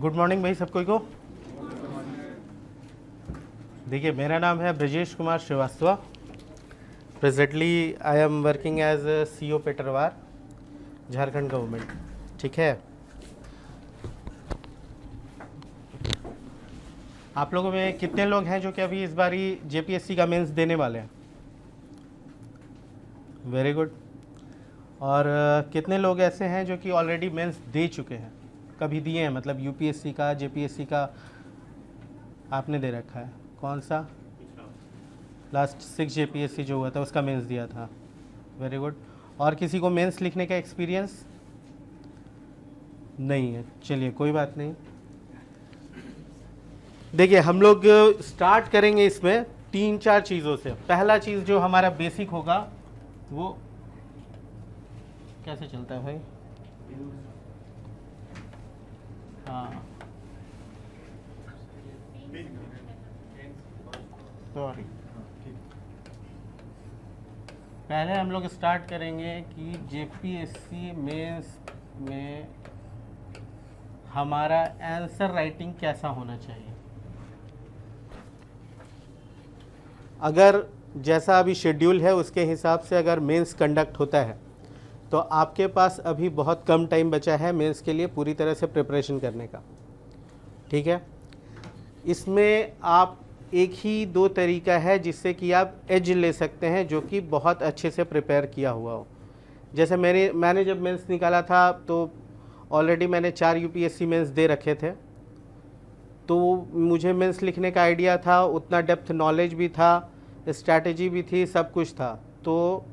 Good morning भाई सबको को। देखिए, मेरा नाम है Brajesh Kumar Shrivastava. Presently I am working as CO Petarwar, Jharkhand government. ठीक है, आप लोगों में कितने लोग हैं जो कि अभी इस बारी जेपीएससी का मेंस देने वाले हैं? Very good. और कितने लोग ऐसे हैं जो कि ऑलरेडी मेंस दे चुके हैं, कभी दिए हैं, मतलब यूपीएससी का, जेपीएससी का आपने दे रखा है? कौन सा? लास्ट 6 जेपीएससी जो हुआ था उसका मेंस दिया था। Very good. और किसी को मेंस लिखने का एक्सपीरियंस नहीं है? चलिए कोई बात नहीं। देखिए, हम लोग स्टार्ट करेंगे इसमें 3-4 चीज़ों से। पहला चीज़ जो हमारा बेसिक होगा वो कैसे चलता है भाई? हाँ, सॉरी। पहले हम लोग स्टार्ट करेंगे कि जेपीएससी मेंस में हमारा आंसर राइटिंग कैसा होना चाहिए। अगर जैसा अभी शेड्यूल है उसके हिसाब से अगर मेंस कंडक्ट होता है तो आपके पास अभी बहुत कम टाइम बचा है मेंस के लिए पूरी तरह से प्रिपरेशन करने का। ठीक है, इसमें आप एक ही 2 तरीका है जिससे कि आप एज ले सकते हैं, जो कि बहुत अच्छे से प्रिपेयर किया हुआ हो। जैसे मैंने जब मेंस निकाला था तो ऑलरेडी मैंने 4 यूपीएससी मेंस दे रखे थे, तो मुझे मेंस लिखने का आइडिया था, उतना डेप्थ नॉलेज भी था, स्ट्रैटेजी भी थी, सब कुछ था। तो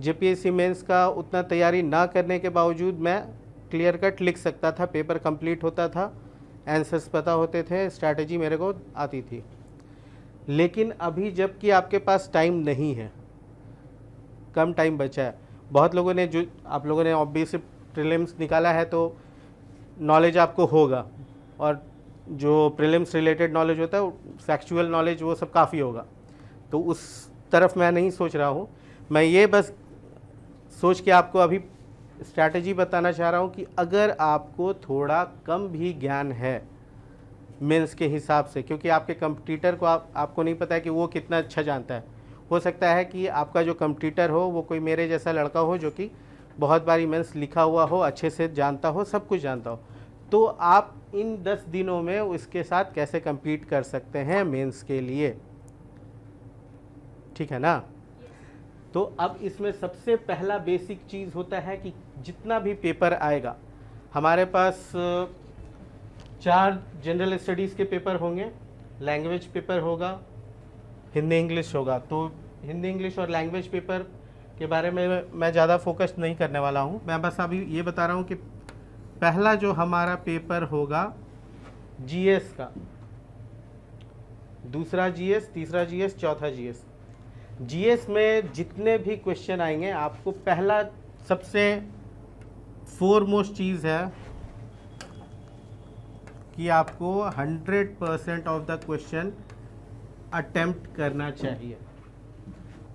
जेपीएससी मेंस का उतना तैयारी ना करने के बावजूद मैं क्लियर कट लिख सकता था, पेपर कंप्लीट होता था, आंसर्स पता होते थे, स्ट्रैटेजी मेरे को आती थी। लेकिन अभी जबकि आपके पास टाइम नहीं है, कम टाइम बचा है, बहुत लोगों ने, जो आप लोगों ने ऑब्वियसली प्रीलिम्स निकाला है तो नॉलेज आपको होगा, और जो प्रीलिम्स रिलेटेड नॉलेज होता है, फैक्चुअल नॉलेज, वो सब काफ़ी होगा। तो उस तरफ मैं नहीं सोच रहा हूँ, मैं ये बस सोच के आपको अभी स्ट्रैटेजी बताना चाह रहा हूँ कि अगर आपको थोड़ा कम भी ज्ञान है मेंस के हिसाब से, क्योंकि आपके कंपटीटर को आपको नहीं पता है कि वो कितना अच्छा जानता है। हो सकता है कि आपका जो कंपटीटर हो वो कोई मेरे जैसा लड़का हो जो कि बहुत बारी मेंस लिखा हुआ हो, अच्छे से जानता हो, सब कुछ जानता हो। तो आप इन 10 दिनों में उसके साथ कैसे compete कर सकते हैं मेंस के लिए, ठीक है ना? तो अब इसमें सबसे पहला बेसिक चीज़ होता है कि जितना भी पेपर आएगा, हमारे पास 4 जनरल स्टडीज़ के पेपर होंगे, लैंग्वेज पेपर होगा, हिंदी इंग्लिश होगा। तो हिंदी इंग्लिश और लैंग्वेज पेपर के बारे में मैं ज़्यादा फोकस नहीं करने वाला हूँ। मैं बस अभी ये बता रहा हूँ कि पहला जो हमारा पेपर होगा जीएस का, दूसरा जीएस, तीसरा जीएस, चौथा जीएस। जीएस में जितने भी क्वेश्चन आएंगे, आपको पहला सबसे फोरमोस्ट चीज़ है कि आपको 100% ऑफ द क्वेश्चन अटेम्प्ट करना चाहिए।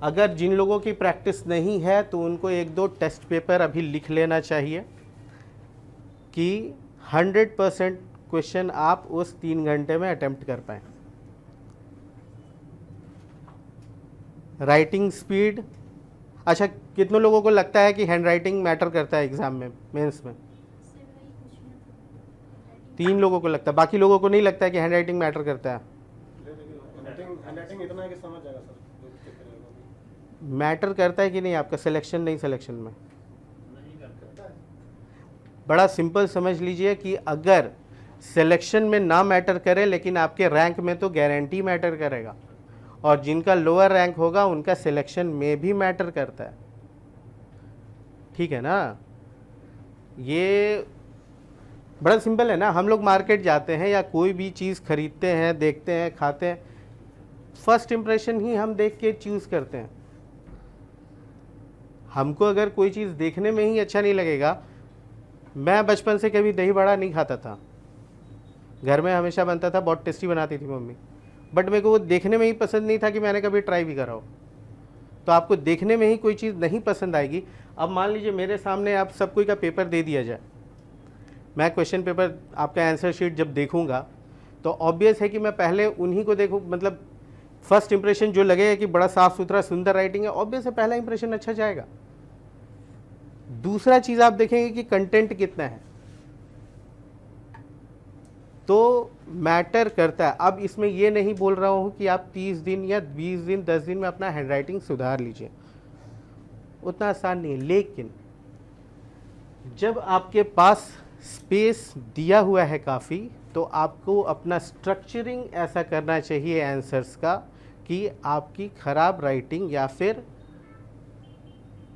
अगर जिन लोगों की प्रैक्टिस नहीं है तो उनको 1-2 टेस्ट पेपर अभी लिख लेना चाहिए कि 100% क्वेश्चन आप उस 3 घंटे में अटेम्प्ट कर पाएँ। राइटिंग स्पीड, अच्छा, कितने लोगों को लगता है कि हैंड राइटिंग मैटर करता है एग्जाम में, मेंस में? 3 लोगों को लगता है, बाकी लोगों को नहीं लगता है कि हैंड राइटिंग मैटर करता है। इतना है कि समझ जाएगा सर। मैटर करता है कि नहीं आपका सिलेक्शन, नहीं सिलेक्शन में? बड़ा सिंपल समझ लीजिए कि अगर सिलेक्शन में ना मैटर करे लेकिन आपके रैंक में तो गारंटी मैटर करेगा, और जिनका लोअर रैंक होगा उनका सिलेक्शन में भी मैटर करता है। ठीक है ना? ये बड़ा सिंपल है ना। हम लोग मार्केट जाते हैं या कोई भी चीज़ खरीदते हैं, देखते हैं, खाते हैं, फर्स्ट इंप्रेशन ही हम देख के चूज़ करते हैं। हमको अगर कोई चीज़ देखने में ही अच्छा नहीं लगेगा, मैं बचपन से कभी दही बड़ा नहीं खाता था, घर में हमेशा बनता था, बहुत टेस्टी बनाती थी मम्मी, बट मेरे को वो देखने में ही पसंद नहीं था कि मैंने कभी ट्राई भी करा हो। तो आपको देखने में ही कोई चीज़ नहीं पसंद आएगी। अब मान लीजिए मेरे सामने आप सब कोई का पेपर दे दिया जाए, मैं क्वेश्चन पेपर आपका आंसर शीट जब देखूंगा तो ऑब्वियस है कि मैं पहले उन्हीं को देखूं, मतलब फर्स्ट इंप्रेशन जो लगेगा कि बड़ा साफ सुथरा सुंदर राइटिंग है, ऑब्वियस है पहला इंप्रेशन अच्छा जाएगा। दूसरा चीज आप देखेंगे कि कंटेंट कितना है, तो मैटर करता है। अब इसमें ये नहीं बोल रहा हूं कि आप 30 दिन या 20 दिन 10 दिन में अपना हैंडराइटिंग सुधार लीजिए, उतना आसान नहीं है। लेकिन जब आपके पास स्पेस दिया हुआ है काफ़ी, तो आपको अपना स्ट्रक्चरिंग ऐसा करना चाहिए आंसर्स का कि आपकी ख़राब राइटिंग या फिर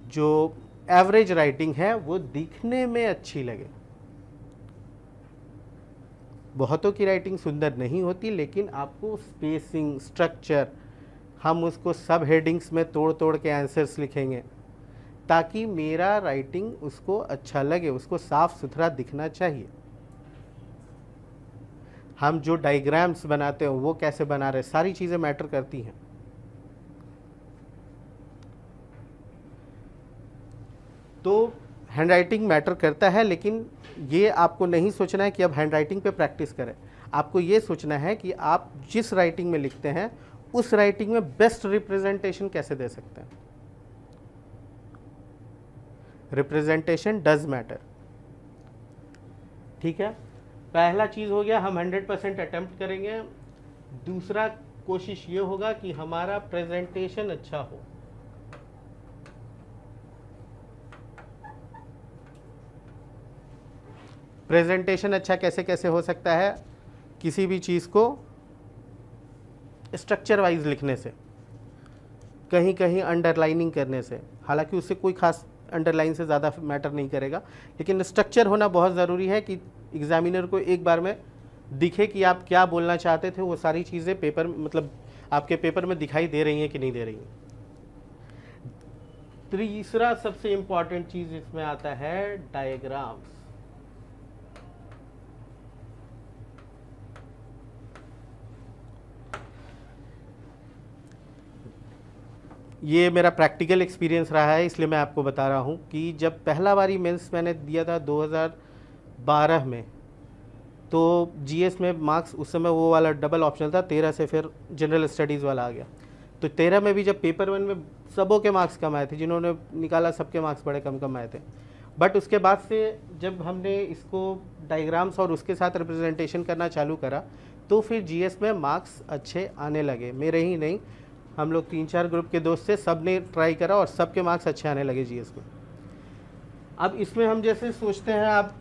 जो एवरेज राइटिंग है वो दिखने में अच्छी लगे। बहुतों की राइटिंग सुंदर नहीं होती, लेकिन आपको स्पेसिंग, स्ट्रक्चर, हम उसको सब हेडिंग्स में तोड़ तोड़ के आंसर्स लिखेंगे ताकि मेरा राइटिंग उसको अच्छा लगे, उसको साफ सुथरा दिखना चाहिए। हम जो डायग्राम्स बनाते हैं वो कैसे बना रहे, सारी चीज़ें मैटर करती हैं। तो हैंडराइटिंग मैटर करता है, लेकिन ये आपको नहीं सोचना है कि अब हैंडराइटिंग पे प्रैक्टिस करें। आपको ये सोचना है कि आप जिस राइटिंग में लिखते हैं उस राइटिंग में बेस्ट रिप्रेजेंटेशन कैसे दे सकते हैं। रिप्रेजेंटेशन डज मैटर, ठीक है। पहला चीज हो गया, हम 100% अटेम्प्ट करेंगे। दूसरा कोशिश ये होगा कि हमारा प्रेजेंटेशन अच्छा हो। प्रेजेंटेशन अच्छा कैसे कैसे हो सकता है, किसी भी चीज़ को स्ट्रक्चर वाइज लिखने से, कहीं कहीं अंडरलाइनिंग करने से। हालांकि उससे कोई खास अंडरलाइन से ज़्यादा मैटर नहीं करेगा, लेकिन स्ट्रक्चर होना बहुत ज़रूरी है कि एग्जामिनर को एक बार में दिखे कि आप क्या बोलना चाहते थे। वो सारी चीज़ें पेपर मतलब आपके पेपर में दिखाई दे रही हैं कि नहीं दे रही हैं। तीसरा सबसे इम्पॉर्टेंट चीज़ इसमें आता है डायग्राम्स। ये मेरा प्रैक्टिकल एक्सपीरियंस रहा है, इसलिए मैं आपको बता रहा हूँ कि जब पहला बारी मेंस मैंने दिया था 2012 में, तो जीएस में मार्क्स उस समय वो वाला डबल ऑप्शन था, 13 से फिर जनरल स्टडीज़ वाला आ गया। तो 13 में भी जब पेपर 1 में सबों के मार्क्स कम आए थे, जिन्होंने निकाला सबके मार्क्स बड़े कम कम आए थे। बट उसके बाद से जब हमने इसको डायग्राम्स और उसके साथ रिप्रेजेंटेशन करना चालू करा, तो फिर जीएस में मार्क्स अच्छे आने लगे। मेरे ही नहीं, हम लोग 3-4 ग्रुप के दोस्त थे, सब ने ट्राई करा और सबके मार्क्स अच्छे आने लगे जीएस में। अब इसमें हम जैसे सोचते हैं, आप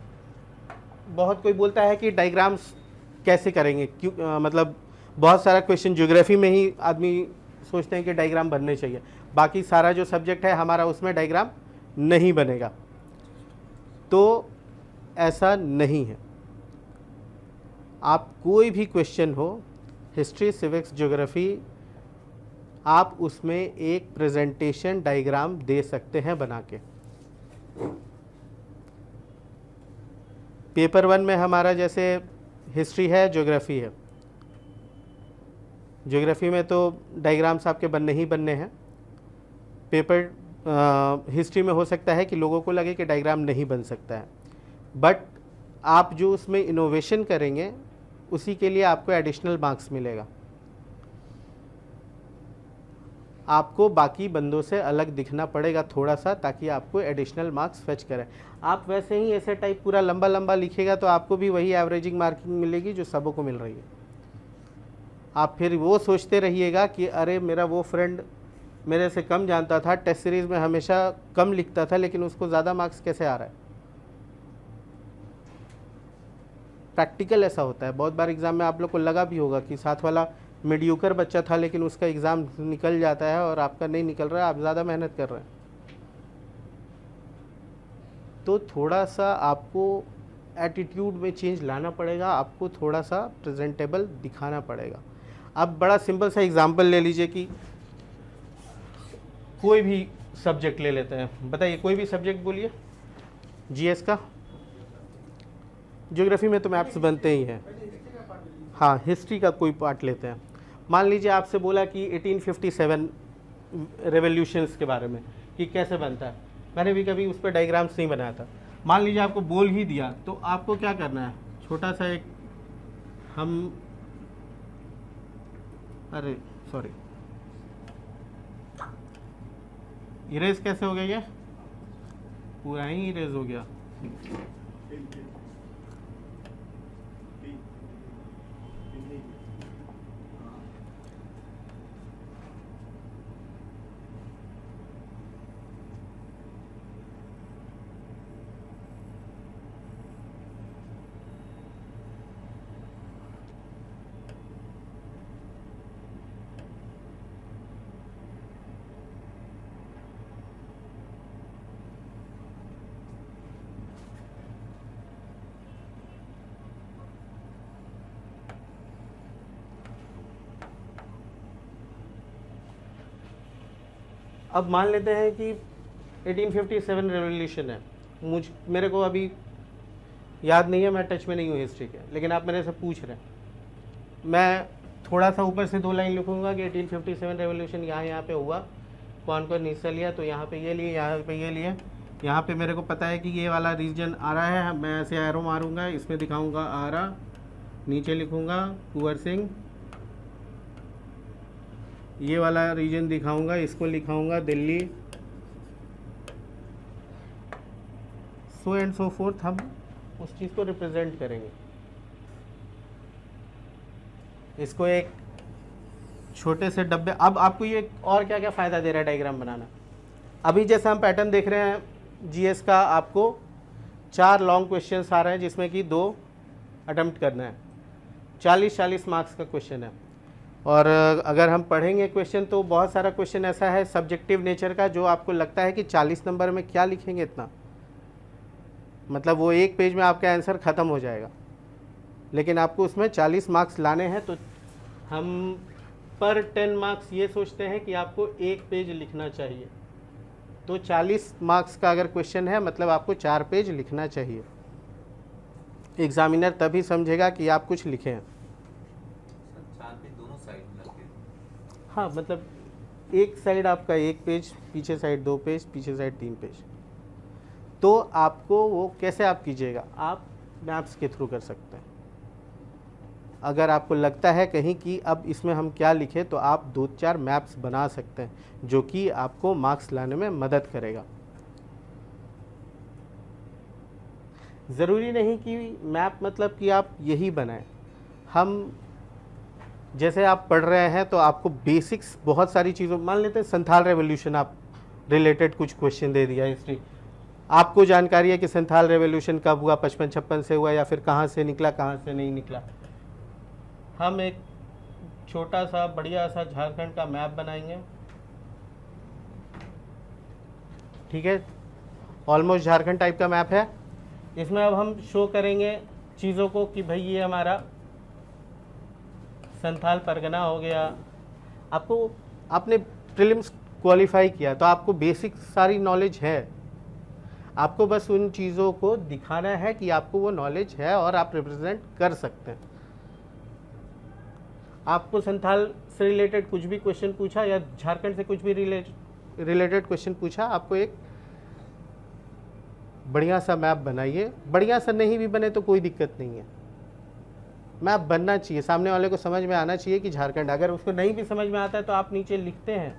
बहुत कोई बोलता है कि डायग्राम्स कैसे करेंगे, क्यों मतलब बहुत सारा क्वेश्चन ज्योग्राफी में ही आदमी सोचते हैं कि डायग्राम बनने चाहिए, बाकी सारा जो सब्जेक्ट है हमारा उसमें डायग्राम नहीं बनेगा। तो ऐसा नहीं है। आप कोई भी क्वेश्चन हो, हिस्ट्री, सिविक्स, ज्योग्राफी, आप उसमें एक प्रेजेंटेशन डायग्राम दे सकते हैं बना के। पेपर 1 में हमारा जैसे हिस्ट्री है, ज्योग्राफी है। ज्योग्राफी में तो डायग्राम्स आपके बनने ही बनने हैं। पेपर हिस्ट्री में हो सकता है कि लोगों को लगे कि डायग्राम नहीं बन सकता है, बट आप जो उसमें इनोवेशन करेंगे उसी के लिए आपको एडिशनल मार्क्स मिलेगा। आपको बाकी बंदों से अलग दिखना पड़ेगा थोड़ा सा, ताकि आपको एडिशनल मार्क्स फेच करें। आप वैसे ही ऐसे टाइप पूरा लंबा लंबा लिखेगा तो आपको भी वही एवरेजिंग मार्किंग मिलेगी जो सबों को मिल रही है। आप फिर वो सोचते रहिएगा कि अरे मेरा वो फ्रेंड मेरे से कम जानता था, टेस्ट सीरीज़ में हमेशा कम लिखता था, लेकिन उसको ज़्यादा मार्क्स कैसे आ रहा है। प्रैक्टिकल ऐसा होता है। बहुत बार एग्ज़ाम में आप लोग को लगा भी होगा कि साथ वाला मीडियोकर बच्चा था लेकिन उसका एग्ज़ाम निकल जाता है और आपका नहीं निकल रहा है, आप ज़्यादा मेहनत कर रहे हैं। तो थोड़ा सा आपको एटीट्यूड में चेंज लाना पड़ेगा, आपको थोड़ा सा प्रेजेंटेबल दिखाना पड़ेगा। अब बड़ा सिंपल सा एग्जांपल ले लीजिए कि कोई भी सब्जेक्ट ले लेते हैं, बताइए कोई भी सब्जेक्ट बोलिए, जीएस का, ज्योग्राफी में तो मैप्स बनते ही हैं। हाँ, हिस्ट्री का कोई पार्ट लेते हैं। मान लीजिए आपसे बोला कि 1857 रेवोल्यूशंस के बारे में कि कैसे बनता है। मैंने भी कभी उस पर डायग्राम्स नहीं बनाया था, मान लीजिए आपको बोल ही दिया, तो आपको क्या करना है, छोटा सा एक हम, अरे सॉरी, इरेज कैसे हो गया, ये पूरा ही इरेज हो गया। अब मान लेते हैं कि 1857 रेवोल्यूशन है, मेरे को अभी याद नहीं है, मैं टच में नहीं हूँ हिस्ट्री के, लेकिन आप मेरे से पूछ रहे हैं, मैं थोड़ा सा ऊपर से 2 लाइन लिखूंगा कि 1857 रेवोल्यूशन यहाँ पे हुआ, कौन कौन हिस्सा लिया, तो यहाँ पे ये लिए, यहाँ पे ये लिए, यहाँ पे मेरे को पता है कि ये वाला रीजन आ रहा है, मैं ऐसे एरो मारूंगा, इसमें दिखाऊंगा आरा, नीचे लिखूंगा कुंवर सिंह, ये वाला रीजन दिखाऊंगा, इसको लिखाऊंगा Delhi, so and so forth, हम उस चीज़ को रिप्रेजेंट करेंगे। इसको एक छोटे से डब्बे, अब आपको ये और क्या क्या फ़ायदा दे रहा है डायग्राम बनाना। अभी जैसा हम पैटर्न देख रहे हैं जीएस का, आपको 4 लॉन्ग क्वेश्चंस आ रहे हैं जिसमें कि 2 अटेम्प्ट करना है, 40-40 मार्क्स का क्वेश्चन है। और अगर हम पढ़ेंगे क्वेश्चन तो बहुत सारा क्वेश्चन ऐसा है सब्जेक्टिव नेचर का जो आपको लगता है कि 40 नंबर में क्या लिखेंगे इतना, मतलब वो एक पेज में आपका आंसर ख़त्म हो जाएगा, लेकिन आपको उसमें 40 मार्क्स लाने हैं। तो हम पर 10 मार्क्स ये सोचते हैं कि आपको एक पेज लिखना चाहिए, तो 40 मार्क्स का अगर क्वेश्चन है मतलब आपको 4 पेज लिखना चाहिए। एग्जामिनर तभी समझेगा कि आप कुछ लिखे हैं। हाँ, मतलब एक साइड आपका 1 पेज, पीछे साइड 2 पेज, पीछे साइड 3 पेज। तो आपको वो कैसे आप कीजिएगा, आप मैप्स के थ्रू कर सकते हैं। अगर आपको लगता है कहीं कि अब इसमें हम क्या लिखें, तो आप 2-4 मैप्स बना सकते हैं जो कि आपको मार्क्स लाने में मदद करेगा। ज़रूरी नहीं कि मैप मतलब कि आप यही बनाएं। हम जैसे आप पढ़ रहे हैं तो आपको बेसिक्स बहुत सारी चीज़ों, मान लेते हैं संथाल रेवोल्यूशन, आप रिलेटेड कुछ क्वेश्चन दे दिया हिस्ट्री, आपको जानकारी है कि संथाल रेवोल्यूशन कब हुआ, 55-56 से हुआ या फिर कहाँ से निकला, कहाँ से नहीं निकला। हम एक छोटा सा बढ़िया सा झारखंड का मैप बनाएंगे, ठीक है, ऑलमोस्ट झारखंड टाइप का मैप है। इसमें अब हम शो करेंगे चीज़ों को कि भाई ये हमारा संथाल परगना हो गया। आपको, आपने प्रीलिम्स क्वालिफाई किया तो आपको बेसिक सारी नॉलेज है, आपको बस उन चीज़ों को दिखाना है कि आपको वो नॉलेज है और आप रिप्रेजेंट कर सकते हैं। आपको संथाल से रिलेटेड कुछ भी क्वेश्चन पूछा या झारखंड से कुछ भी रिलेटेड क्वेश्चन पूछा, आपको एक बढ़िया सा मैप बनाइए। बढ़िया सा नहीं भी बने तो कोई दिक्कत नहीं है, मैप बनना चाहिए, सामने वाले को समझ में आना चाहिए कि झारखंड। अगर उसको नहीं भी समझ में आता है तो आप नीचे लिखते हैं,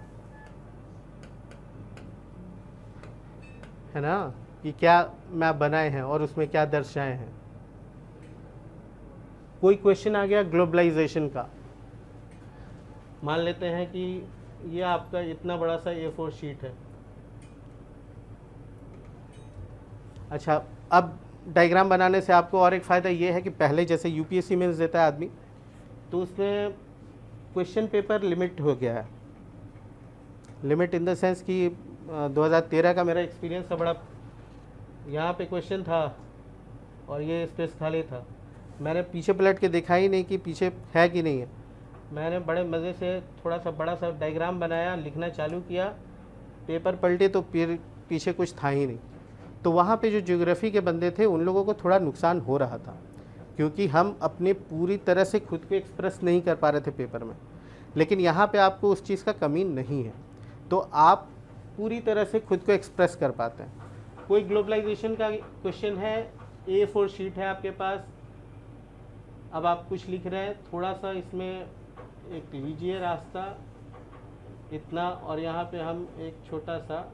है ना, कि क्या मैप बनाए हैं और उसमें क्या दर्शाए हैं। कोई क्वेश्चन आ गया ग्लोबलाइजेशन का, मान लेते हैं कि ये आपका इतना बड़ा सा A4 शीट है। अच्छा, अब डायग्राम बनाने से आपको और एक फ़ायदा ये है कि पहले जैसे यूपीएससी मेंस देता है आदमी, तो उसमें क्वेश्चन पेपर लिमिट हो गया है। लिमिट इन द सेंस कि 2013 का मेरा एक्सपीरियंस था, बड़ा यहाँ पे क्वेश्चन था और ये स्पेस खाली था। मैंने पीछे पलट के देखा ही नहीं कि पीछे है कि नहीं है। मैंने बड़े मज़े से थोड़ा सा बड़ा सा डायग्राम बनाया, लिखना चालू किया, पेपर पलटे तो फिर पीछे कुछ था ही नहीं। तो वहाँ पे जो ज्योग्राफी के बंदे थे उन लोगों को थोड़ा नुकसान हो रहा था, क्योंकि हम अपने पूरी तरह से खुद को एक्सप्रेस नहीं कर पा रहे थे पेपर में। लेकिन यहाँ पे आपको उस चीज़ का कमी नहीं है, तो आप पूरी तरह से खुद को एक्सप्रेस कर पाते हैं। कोई ग्लोबलाइजेशन का क्वेश्चन है, A4 शीट है आपके पास, अब आप कुछ लिख रहे हैं, थोड़ा सा इसमें एक लीजिए रास्ता इतना, और यहाँ पे हम एक छोटा सा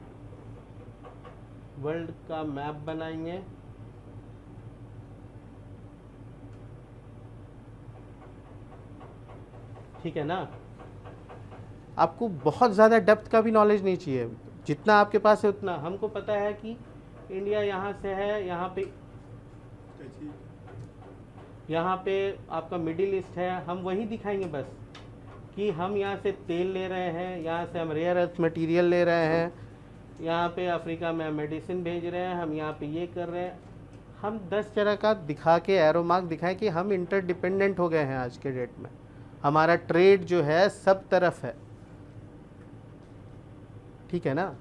वर्ल्ड का मैप बनाएंगे। ठीक है ना। आपको बहुत ज़्यादा डेप्थ का भी नॉलेज नहीं चाहिए, जितना आपके पास है उतना। हमको पता है कि इंडिया यहाँ से है, यहाँ पे आपका मिडिल ईस्ट है, हम वही दिखाएंगे बस कि हम यहाँ से तेल ले रहे हैं, यहाँ से हम रेयर अर्थ मटेरियल ले रहे हैं, यहाँ पे अफ्रीका में मेडिसिन भेज रहे हैं, हम यहाँ पे ये कर रहे हैं। हम 10 तरह का दिखा के एरो मार्क दिखाएं कि हम इंटरडिपेंडेंट हो गए हैं आज के डेट में, हमारा ट्रेड जो है सब तरफ है। ठीक है ना,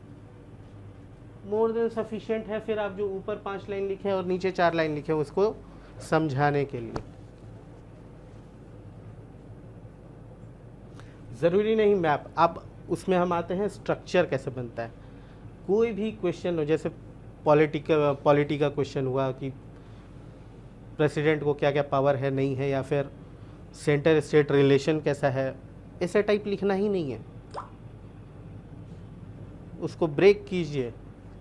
मोर देन सफिशिएंट है। फिर आप जो ऊपर 5 लाइन लिखे और नीचे 4 लाइन लिखे उसको समझाने के लिए, ज़रूरी नहीं मैप। अब उसमें हम आते हैं स्ट्रक्चर कैसे बनता है। कोई भी क्वेश्चन हो, जैसे पॉलिटी का क्वेश्चन हुआ कि प्रेसिडेंट को क्या क्या पावर है नहीं है, या फिर सेंटर स्टेट रिलेशन कैसा है, ऐसे टाइप लिखना ही नहीं है। उसको ब्रेक कीजिए,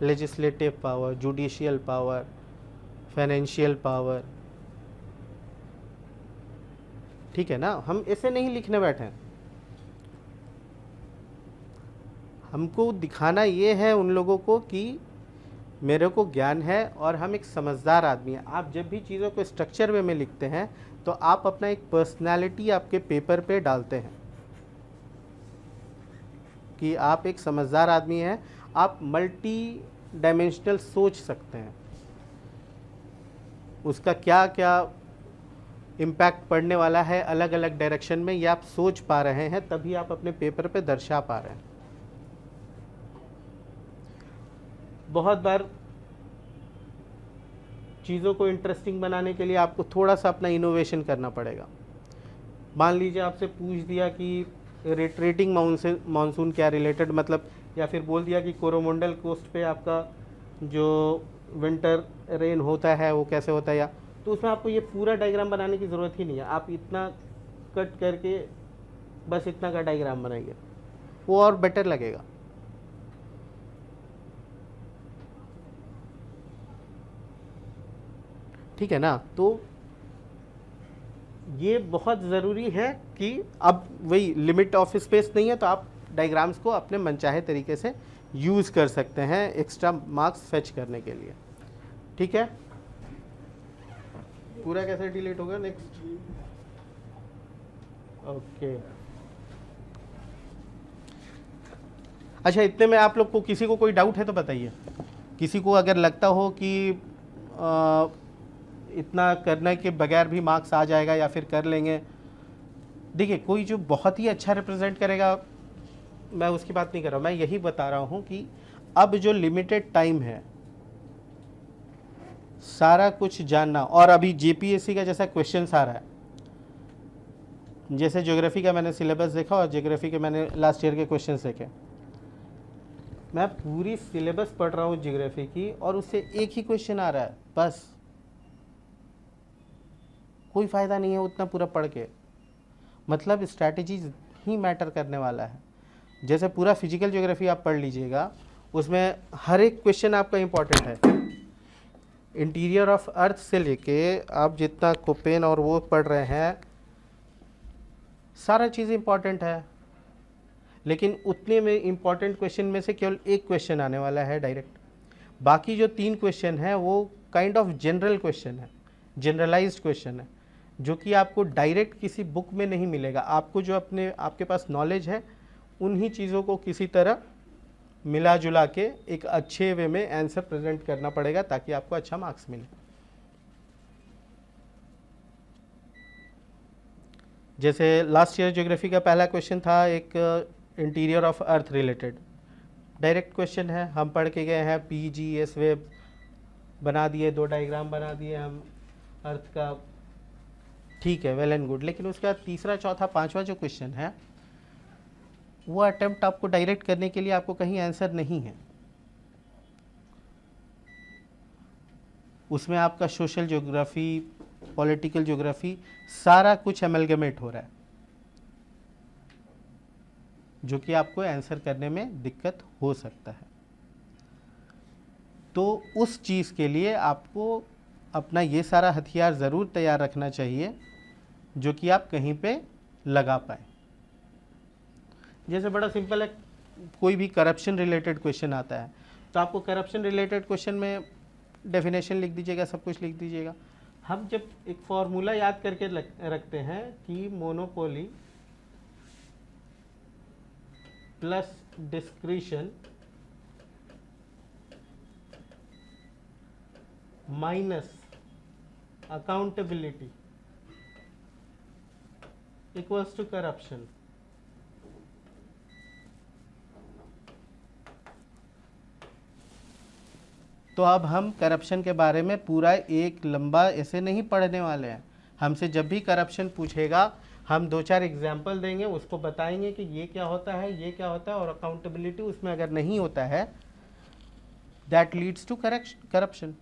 legislative power, judicial power, financial power. ठीक है ना, हम ऐसे नहीं लिखने बैठे हैं। हमको दिखाना ये है उन लोगों को कि मेरे को ज्ञान है और हम एक समझदार आदमी हैं। आप जब भी चीज़ों को स्ट्रक्चर वे में लिखते हैं तो आप अपना एक पर्सनालिटी आपके पेपर पे डालते हैं कि आप एक समझदार आदमी हैं, आप मल्टी डायमेंशनल सोच सकते हैं, उसका क्या क्या इम्पैक्ट पड़ने वाला है अलग अलग डायरेक्शन में, ये आप सोच पा रहे हैं, तभी आप अपने पेपर पे दर्शा पा रहे हैं। बहुत बार चीज़ों को इंटरेस्टिंग बनाने के लिए आपको थोड़ा सा अपना इनोवेशन करना पड़ेगा। मान लीजिए आपसे पूछ दिया कि रिट्रीटिंग मानसून क्या रिलेटेड, मतलब, या फिर बोल दिया कि कोरोमंडल कोस्ट पे आपका जो विंटर रेन होता है वो कैसे होता है, या तो उसमें आपको ये पूरा डायग्राम बनाने की ज़रूरत ही नहीं है। आप इतना कट करके बस इतना का डायग्राम बनाइए, वो और बेटर लगेगा। ठीक है ना। तो ये बहुत ज़रूरी है कि अब वही लिमिट ऑफ स्पेस नहीं है तो आप डायग्राम्स को अपने मनचाहे तरीके से यूज़ कर सकते हैं एक्स्ट्रा मार्क्स फेच करने के लिए। ठीक है, पूरा कैसे डिलीट होगा नेक्स्ट। ओके, अच्छा, इतने में आप लोग को किसी को कोई डाउट है तो बताइए। किसी को अगर लगता हो कि इतना करने के बगैर भी मार्क्स आ जाएगा या फिर कर लेंगे। देखिए, कोई जो बहुत ही अच्छा रिप्रेजेंट करेगा, मैं उसकी बात नहीं कर रहा हूँ, मैं यही बता रहा हूँ कि अब जो लिमिटेड टाइम है सारा कुछ जानना, और अभी जेपीएससी का जैसा क्वेश्चन आ रहा है, जैसे ज्योग्राफी का मैंने सिलेबस देखा और ज्योग्राफी के मैंने लास्ट ईयर के क्वेश्चन देखे, मैं पूरी सिलेबस पढ़ रहा हूँ ज्योग्राफी की और उससे एक ही क्वेश्चन आ रहा है, बस कोई फ़ायदा नहीं है उतना पूरा पढ़ के। मतलब स्ट्रैटेजी ही मैटर करने वाला है। जैसे पूरा फिजिकल ज्योग्राफी आप पढ़ लीजिएगा, उसमें हर एक क्वेश्चन आपका इम्पॉर्टेंट है। इंटीरियर ऑफ अर्थ से लेके आप जितना कोपेन और वो पढ़ रहे हैं, सारा चीज़ इम्पॉर्टेंट है, लेकिन उतने में इम्पॉर्टेंट क्वेश्चन में से केवल एक क्वेश्चन आने वाला है डायरेक्ट। बाकी जो 3 क्वेश्चन है वो काइंड ऑफ जनरल क्वेश्चन है, जनरलाइज्ड क्वेश्चन है, जो कि आपको डायरेक्ट किसी बुक में नहीं मिलेगा। आपको जो आपके पास नॉलेज है उन्हीं चीज़ों को किसी तरह मिला जुला के एक अच्छे वे में आंसर प्रेजेंट करना पड़ेगा ताकि आपको अच्छा मार्क्स मिले। जैसे लास्ट ईयर ज्योग्राफी का पहला क्वेश्चन था एक interior of earth related, direct question है, हम पढ़ के गए हैं, PGS वेब बना दिए, 2 डायग्राम बना दिए हम अर्थ का, ठीक है, वेल एंड गुड। लेकिन उसके बाद तीसरा, चौथा, 5वां जो क्वेश्चन है वो अटेम्प्ट आपको डायरेक्ट करने के लिए आपको कहीं आंसर नहीं है। उसमें आपका सोशल ज्योग्राफी, पॉलिटिकल ज्योग्राफी, सारा कुछ एमलगमेट हो रहा है, जो कि आपको आंसर करने में दिक्कत हो सकता है। तो उस चीज़ के लिए आपको अपना ये सारा हथियार ज़रूर तैयार रखना चाहिए जो कि आप कहीं पे लगा पाए। जैसे बड़ा सिंपल है, कोई भी करप्शन रिलेटेड क्वेश्चन आता है तो आपको करप्शन रिलेटेड क्वेश्चन में डेफिनेशन लिख दीजिएगा, सब कुछ लिख दीजिएगा। हम जब एक फॉर्मूला याद करके रखते हैं कि monopoly plus discretion minus accountability equals to corruption, तो अब हम करप्शन के बारे में पूरा एक लंबा ऐसे नहीं पढ़ने वाले हैं। हमसे जब भी करप्शन पूछेगा हम 2-4 एग्जाम्पल देंगे, उसको बताएंगे कि ये क्या होता है, ये क्या होता है, और अकाउंटेबिलिटी उसमें अगर नहीं होता है दैट लीड्स टू करप्शन।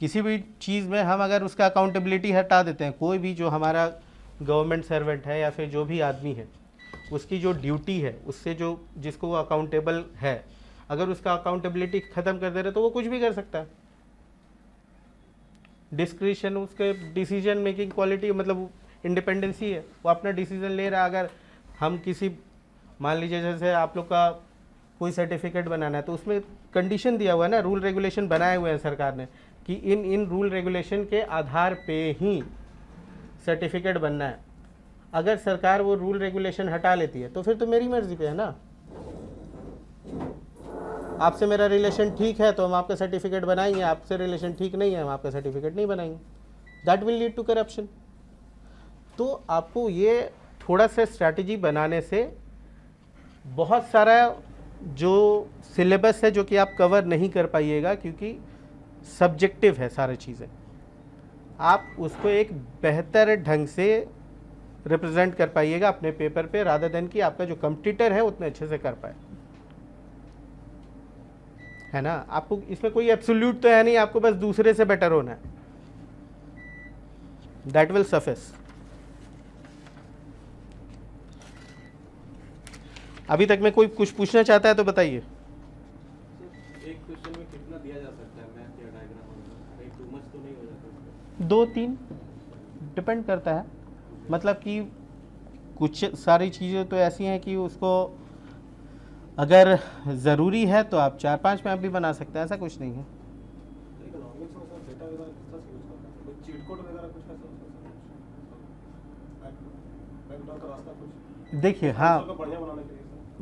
किसी भी चीज़ में हम अगर उसका अकाउंटेबिलिटी हटा देते हैं, कोई भी जो हमारा गवर्नमेंट सर्वेंट है या फिर जो भी आदमी है, उसकी जो ड्यूटी है, उससे जो जिसको वो अकाउंटेबल है, अगर उसका अकाउंटेबिलिटी ख़त्म कर दे रहे तो वो कुछ भी कर सकता है। डिस्क्रिशन उसके डिसीजन मेकिंग क्वालिटी, मतलब इंडिपेंडेंसी है, वो अपना डिसीजन ले रहा है। अगर हम किसी, मान लीजिए जैसे आप लोग का कोई सर्टिफिकेट बनाना है तो उसमें कंडीशन दिया हुआ है ना, रूल रेगुलेशन बनाए हुए हैं सरकार ने कि इन रूल रेगुलेशन के आधार पे ही सर्टिफिकेट बनना है। अगर सरकार वो रूल रेगुलेशन हटा लेती है तो फिर तो मेरी मर्जी पे है ना। आपसे मेरा रिलेशन ठीक है तो हम आपका सर्टिफिकेट बनाएंगे, आपसे रिलेशन ठीक नहीं है हम आपका सर्टिफिकेट नहीं बनाएंगे। That will lead to corruption. तो आपको ये थोड़ा सा स्ट्रैटेजी बनाने से बहुत सारा जो सिलेबस है जो कि आप कवर नहीं कर पाइएगा, क्योंकि सब्जेक्टिव है सारी चीज़ें, आप उसको एक बेहतर ढंग से रिप्रेजेंट कर पाइएगा अपने पेपर पे, रादर देन कि आपका जो कंपटीटर है उतने अच्छे से कर पाए, है ना। आपको इसमें कोई एब्सोल्यूट तो है नहीं, आपको बस दूसरे से बेटर होना है, दैट विल सफिस। अभी तक में कोई कुछ पूछना चाहता है तो बताइए। एक क्वेश्चन में कितना दिया जा सकता है मैथ या डायग्राम, टू मच तो नहीं हो जाता? 2-3 डिपेंड करता है, मतलब कि कुछ सारी चीज़ें तो ऐसी हैं कि उसको अगर ज़रूरी है तो आप 4-5 मैप भी बना सकते हैं, ऐसा कुछ नहीं है। देखिए, हाँ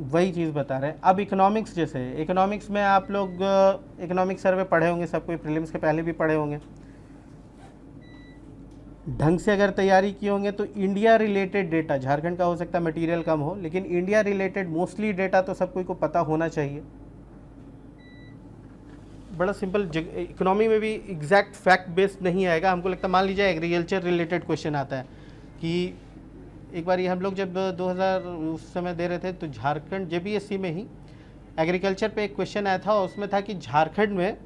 वही चीज़ बता रहे हैं। अब इकोनॉमिक्स, जैसे इकोनॉमिक्स में आप लोग इकोनॉमिक सर्वे पढ़े होंगे, सब कोई प्रीलिम्स के पहले भी पढ़े होंगे, ढंग से अगर तैयारी किए होंगे तो इंडिया रिलेटेड डेटा, झारखंड का हो सकता है मटेरियल कम हो, लेकिन इंडिया रिलेटेड मोस्टली डेटा तो सब कोई को पता होना चाहिए। बड़ा सिंपल, इकोनॉमी में भी एग्जैक्ट फैक्ट बेस्ड नहीं आएगा। हमको लगता है, मान लीजिए एग्रीकल्चर रिलेटेड क्वेश्चन आता है कि एक बार ये हम लोग जब 2000 उस समय दे रहे थे तो झारखंड JPSC में ही एग्रीकल्चर पे एक क्वेश्चन आया था, उसमें था कि झारखंड में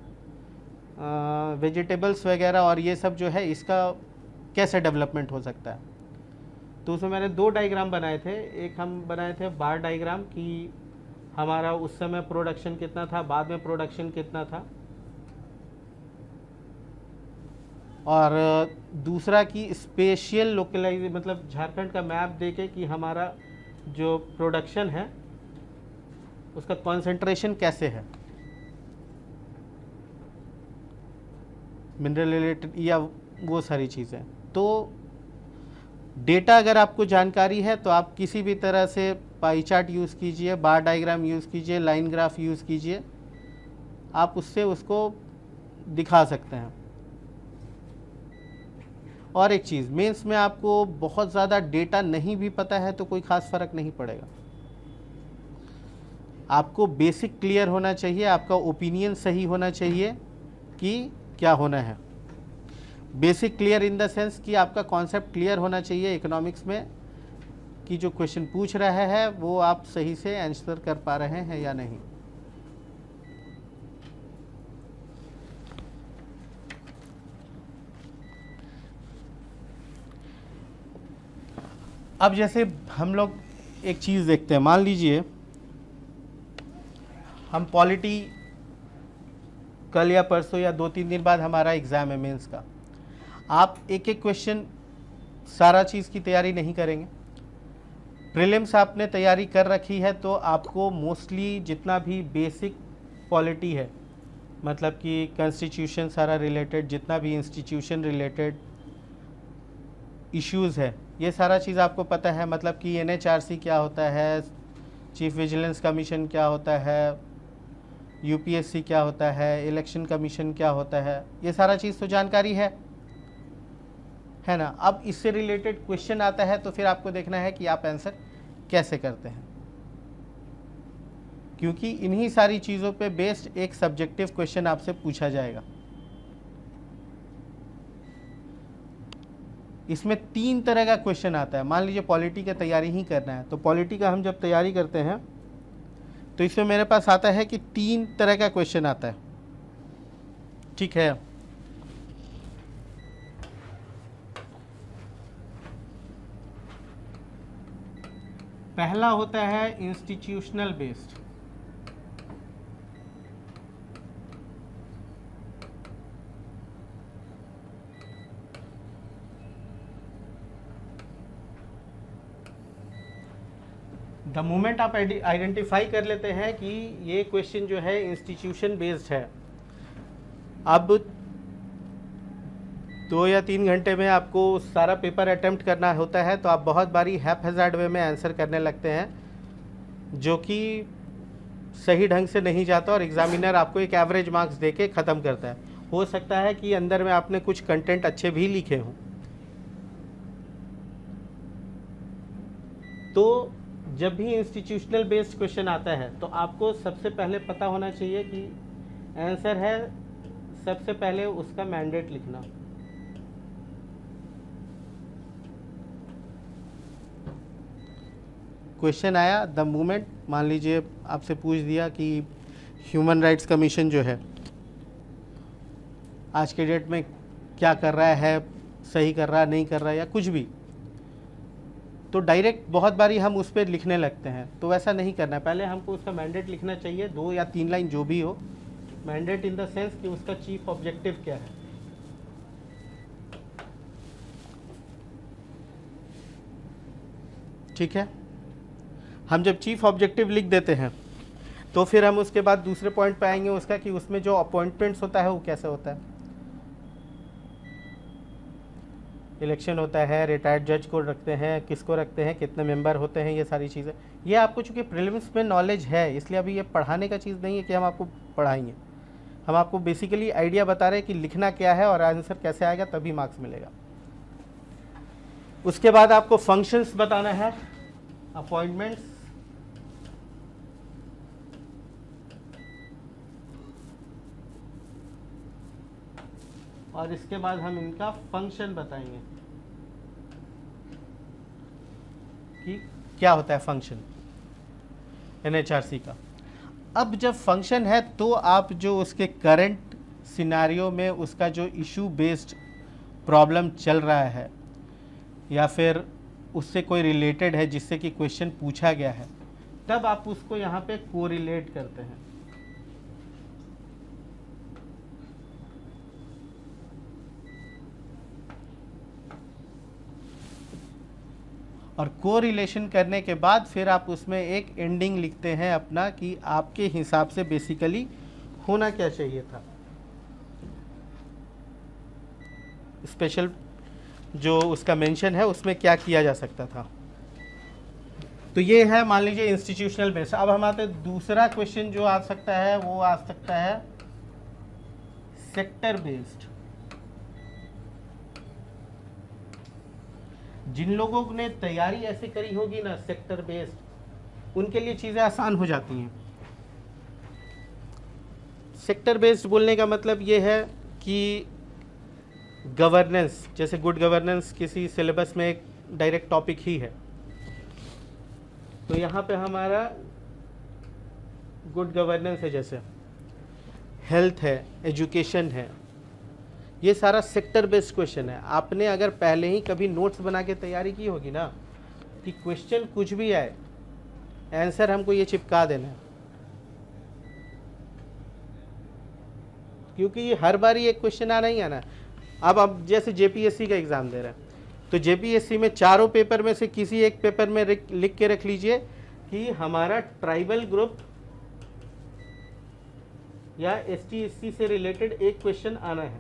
वेजिटेबल्स वगैरह और ये सब जो है इसका कैसे डेवलपमेंट हो सकता है। तो उसमें मैंने 2 डायग्राम बनाए थे। एक हम बनाए थे बार डायग्राम कि हमारा उस समय प्रोडक्शन कितना था, बाद में प्रोडक्शन कितना था, और दूसरा कि स्पेशियल लोकलाइज, मतलब झारखंड का मैप देके कि हमारा जो प्रोडक्शन है उसका कंसंट्रेशन कैसे है, मिनरल रिलेटेड या वो सारी चीज़ें। तो डेटा अगर आपको जानकारी है तो आप किसी भी तरह से पाई चार्ट यूज़ कीजिए, बार डायग्राम यूज़ कीजिए, लाइन ग्राफ यूज़ कीजिए, आप उससे उसको दिखा सकते हैं। और एक चीज़, मेंस में आपको बहुत ज़्यादा डेटा नहीं भी पता है तो कोई ख़ास फ़र्क नहीं पड़ेगा। आपको बेसिक क्लियर होना चाहिए, आपका ओपिनियन सही होना चाहिए कि क्या होना है। Basic clear in the sense कि आपका कॉन्सेप्ट क्लियर होना चाहिए इकोनॉमिक्स में, कि जो क्वेश्चन पूछ रहा है वो आप सही से आंसर कर पा रहे हैं या नहीं। अब जैसे हम लोग एक चीज़ देखते हैं, मान लीजिए हम पॉलिटी कल या परसों या 2-3 दिन बाद हमारा एग्ज़ाम है मेंस का। आप एक एक क्वेश्चन सारा चीज़ की तैयारी नहीं करेंगे। प्रीलिम्स आपने तैयारी कर रखी है तो आपको मोस्टली जितना भी बेसिक पॉलिटी है, मतलब कि कॉन्स्टिट्यूशन सारा रिलेटेड, जितना भी इंस्टीट्यूशन रिलेटेड इश्यूज़ है, ये सारा चीज़ आपको पता है। मतलब कि NHRC क्या होता है, चीफ विजिलेंस कमीशन क्या होता है, UPSC क्या होता है, इलेक्शन कमीशन क्या होता है, ये सारा चीज़ तो जानकारी है ना। अब इससे रिलेटेड क्वेश्चन आता है तो फिर आपको देखना है कि आप आंसर कैसे करते हैं, क्योंकि इन्हीं सारी चीज़ों पे बेस्ड एक सब्जेक्टिव क्वेश्चन आपसे पूछा जाएगा। इसमें 3 तरह का क्वेश्चन आता है। मान लीजिए पॉलिटी का तैयारी ही करना है, तो पॉलिटी का हम जब तैयारी करते हैं तो इसमें मेरे पास आता है कि 3 तरह का क्वेश्चन आता है, ठीक है। पहला होता है इंस्टीट्यूशनल बेस्ड, द मोमेंट आप आइडेंटिफाई कर लेते हैं कि ये क्वेश्चन जो है इंस्टीट्यूशन बेस्ड है, अब 2 या 3 घंटे में आपको सारा पेपर अटेम्प्ट करना होता है, तो आप बहुत बारी हैप-हैज़ार्ड वे में आंसर करने लगते हैं, जो कि सही ढंग से नहीं जाता और एग्जामिनर आपको एक एवरेज मार्क्स देके ख़त्म करता है। हो सकता है कि अंदर में आपने कुछ कंटेंट अच्छे भी लिखे हों। तो जब भी इंस्टीट्यूशनल बेस्ड क्वेश्चन आता है तो आपको सबसे पहले पता होना चाहिए कि आंसर है, सबसे पहले उसका मैंडेट लिखना। क्वेश्चन आया द मोमेंट, मान लीजिए आपसे पूछ दिया कि ह्यूमन राइट्स कमीशन जो है आज के डेट में क्या कर रहा है, सही कर रहा है, नहीं कर रहा है, या कुछ भी, तो डायरेक्ट बहुत बारी हम उस पर लिखने लगते हैं। तो वैसा नहीं करना है, पहले हमको उसका मैंडेट लिखना चाहिए, 2 या 3 लाइन जो भी हो। मैंडेट इन द सेंस कि उसका चीफ ऑब्जेक्टिव क्या है। ठीक है, हम जब चीफ ऑब्जेक्टिव लिख देते हैं तो फिर हम उसके बाद दूसरे पॉइंट पे आएंगे उसका, कि उसमें जो अपॉइंटमेंट्स होता है वो कैसे होता है। इलेक्शन होता है, रिटायर्ड जज को रखते हैं, किसको रखते हैं, कितने मेंबर होते हैं, ये सारी चीज़ें। ये आपको चूँकि प्रीलिम्स में नॉलेज है, इसलिए अभी ये पढ़ाने का चीज़ नहीं है कि हम आपको पढ़ाएंगे। हम आपको बेसिकली आइडिया बता रहे हैं कि लिखना क्या है और आंसर कैसे आएगा, तभी मार्क्स मिलेगा। उसके बाद आपको फंक्शंस बताना है, अपॉइंटमेंट्स, और इसके बाद हम इनका फंक्शन बताएंगे कि क्या होता है फंक्शन NHRC का। अब जब फंक्शन है तो आप जो उसके करंट सिनारियो में उसका जो इशू बेस्ड प्रॉब्लम चल रहा है या फिर उससे कोई रिलेटेड है जिससे कि क्वेश्चन पूछा गया है, तब आप उसको यहाँ पे कोरिलेट करते हैं। और कोरिलेशन करने के बाद फिर आप उसमें एक एंडिंग लिखते हैं अपना, कि आपके हिसाब से बेसिकली होना क्या चाहिए था। स्पेशल जो उसका मेंशन है उसमें क्या किया जा सकता था। तो ये है मान लीजिए इंस्टीट्यूशनल बेस्ड। अब हमारे दूसरा क्वेश्चन जो आ सकता है वो आ सकता है सेक्टर बेस्ड। जिन लोगों ने तैयारी ऐसे करी होगी ना सेक्टर बेस्ड, उनके लिए चीज़ें आसान हो जाती हैं। सेक्टर बेस्ड बोलने का मतलब ये है कि गवर्नेंस, जैसे गुड गवर्नेंस किसी सिलेबस में एक डायरेक्ट टॉपिक ही है, तो यहाँ पे हमारा गुड गवर्नेंस है, जैसे हेल्थ है, एजुकेशन है, ये सारा सेक्टर बेस्ड क्वेश्चन है। आपने अगर पहले ही कभी नोट्स बना के तैयारी की होगी ना, कि क्वेश्चन कुछ भी आए, आंसर हमको ये चिपका देना है, क्योंकि ये हर बार एक क्वेश्चन आना ही आना है। अब जैसे जेपीएससी का एग्ज़ाम दे रहे हैं, तो जेपीएससी में चारों पेपर में से किसी एक पेपर में लिख के रख लीजिए कि हमारा ट्राइबल ग्रुप या एसटी एससी से रिलेटेड एक क्वेश्चन आना है।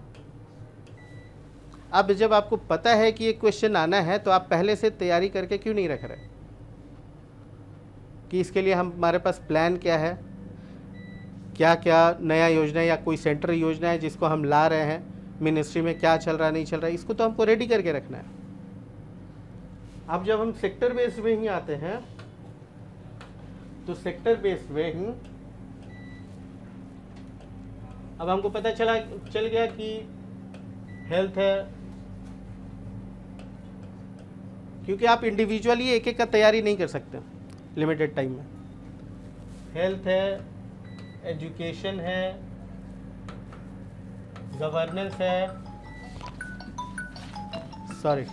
अब जब आपको पता है कि एक क्वेश्चन आना है, तो आप पहले से तैयारी करके क्यों नहीं रख रहे कि इसके लिए हमारे पास प्लान क्या है, क्या क्या नया योजना या कोई सेंट्रल योजना है जिसको हम ला रहे हैं, मिनिस्ट्री में क्या चल रहा है नहीं चल रहा है, इसको तो हमको रेडी करके रखना है। अब जब हम सेक्टर बेस्ड में ही आते हैं, तो सेक्टर बेस्ड में ही अब हमको पता चल गया कि हेल्थ है, क्योंकि आप इंडिविजुअली एक एक का तैयारी नहीं कर सकते लिमिटेड टाइम में। हेल्थ है, एजुकेशन है, गवर्नेंस है, सॉरी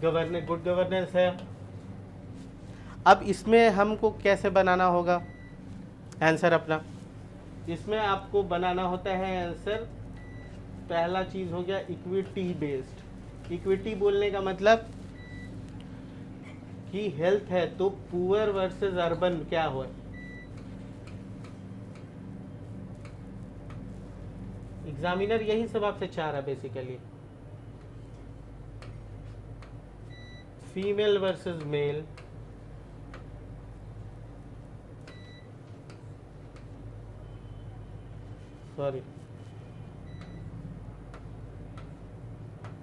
गुड गवर्नेंस है। अब इसमें हमको कैसे बनाना होगा आंसर अपना? इसमें आपको बनाना होता है आंसर, पहला चीज हो गया इक्विटी बेस्ड। इक्विटी बोलने का मतलब कि हेल्थ है तो पुअर वर्सेस अर्बन क्या हो, एग्जामिनर यही सब आपसे चाह रहा है basically. Female versus male, sorry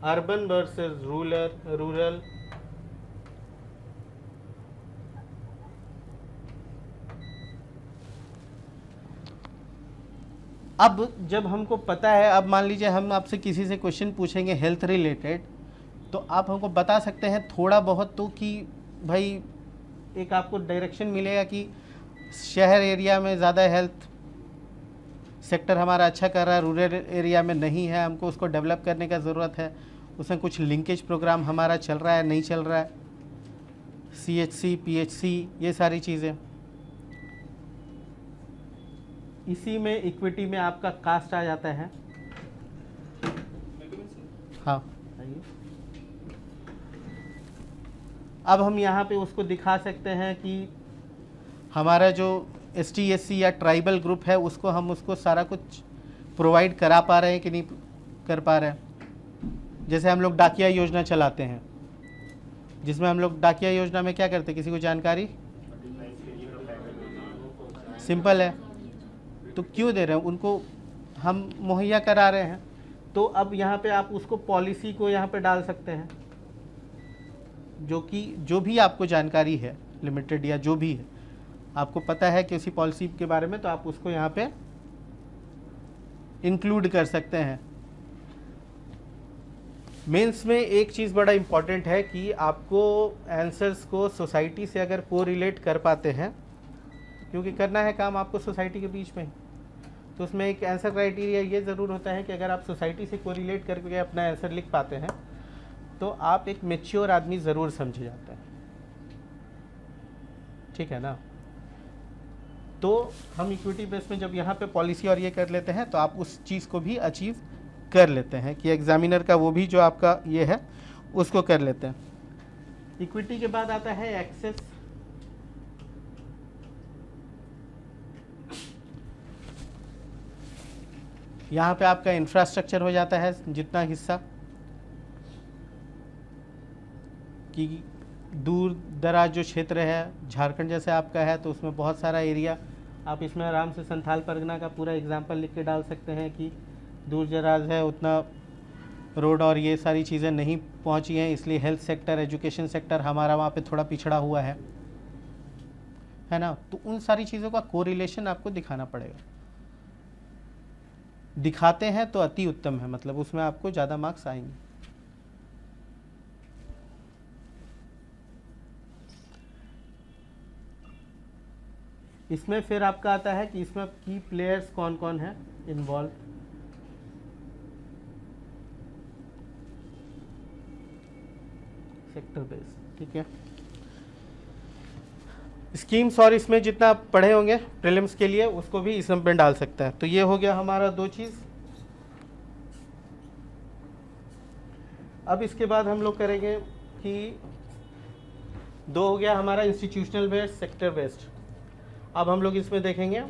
urban versus rural, अब जब हमको पता है, अब मान लीजिए हम आपसे किसी से क्वेश्चन पूछेंगे हेल्थ रिलेटेड, तो आप हमको बता सकते हैं थोड़ा बहुत तो कि भाई एक आपको डायरेक्शन मिलेगा कि शहर एरिया में ज़्यादा हेल्थ सेक्टर हमारा अच्छा कर रहा है, रूरल एरिया में नहीं है, हमको उसको डेवलप करने का ज़रूरत है, उसमें कुछ लिंकेज प्रोग्राम हमारा चल रहा है नहीं चल रहा है, CHC PHC ये सारी चीज़ें। इसी में इक्विटी में आपका कास्ट आ जाता है। हाँ आइए, अब हम यहाँ पे उसको दिखा सकते हैं कि हमारा जो ST SC या ट्राइबल ग्रुप है उसको सारा कुछ प्रोवाइड करा पा रहे हैं कि नहीं कर पा रहे हैं। जैसे हम लोग डाकिया योजना चलाते हैं, जिसमें हम लोग डाकिया योजना में क्या करते हैं, किसी को जानकारी? सिंपल है, तो क्यों दे रहे हैं उनको, हम मुहैया करा रहे हैं। तो अब यहाँ पे आप उसको पॉलिसी को यहाँ पे डाल सकते हैं, जो भी आपको जानकारी है लिमिटेड या जो भी है आपको पता है कि उसी पॉलिसी के बारे में, तो आप उसको यहाँ पे इंक्लूड कर सकते हैं। मेंस में एक चीज़ बड़ा इम्पॉर्टेंट है कि आपको आंसर्स को सोसाइटी से अगर कोरिलेट कर पाते हैं, क्योंकि करना है काम आपको सोसाइटी के बीच में, तो उसमें एक आंसर क्राइटेरिया ये ज़रूर होता है कि अगर आप सोसाइटी से कोरिलेट करके अपना आंसर लिख पाते हैं तो आप एक मैच्योर आदमी ज़रूर समझे जाते हैं। ठीक है ना? तो हम इक्विटी बेस में जब यहाँ पे पॉलिसी और ये कर लेते हैं, तो आप उस चीज़ को भी अचीव कर लेते हैं कि एग्जामिनर का वो भी जो आपका ये है उसको कर लेते हैं। इक्विटी के बाद आता है एक्सेस। यहाँ पे आपका इंफ्रास्ट्रक्चर हो जाता है जितना हिस्सा, कि दूर दराज जो क्षेत्र है, झारखंड जैसे आपका है तो उसमें बहुत सारा एरिया, आप इसमें आराम से संथाल परगना का पूरा एग्जाम्पल लिख के डाल सकते हैं कि दूर दराज है, उतना रोड और ये सारी चीज़ें नहीं पहुंची हैं, इसलिए हेल्थ सेक्टर, एजुकेशन सेक्टर हमारा वहाँ पे थोड़ा पिछड़ा हुआ है ना। तो उन सारी चीज़ों का कोरिलेशन आपको दिखाना पड़ेगा। दिखाते हैं तो अति उत्तम है, मतलब उसमें आपको ज़्यादा मार्क्स आएंगे। इसमें फिर आपका आता है कि इसमें की प्लेयर्स कौन कौन है इन्वॉल्व। सेक्टर बेस्ड, ठीक है। स्कीम्स और इसमें जितना आप पढ़े होंगे प्रीलिम्स के लिए उसको भी इसमें डाल सकता है। तो ये हो गया हमारा 2 चीज़। अब इसके बाद हम लोग करेंगे कि 2 हो गया हमारा इंस्टीट्यूशनल बेस्ड, सेक्टर बेस्ड। अब हम लोग इसमें देखेंगे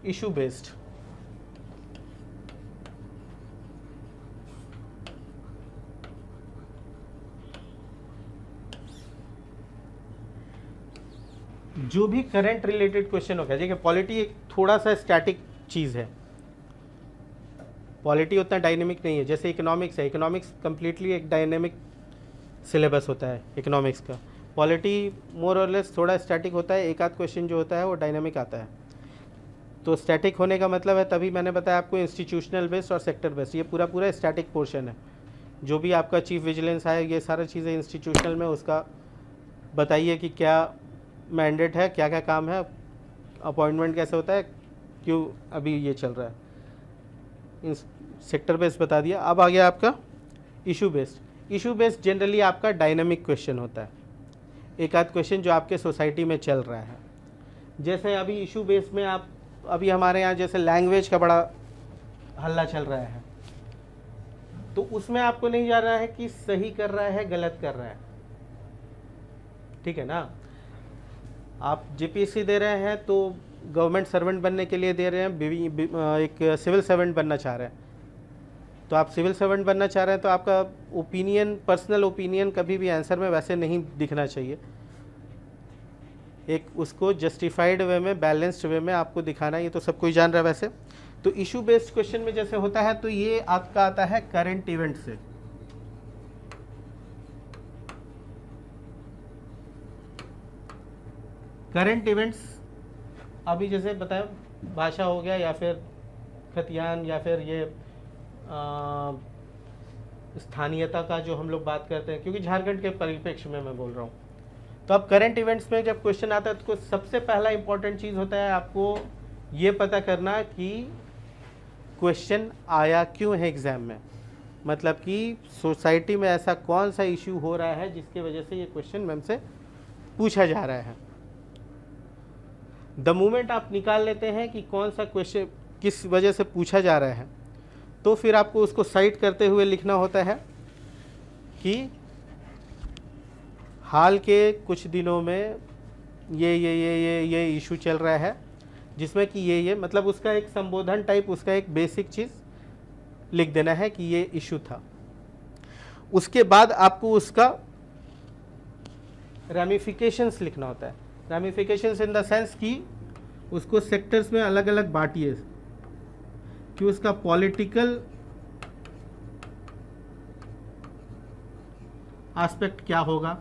इशू बेस्ड। जो भी करंट रिलेटेड क्वेश्चन होगा, देखिए पॉलिटी एक थोड़ा सा स्टैटिक चीज़ है, पॉलिटी उतना डायनेमिक नहीं है जैसे इकोनॉमिक्स है। इकोनॉमिक्स कम्प्लीटली एक डायनेमिक सिलेबस होता है इकोनॉमिक्स का। पॉलिटी मोर और लेस थोड़ा स्टैटिक होता है, एक आध क्वेश्चन जो होता है वो डायनेमिक आता है। तो स्टैटिक होने का मतलब है, तभी मैंने बताया आपको इंस्टीट्यूशनल बेस्ड और सेक्टर बेस्ड, ये पूरा पूरा स्टैटिक पोर्शन है। जो भी आपका चीफ विजिलेंस है, ये सारा चीज़ें इंस्टीट्यूशनल में उसका बताइए कि क्या मैंडेट है, क्या क्या काम है, अपॉइंटमेंट कैसे होता है, क्यों अभी ये चल रहा है। सेक्टर बेस्ड बता दिया। अब आ गया आपका issue based. Issue based generally आपका डायनामिक क्वेश्चन होता है, एक आध क्वेश्चन जो आपके सोसाइटी में चल रहा है। जैसे अभी इशू बेस्ड में आप अभी हमारे यहाँ जैसे लैंग्वेज का बड़ा हल्ला चल रहा है, तो उसमें आपको नहीं जा रहा है कि सही कर रहा है गलत कर रहा है, ठीक है ना। आप जीपीएससी दे रहे हैं तो गवर्नमेंट सर्वेंट बनने के लिए दे रहे हैं, एक सिविल सर्वेंट बनना चाह रहे हैं, तो आप सिविल सर्वेंट बनना चाह रहे हैं तो आपका ओपिनियन, पर्सनल ओपिनियन कभी भी आंसर में वैसे नहीं दिखना चाहिए। एक उसको जस्टिफाइड वे में, बैलेंस्ड वे में आपको दिखाना, ये तो सब कोई जान रहा है वैसे। तो इशू बेस्ड क्वेश्चन में जैसे होता है, तो ये आपका आता है करंट इवेंट से। करंट इवेंट्स अभी जैसे बताया, भाषा हो गया या फिर खतियान या फिर ये स्थानीयता का जो हम लोग बात करते हैं, क्योंकि झारखंड के परिप्रेक्ष्य में मैं बोल रहा हूँ। तो अब करंट इवेंट्स में जब क्वेश्चन आता है तो सबसे पहला इंपॉर्टेंट चीज़ होता है आपको ये पता करना कि क्वेश्चन आया क्यों है एग्जाम में। मतलब कि सोसाइटी में ऐसा कौन सा इश्यू हो रहा है जिसकी वजह से ये क्वेश्चन मैम से पूछा जा रहा है। द मोमेंट आप निकाल लेते हैं कि कौन सा क्वेश्चन किस वजह से पूछा जा रहा है, तो फिर आपको उसको साइट करते हुए लिखना होता है कि हाल के कुछ दिनों में ये इशू चल रहा है, जिसमें कि ये मतलब उसका एक संबोधन टाइप, उसका एक बेसिक चीज़ लिख देना है कि ये इशू था। उसके बाद आपको उसका रैमिफिकेशंस लिखना होता है। रैमिफिकेशंस इन द सेंस कि उसको सेक्टर्स में अलग अलग बांटिए कि उसका पॉलिटिकल एस्पेक्ट क्या होगा,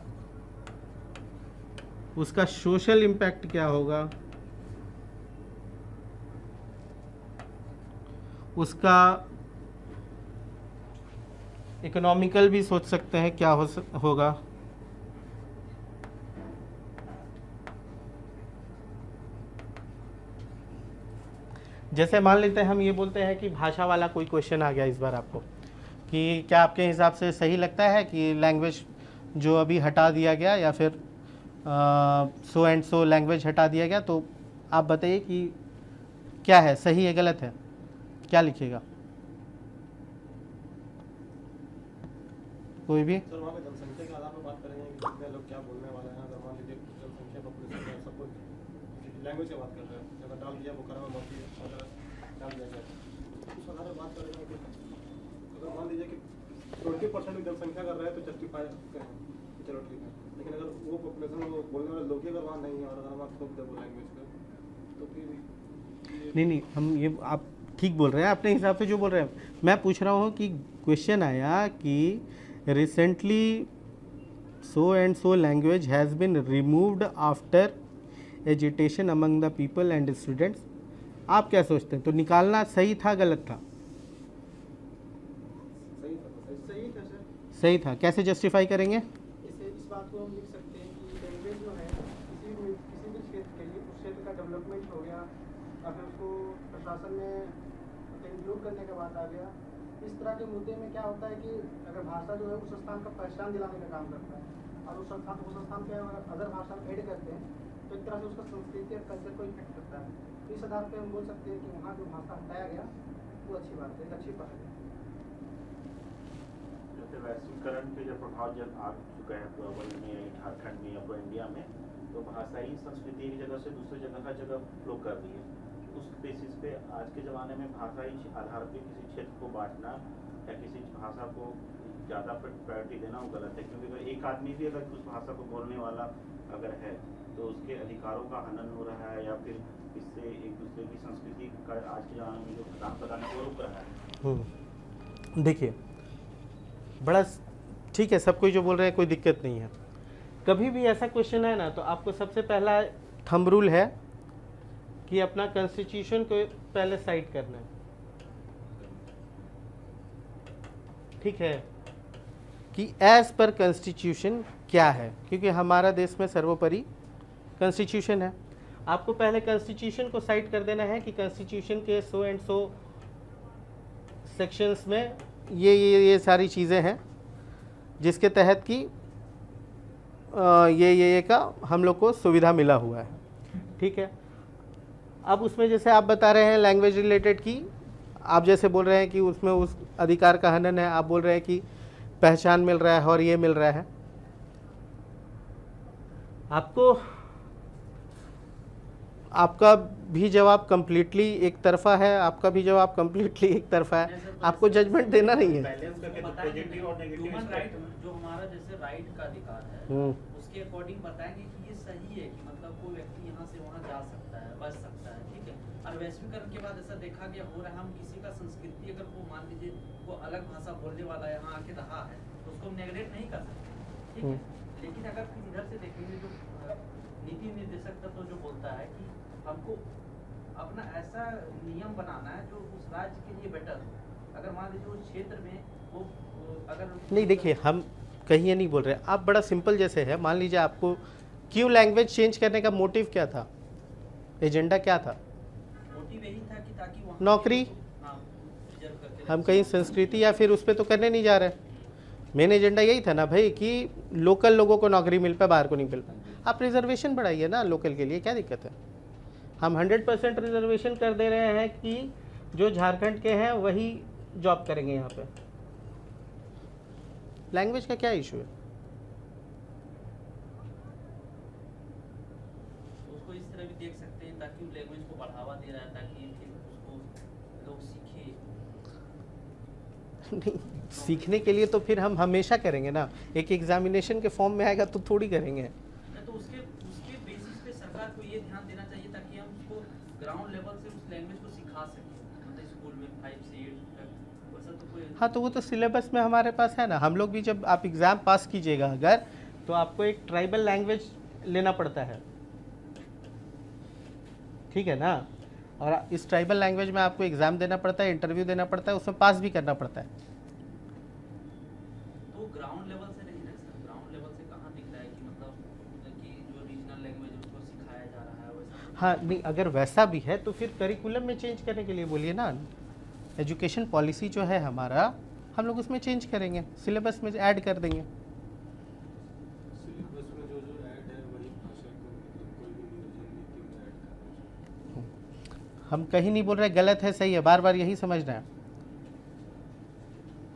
उसका सोशल इम्पैक्ट क्या होगा, उसका इकोनॉमिकल भी सोच सकते हैं क्या होगा, जैसे मान लेते हैं हम ये बोलते हैं कि भाषा वाला कोई क्वेश्चन आ गया इस बार आपको कि क्या आपके हिसाब से सही लगता है कि लैंग्वेज जो अभी हटा दिया गया या फिर सो एंड सो लैंग्वेज हटा दिया गया, तो आप बताइए कि क्या है, सही है गलत है, क्या लिखिएगा कोई भी। सर वहाँ पे जनसंख्या के आधार पर बात करेंगे कि कितने लोग क्या बोलने वाले हैं। अगर मान लीजिए जनसंख्या पॉपुलेशन है, सब कुछ लैंग्वेज की बात कर रहे हैं, अगर डाल दिया बुखारा में मौती अगर डाल दिया जाए तो उस आधार पर बात करेंगे कि अगर मान लीजिए कि 20% जनसंख्या कर रहे हैं तो जस्टिफाई करें, चलो ठीक है। लेकिन अगर वो पॉपुलेशन वो बोलने वाले लोग ही अगर वहाँ नहीं है और अगर हम आपको दे वो लैंग्वेज का, तो फिर नहीं हम ये आप ठीक बोल रहे हैं अपने हिसाब से जो बोल रहे हैं। मैं पूछ रहा हूँ कि क्वेश्चन आया कि recently so and so language has been removed after agitation among the people and students। आप क्या सोचते हैं? तो निकालना सही था गलत था? सही था सर। सही था। कैसे जस्टिफाई करेंगे? इस बात को हम लिख सकते हैं कि लैंग्वेज जो है किसी भी क्षेत्र के लिए उस क्षेत्र का डेवलपमेंट हो गया, अगर उसको प्रशासन में इंक्लूड करने का बात आ गया, इस तरह के मुद्दे में क्या होता है कि अगर भाषा जो है उस स्थान का पहचान दिलाने का काम करता है, और उस स्थान पे अगर भाषा ऐड करते हैं तो एक तरह से उसका संस्कृति और कल्चर को इफेक्ट करता है। तो इस आधार पर हम बोल सकते हैं कि वहाँ जो भाषा हटाया गया वो अच्छी बात है, एक अच्छी पहल है। जैसे वैश्वीकरण के जो प्रभाव जब आ चुका है पूरा वर्ल्ड में, झारखंड में या पूरा इंडिया में, तो भाषा ही संस्कृति एक जगह से दूसरी जगह हर जगह फ्लो कर रही है। उस बेसिस पे आज के ज़माने में भाषा ही आधार पे किसी क्षेत्र को बांटना या किसी भाषा को ज़्यादा प्रायोरिटी देना वो गलत है, क्योंकि अगर एक आदमी भी अगर उस भाषा को बोलने वाला अगर है तो उसके अधिकारों का हनन हो रहा है, या फिर इससे एक दूसरे की संस्कृति का आज के ज़माने में जो आदान प्रदान है वो रुक रहा है। देखिए, बड़ा ठीक है, सब कोई जो बोल रहे हैं कोई दिक्कत नहीं है। कभी भी ऐसा क्वेश्चन है ना, तो आपको सबसे पहला थंब रूल है कि अपना कॉन्स्टिट्यूशन को पहले साइड करना है, ठीक है, कि एज पर कॉन्स्टिट्यूशन क्या है, क्योंकि हमारा देश में सर्वोपरि कॉन्स्टिट्यूशन है। आपको पहले कॉन्स्टिट्यूशन को साइड कर देना है कि कॉन्स्टिट्यूशन के सो एंड सो सेक्शंस में ये सारी चीज़ें हैं जिसके तहत कि ये का हम लोग को सुविधा मिला हुआ है, ठीक है। अब उसमें जैसे आप बता रहे हैं लैंग्वेज रिलेटेड की, आप जैसे बोल रहे हैं कि उसमें उस अधिकार का हनन है, आप बोल रहे हैं कि पहचान मिल रहा है और ये मिल रहा है। आपका भी जवाब कम्प्लीटली एक तरफा है, आपका भी जवाब कम्प्लीटली एक तरफा है, आपको जजमेंट देना नहीं है। ह्यूमन राइट जो हमारा जैसे राइट का अधिकार है उसके अकॉर्डिंग बताएंगे कि ये सही है कि मतलब कोई व्यक्ति यहाँ से वहाँ जा सकता है, बच सकता है, ठीक है। और वैश्वीकरण के बाद ऐसा देखा गया हो रहा है, हम किसी का संस्कृति अगर वो मान लीजिए वो अलग भाषा बोलने वाला यहाँ आके रहा है तो उसको नेगलेक्ट नहीं कर सकते, ठीक है। लेकिन अगर फिर इधर से देखेंगे जो नीति निर्देशक तो जो बोलता है कि हमको अपना ऐसा नियम बनाना है जो उस राज्य के लिए बेटर हो। अगर मान लीजिए उस क्षेत्र में वो अगर नहीं, देखिए हम कहीं ये नहीं बोल रहे, आप बड़ा सिंपल जैसे है, मान लीजिए आपको क्यों लैंग्वेज चेंज करने का मोटिव क्या था, एजेंडा क्या था? मोटिव यही था कि ताकि वहाँ नौकरी, हम कहीं संस्कृति या फिर उस पर तो करने नहीं जा रहे। मेन एजेंडा यही था ना भाई कि लोकल लोगों को नौकरी मिल पाए, बाहर को नहीं मिल पाए। आप रिजर्वेशन बढ़ाइए ना लोकल के लिए, क्या दिक्कत है? हम 100% रिजर्वेशन कर दे रहे हैं कि जो झारखंड के हैं वही जॉब करेंगे यहाँ पे। लैंग्वेज का क्या इशू है? उसको इस तरह भी देख सकते हैं ताकि लैंग्वेज को बढ़ावा दे रहा है ताकि फिर उसको लोग सीखे। नहीं, सीखने के लिए तो फिर हम हमेशा करेंगे ना, एक एग्जामिनेशन के फॉर्म में आएगा तो थोड़ी करेंगे। तो उसके बेसिस पे सरकार को ये ध्यान देना चाहिए ताकि हम उसको ग्राउंड लेवल से उस लैंग्वेज को सिखा सकें, मतलब स्कूल में 5 से 8 तक वैसा तो कोई। हाँ, तो वो तो सिलेबस में हमारे पास है ना। हम लोग भी जब आप एग्ज़ाम पास कीजिएगा अगर, तो आपको एक ट्राइबल लैंग्वेज लेना पड़ता है, ठीक है ना। और इस ट्राइबल लैंग्वेज में आपको एग्ज़ाम देना पड़ता है, इंटरव्यू देना पड़ता है, उसमें पास भी करना पड़ता है। तो ग्राउंड लेवल से नहीं है सर, ग्राउंड लेवल से कहाँ दिख रहा है कि मतलब कि जो रीजनल लैंग्वेज है उसको सिखाया जा रहा है वैसा? हाँ, नहीं, अगर वैसा भी है तो फिर करिकुलम में चेंज करने के लिए बोलिए ना। एजुकेशन पॉलिसी जो है हमारा, हम लोग उसमें चेंज करेंगे, सिलेबस में ऐड कर देंगे। सिलेबस में जो ऐड है वही भाषा को कोई भी नीति में ऐड करना चाहिए। हम कहीं नहीं बोल रहे गलत है सही है, बार बार यही समझना है।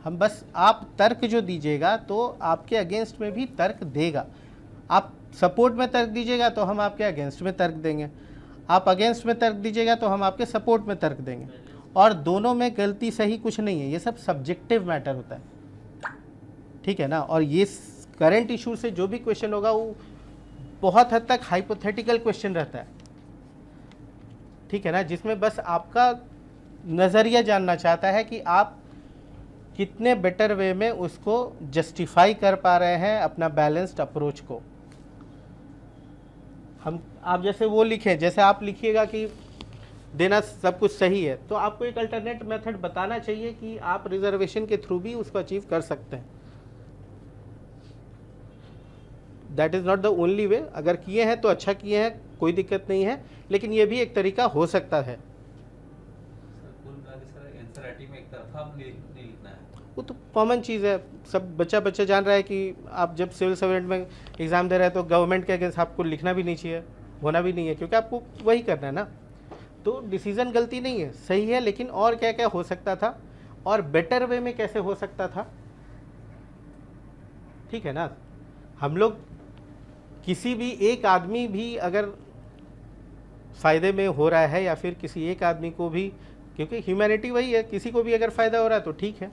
हम बस, आप तर्क जो दीजिएगा तो आपके अगेंस्ट में भी तर्क देगा। आप सपोर्ट में तर्क दीजिएगा तो हम आपके अगेंस्ट में तर्क देंगे, आप अगेंस्ट में तर्क दीजिएगा तो हम आपके सपोर्ट में तर्क देंगे। और दोनों में गलती सही कुछ नहीं है, ये सब सब्जेक्टिव मैटर होता है, ठीक है ना। और ये करंट इशू से जो भी क्वेश्चन होगा वो बहुत हद तक हाइपोथेटिकल क्वेश्चन रहता है, ठीक है ना, जिसमें बस आपका नज़रिया जानना चाहता है कि आप कितने बेटर वे में उसको जस्टिफाई कर पा रहे हैं अपना बैलेंस्ड अप्रोच को। आप जैसे वो लिखें, जैसे आप लिखिएगा कि देना सब कुछ सही है, तो आपको एक अल्टरनेट मेथड बताना चाहिए कि आप रिजर्वेशन के थ्रू भी उसको अचीव कर सकते हैं। That is not the only way. अगर किए हैं तो अच्छा किए हैं, कोई दिक्कत नहीं है, लेकिन ये भी एक तरीका हो सकता है। कुल मिला के सर एनसीईआरटी में एक तरफा नहीं लिखना वो तो कॉमन चीज़ है, सब बच्चा जान रहा है कि आप जब सिविल सर्वेंट में एग्ज़ाम दे रहे हैं तो गवर्नमेंट के अगेंस्ट आपको लिखना भी नहीं चाहिए, होना भी नहीं है, क्योंकि आपको वही करना है ना। तो डिसीज़न गलती नहीं है, सही है, लेकिन और क्या क्या हो सकता था और बेटर वे में कैसे हो सकता था, ठीक है ना। हम लोग किसी भी एक आदमी भी अगर फ़ायदे में हो रहा है या फिर किसी एक आदमी को भी, क्योंकि ह्यूमैनिटी वही है, किसी को भी अगर फ़ायदा हो रहा है तो ठीक है।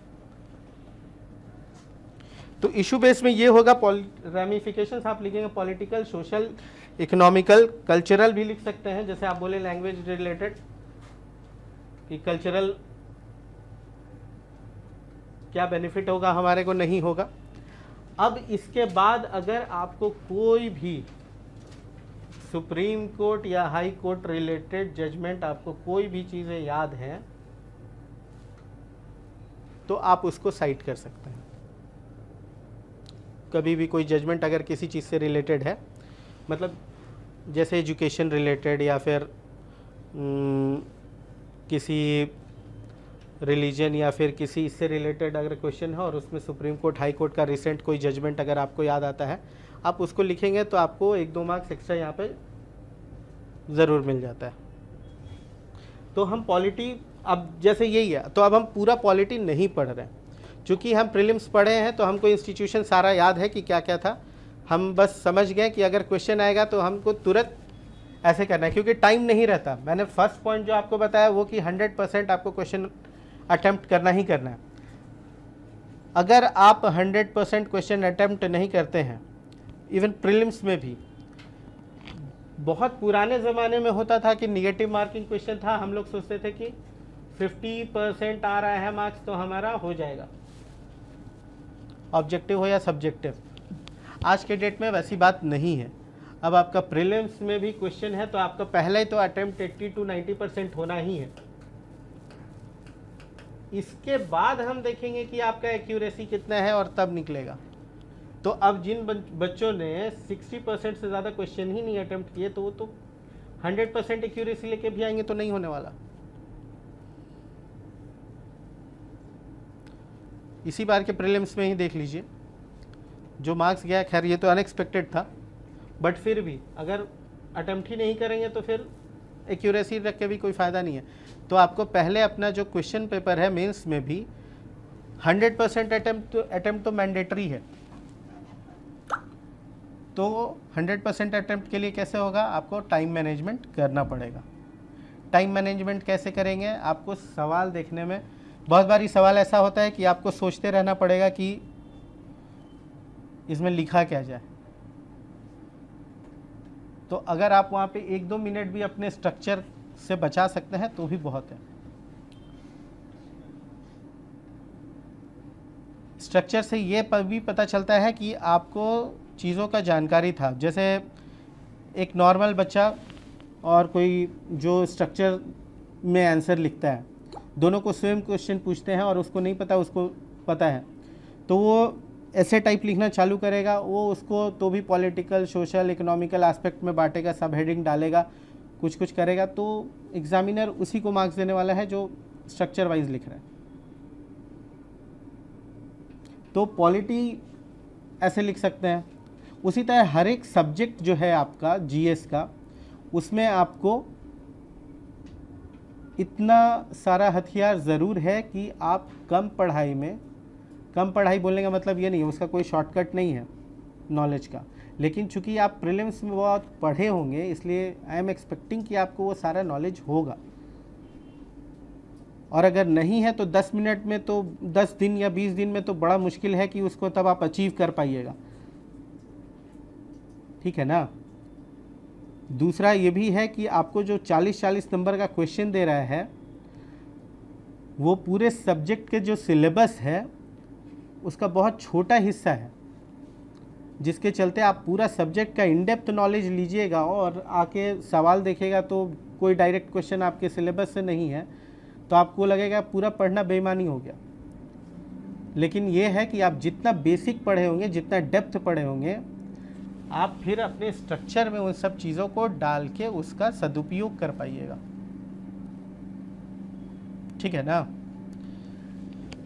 तो इशू बेस में ये होगा, रेमिफिकेशंस आप लिखेंगे पॉलिटिकल, सोशल, इकोनॉमिकल, कल्चरल भी लिख सकते हैं, जैसे आप बोले लैंग्वेज रिलेटेड कि कल्चरल क्या बेनिफिट होगा हमारे को, नहीं होगा। अब इसके बाद अगर आपको कोई भी सुप्रीम कोर्ट या हाई कोर्ट रिलेटेड जजमेंट, आपको कोई भी चीज़ें याद हैं तो आप उसको साइट कर सकते हैं। कभी भी कोई जजमेंट अगर किसी चीज़ से रिलेटेड है, मतलब जैसे एजुकेशन रिलेटेड या फिर किसी रिलीजन या फिर किसी इससे रिलेटेड अगर क्वेश्चन है और उसमें सुप्रीम कोर्ट हाई कोर्ट का रिसेंट कोई जजमेंट अगर आपको याद आता है, आप उसको लिखेंगे तो आपको 1-2 मार्क्स एक्स्ट्रा यहाँ पे ज़रूर मिल जाता है। तो हम पॉलिटी, अब जैसे यही है, तो अब हम पूरा पॉलिटी नहीं पढ़ रहे हैं, चूँकि हम प्रीलिम्स पढ़े हैं तो हमको इंस्टीट्यूशन सारा याद है कि क्या क्या था। हम बस समझ गए कि अगर क्वेश्चन आएगा तो हमको तुरंत ऐसे करना है, क्योंकि टाइम नहीं रहता। मैंने फर्स्ट पॉइंट जो आपको बताया वो कि 100% आपको क्वेश्चन अटेम्प्ट करना ही करना है। अगर आप 100% क्वेश्चन अटेम्प्ट नहीं करते हैं, इवन प्रीलिम्स में भी, बहुत पुराने ज़माने में होता था कि निगेटिव मार्किंग क्वेश्चन था, हम लोग सोचते थे कि 50% आ रहा है मार्क्स तो हमारा हो जाएगा, ऑब्जेक्टिव हो या सब्जेक्टिव। आज के डेट में वैसी बात नहीं है। अब आपका प्रीलिम्स में भी क्वेश्चन है तो आपका पहले तो अटेम्प्ट 80 to 90% होना ही है। इसके बाद हम देखेंगे कि आपका एक्यूरेसी कितना है और तब निकलेगा। तो अब जिन बच्चों ने 60% से ज़्यादा क्वेश्चन ही नहीं अटेम्प्ट किए तो वो तो 100% एक्यूरेसी लेके भी आएंगे तो नहीं होने वाला। इसी बार के प्रीलिम्स में ही देख लीजिए जो मार्क्स गया, खैर ये तो अनएक्सपेक्टेड था, बट फिर भी अगर अटेम्प्ट ही नहीं करेंगे तो फिर एक्यूरेसी रख के भी कोई फ़ायदा नहीं है। तो आपको पहले अपना जो क्वेश्चन पेपर है मेंस में भी 100% अटेम्प्ट तो मैंडेटरी है। तो 100% अटेम्प्ट के लिए कैसे होगा, आपको टाइम मैनेजमेंट करना पड़ेगा। टाइम मैनेजमेंट कैसे करेंगे, आपको सवाल देखने में बहुत बारी सवाल ऐसा होता है कि आपको सोचते रहना पड़ेगा कि इसमें लिखा क्या जाए। तो अगर आप वहाँ पे 1-2 मिनट भी अपने स्ट्रक्चर से बचा सकते हैं तो भी बहुत है। स्ट्रक्चर से ये भी पता चलता है कि आपको चीज़ों का जानकारी था। जैसे एक नॉर्मल बच्चा और कोई जो स्ट्रक्चर में आंसर लिखता है, दोनों को सेम क्वेश्चन पूछते हैं और उसको नहीं पता, उसको पता है, तो वो ऐसे टाइप लिखना चालू करेगा। वो उसको तो भी पॉलिटिकल, सोशल, इकोनॉमिकल एस्पेक्ट में बांटेगा, सब हेडिंग डालेगा, कुछ कुछ करेगा। तो एग्जामिनर उसी को मार्क्स देने वाला है जो स्ट्रक्चर वाइज लिख रहा है। तो पॉलिटी ऐसे लिख सकते हैं। उसी तरह हर एक सब्जेक्ट जो है आपका जीएस का, उसमें आपको इतना सारा हथियार ज़रूर है कि आप कम पढ़ाई में, कम पढ़ाई बोलने का मतलब ये नहीं है, उसका कोई शॉर्टकट नहीं है नॉलेज का, लेकिन चूंकि आप प्रीलिम्स में बहुत पढ़े होंगे इसलिए आई एम एक्सपेक्टिंग कि आपको वो सारा नॉलेज होगा। और अगर नहीं है तो 10 मिनट में तो 10 दिन या 20 दिन में तो बड़ा मुश्किल है कि उसको तब आप अचीव कर पाइएगा, ठीक है ना। दूसरा ये भी है कि आपको जो 40-40 नंबर का क्वेश्चन दे रहा है वो पूरे सब्जेक्ट के जो सिलेबस है उसका बहुत छोटा हिस्सा है, जिसके चलते आप पूरा सब्जेक्ट का इन डेप्थ नॉलेज लीजिएगा और आके सवाल देखेगा तो कोई डायरेक्ट क्वेश्चन आपके सिलेबस से नहीं है तो आपको लगेगा पूरा पढ़ना बेईमानी हो गया। लेकिन ये है कि आप जितना बेसिक पढ़े होंगे, जितना डेप्थ पढ़े होंगे, आप फिर अपने स्ट्रक्चर में उन सब चीज़ों को डाल के उसका सदुपयोग कर पाइएगा, ठीक है ना।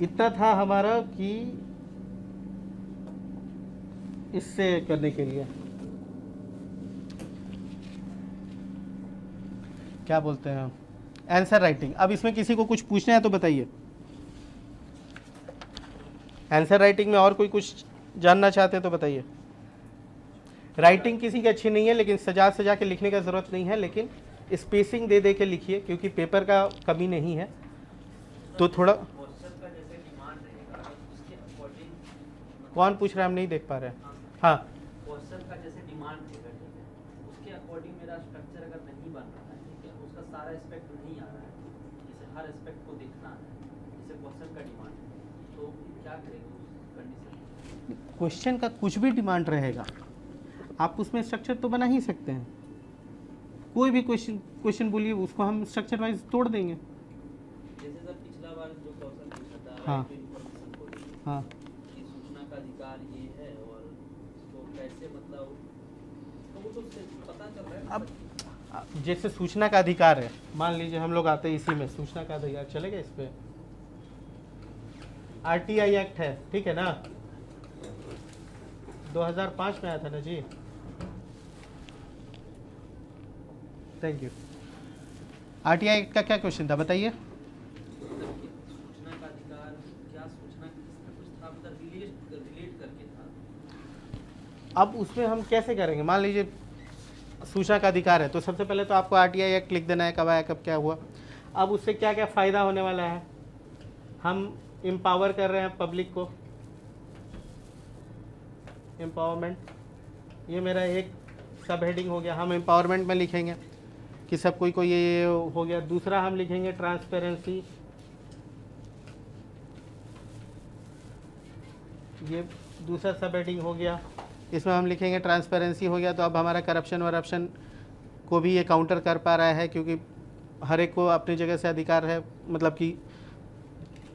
इतना था हमारा कि इससे करने के लिए क्या बोलते हैं आंसर राइटिंग। अब इसमें किसी को कुछ पूछना है तो बताइए। आंसर राइटिंग में और कोई कुछ जानना चाहते हैं तो बताइए। राइटिंग किसी की अच्छी नहीं है, लेकिन सजा सजा के लिखने का ज़रूरत नहीं है, लेकिन स्पेसिंग दे दे के लिखिए, क्योंकि पेपर का कमी नहीं है। तो थोड़ा कौन पूछ रहा है, हम नहीं देख पा रहे हैं। हाँ, क्वेश्चन का जैसे डिमांड रहेगा, ठीक है, उसके अकॉर्डिंग मेरा स्ट्रक्चर अगर नहीं बन रहा है, ठीक है, उसका सारा एस्पेक्ट नहीं आ रहा है, जैसे हर एस्पेक्ट को देखना है, जैसे क्वेश्चन का डिमांड है, तो क्या करेंगे उस कंडीशन में? क्वेश्चन का कुछ भी डिमांड रहेगा, आप उसमें स्ट्रक्चर तो बना ही सकते हैं। कोई भी क्वेश्चन बोलिए, उसको हम स्ट्रक्चर वाइज तोड़ देंगे। जैसे सर पिछला बार जो क्वेश्चन पूछा था, हाँ। राइट टू इन्फॉर्मेशन को लेकर, हाँ, कि सूचना का अधिकार ये है और इसको कैसे मतलब, तो वो तो पता चल रहा है ना अब सर। जैसे सूचना का अधिकार है, मान लीजिए हम लोग आते हैं इसी में, सूचना का अधिकार चलेगा। इस पे आरटीआई एक्ट है, ठीक है ना, 2005 में आया था ना जी। Thank you. आरटीआई एक्ट का क्या क्वेश्चन था बताइए। सूचना का अधिकार, क्या सूचना किसमें कुछ था, मतलब रिलेट करके था। अब उसमें हम कैसे करेंगे, मान लीजिए सूचना का अधिकार है, तो सबसे पहले तो आपको आरटीआई एक्ट लिख देना है, कब आया कब क्या हुआ। अब उससे क्या क्या फ़ायदा होने वाला है, हम एम्पावर कर रहे हैं पब्लिक को, एम्पावरमेंट, ये मेरा एक सब हेडिंग हो गया। हम एम्पावरमेंट में लिखेंगे कि सब कोई को ये हो गया। दूसरा हम लिखेंगे ट्रांसपेरेंसी, ये दूसरा सब हेडिंग हो गया। इसमें हम लिखेंगे ट्रांसपेरेंसी हो गया। तो अब हमारा करप्शन वरप्शन को भी ये काउंटर कर पा रहा है, क्योंकि हर एक को अपनी जगह से अधिकार है, मतलब कि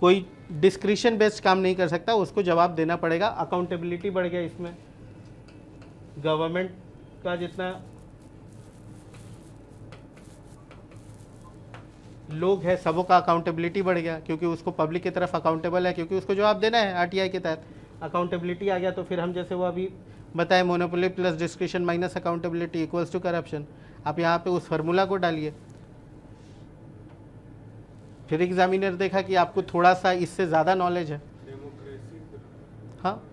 कोई डिस्क्रिशन बेस्ड काम नहीं कर सकता, उसको जवाब देना पड़ेगा। अकाउंटेबिलिटी बढ़ गया इसमें, गवर्नमेंट का जितना लोग है सबों का अकाउंटेबिलिटी बढ़ गया, क्योंकि उसको पब्लिक की तरफ अकाउंटेबल है, क्योंकि उसको जवाब देना है आरटीआई के तहत। अकाउंटेबिलिटी आ गया तो फिर हम जैसे वो अभी बताए, monopoly plus discretion minus accountability equals to corruption. आप यहाँ पे उस फार्मूला को डालिए। फिर एग्जामिनर देखा कि आपको थोड़ा सा इससे ज़्यादा नॉलेज है, हाँ,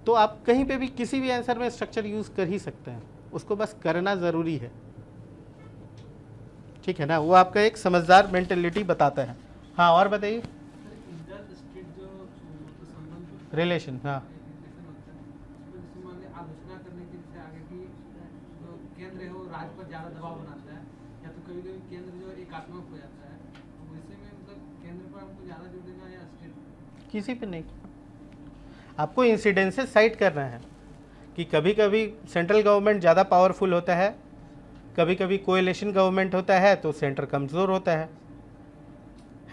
तो आप कहीं पे भी किसी भी आंसर में स्ट्रक्चर यूज़ कर ही सकते हैं, उसको बस करना ज़रूरी है, ठीक है ना। वो आपका एक समझदार मेंटेलिटी बताता है। हाँ, और बताइए। रिलेशन, हाँ, आलोचना करने के जैसे आगे की जो केंद्र है वो राज्य पर ज़्यादा दबाव बनाता है, या तो कभी कभी केंद्र जो एकात्मक हो जाता है, तो वैसे में मतलब केंद्र पर हमको ज़्यादा जोर देना या स्टेट? किसी पे नहीं। आपको इंसिडेंसेस साइट करना है कि कभी कभी सेंट्रल गवर्नमेंट ज़्यादा पावरफुल होता है, कभी कभी कोएलिशन गवर्नमेंट होता है तो सेंटर कमज़ोर होता है